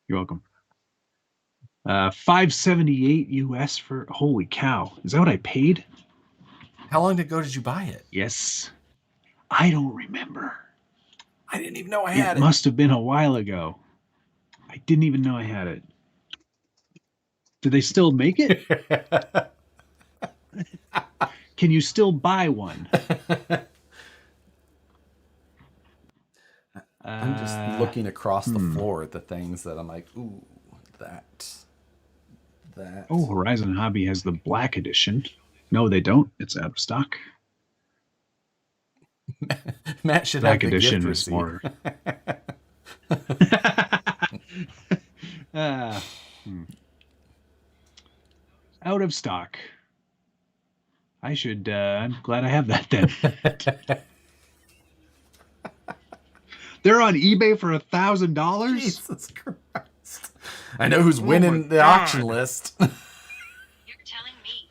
Speaker 2: You're welcome. 578 US for, holy cow. Is that what I paid?
Speaker 1: How long ago did you buy it?
Speaker 2: Yes. I don't remember.
Speaker 1: I didn't even know I had it.
Speaker 2: It must have been a while ago. I didn't even know I had it. Do they still make it? Can you still buy one?
Speaker 1: I'm just looking across the floor at the things that I'm like, ooh, that.
Speaker 2: Oh, Horizon Hobby has the black edition. No, they don't. It's out of stock.
Speaker 1: Matt should
Speaker 2: Black
Speaker 1: have the
Speaker 2: edition
Speaker 1: gift
Speaker 2: is
Speaker 1: receipt.
Speaker 2: more. Out of stock. I'm glad I have that then. They're on eBay for $1,000.
Speaker 1: Jesus Christ! I know who's winning the auction list.
Speaker 3: You're telling me.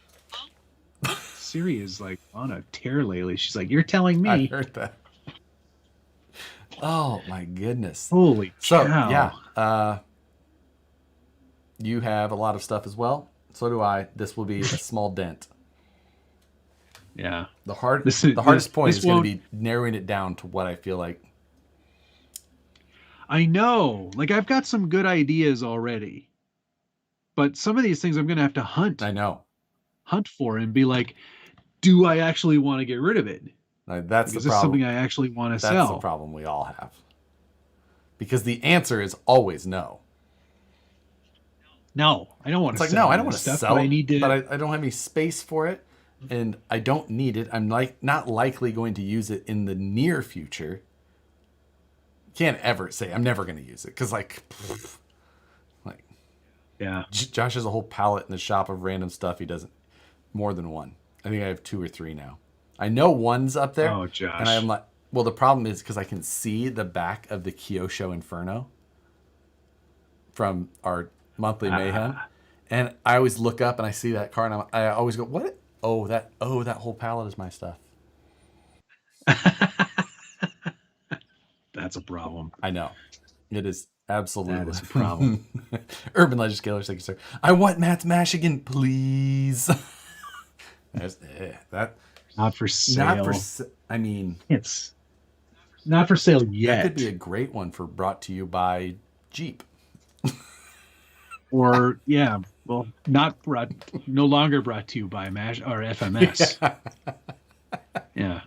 Speaker 3: Oh.
Speaker 2: Siri is like on a tear lately. She's like, "You're telling me."
Speaker 1: I heard that. Oh my goodness!
Speaker 2: Holy
Speaker 1: So
Speaker 2: cow.
Speaker 1: yeah, you have a lot of stuff as well. So do I. This will be a small dent.
Speaker 2: Yeah.
Speaker 1: The hardest point is going to be narrowing it down to what I feel like.
Speaker 2: I know. Like, I've got some good ideas already. But some of these things I'm going to have to hunt for and be like, do I actually want to get rid of it?
Speaker 1: That's the problem.
Speaker 2: Is this something I actually want to sell?
Speaker 1: That's the problem we all have. Because the answer is always no.
Speaker 2: No, I don't want to
Speaker 1: sell. It's like, no, I don't want to sell it, but I don't have any space for it, and I don't need it. I'm not likely going to use it in the near future. Can't ever say I'm never going to use it because
Speaker 2: yeah.
Speaker 1: Josh has a whole palette in the shop of random stuff. He doesn't more than one. I think I have 2 or 3 now. I know one's up there.
Speaker 2: Oh, Josh.
Speaker 1: And I'm like, well, the problem is because I can see the back of the Kyosho Inferno from our monthly mayhem, and I always look up and I see that car, and I always go, "What? Oh, that whole palette is my stuff."
Speaker 2: That's a problem.
Speaker 1: I know. It is absolutely.
Speaker 2: That is a problem.
Speaker 1: Urban Legend Scaler, thank you, sir. I want Matt's Mash again, please. That
Speaker 2: Not for sale.
Speaker 1: I mean,
Speaker 2: it's not for sale yet.
Speaker 1: That could be a great one for brought to you by Jeep.
Speaker 2: Or yeah, well, no longer brought to you by MASH or FMS. Yeah.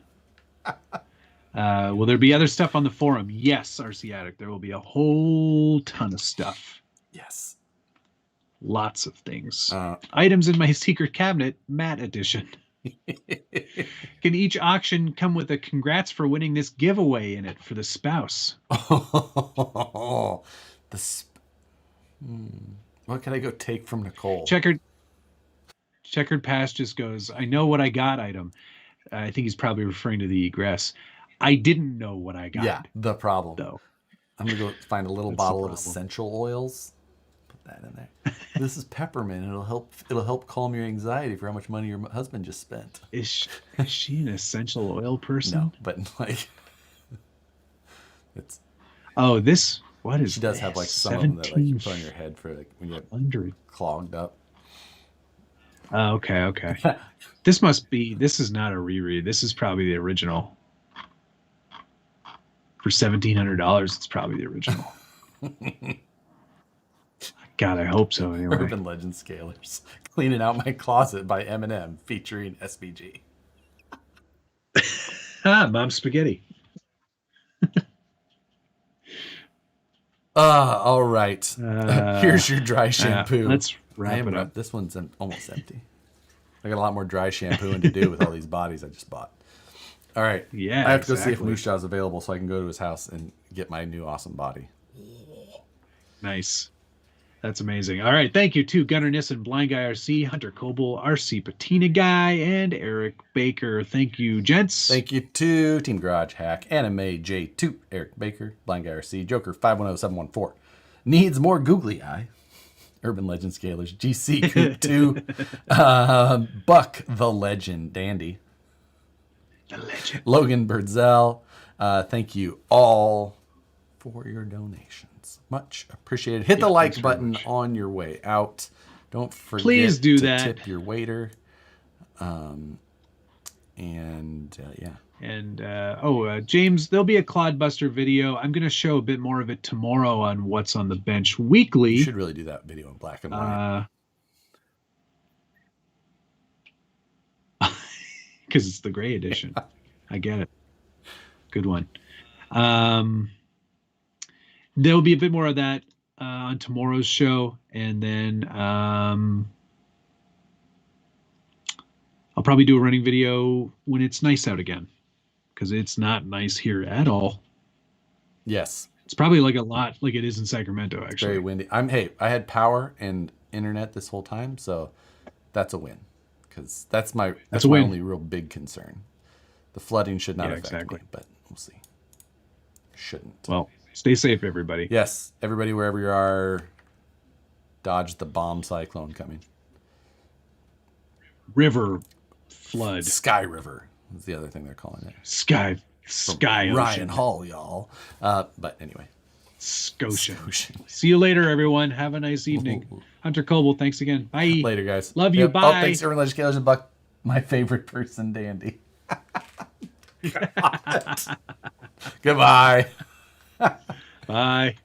Speaker 2: Will there be other stuff on the forum? Yes, RC Addict. There will be a whole ton of stuff.
Speaker 1: Yes.
Speaker 2: Lots of things. Items in my secret cabinet, Matt edition. Can each auction come with a congrats for winning this giveaway in it for the spouse?
Speaker 1: What can I go take from Nicole?
Speaker 2: Checkered Past just goes, I know what I got item. I think he's probably referring to the egress. I didn't know what I got.
Speaker 1: Yeah, the problem.
Speaker 2: Though.
Speaker 1: I'm going to go find a little
Speaker 2: That's
Speaker 1: bottle of essential oils. Put that in there. This is peppermint. It'll help calm your anxiety for how much money your husband just spent.
Speaker 2: Is she an essential oil person?
Speaker 1: No, but like it's.
Speaker 2: Oh, this. What is?
Speaker 1: She does
Speaker 2: this?
Speaker 1: have like some of them that like you put on your head for like when you get clogged up.
Speaker 2: Okay. This must be. This is not a reread. This is probably the original. For $1,700, it's probably the original. God, I hope so. Anyway,
Speaker 1: Urban Legend Scalers, Cleaning Out My Closet by Eminem, featuring SBG.
Speaker 2: Mom Spaghetti.
Speaker 1: All right. Here's your dry shampoo.
Speaker 2: Let's wrap it up.
Speaker 1: This one's almost empty. I got a lot more dry shampooing to do with all these bodies I just bought. All right.
Speaker 2: Yeah,
Speaker 1: I have to go see if Musha is available so I can go to his house and get my new awesome body.
Speaker 2: Nice. That's amazing. All right. Thank you to Gunnar Nissen, Blind Guy RC, Hunter Coble, RC Patina Guy, and Eric Baker. Thank you, gents.
Speaker 1: Thank you to Team Garage Hack, Anime J2, Eric Baker, Blind Guy RC, Joker 510714. Needs more googly eye. Urban Legend Scalers, GC Coop 2, Buck the Legend, Dandy.
Speaker 2: The legend.
Speaker 1: Logan Birdsell, thank you all for your donations. Much appreciated. Hit the like button on your way out. Don't forget
Speaker 2: Please do
Speaker 1: to
Speaker 2: that.
Speaker 1: tip your waiter. Yeah.
Speaker 2: And James, there'll be a Clodbuster video. I'm going to show a bit more of it tomorrow on What's on the Bench Weekly.
Speaker 1: You should really do that video in black and white.
Speaker 2: Because it's the gray edition. I get it. Good one. There'll be a bit more of that on tomorrow's show. And then I'll probably do a running video when it's nice out again. Because it's not nice here at all.
Speaker 1: Yes.
Speaker 2: It's probably like a lot like it is in Sacramento, actually.
Speaker 1: It's very windy. I had power and internet this whole time, so that's a win. Because that's my only real big concern. The flooding should not affect me, but we'll see. Shouldn't.
Speaker 2: Well, stay safe, everybody.
Speaker 1: Yes, everybody, wherever you are, dodge the bomb cyclone coming.
Speaker 2: River flood.
Speaker 1: Sky River is the other thing they're calling it.
Speaker 2: Sky
Speaker 1: Ryan Hall, y'all. But anyway.
Speaker 2: Scotia. See you later, everyone. Have a nice evening. Ooh. Hunter Coble, thanks again. Bye.
Speaker 1: Later, guys.
Speaker 2: Love you. Bye.
Speaker 1: Oh, thanks, Urban Legend Scalers and Buck. My favorite person, Dandy. Goodbye.
Speaker 2: Bye.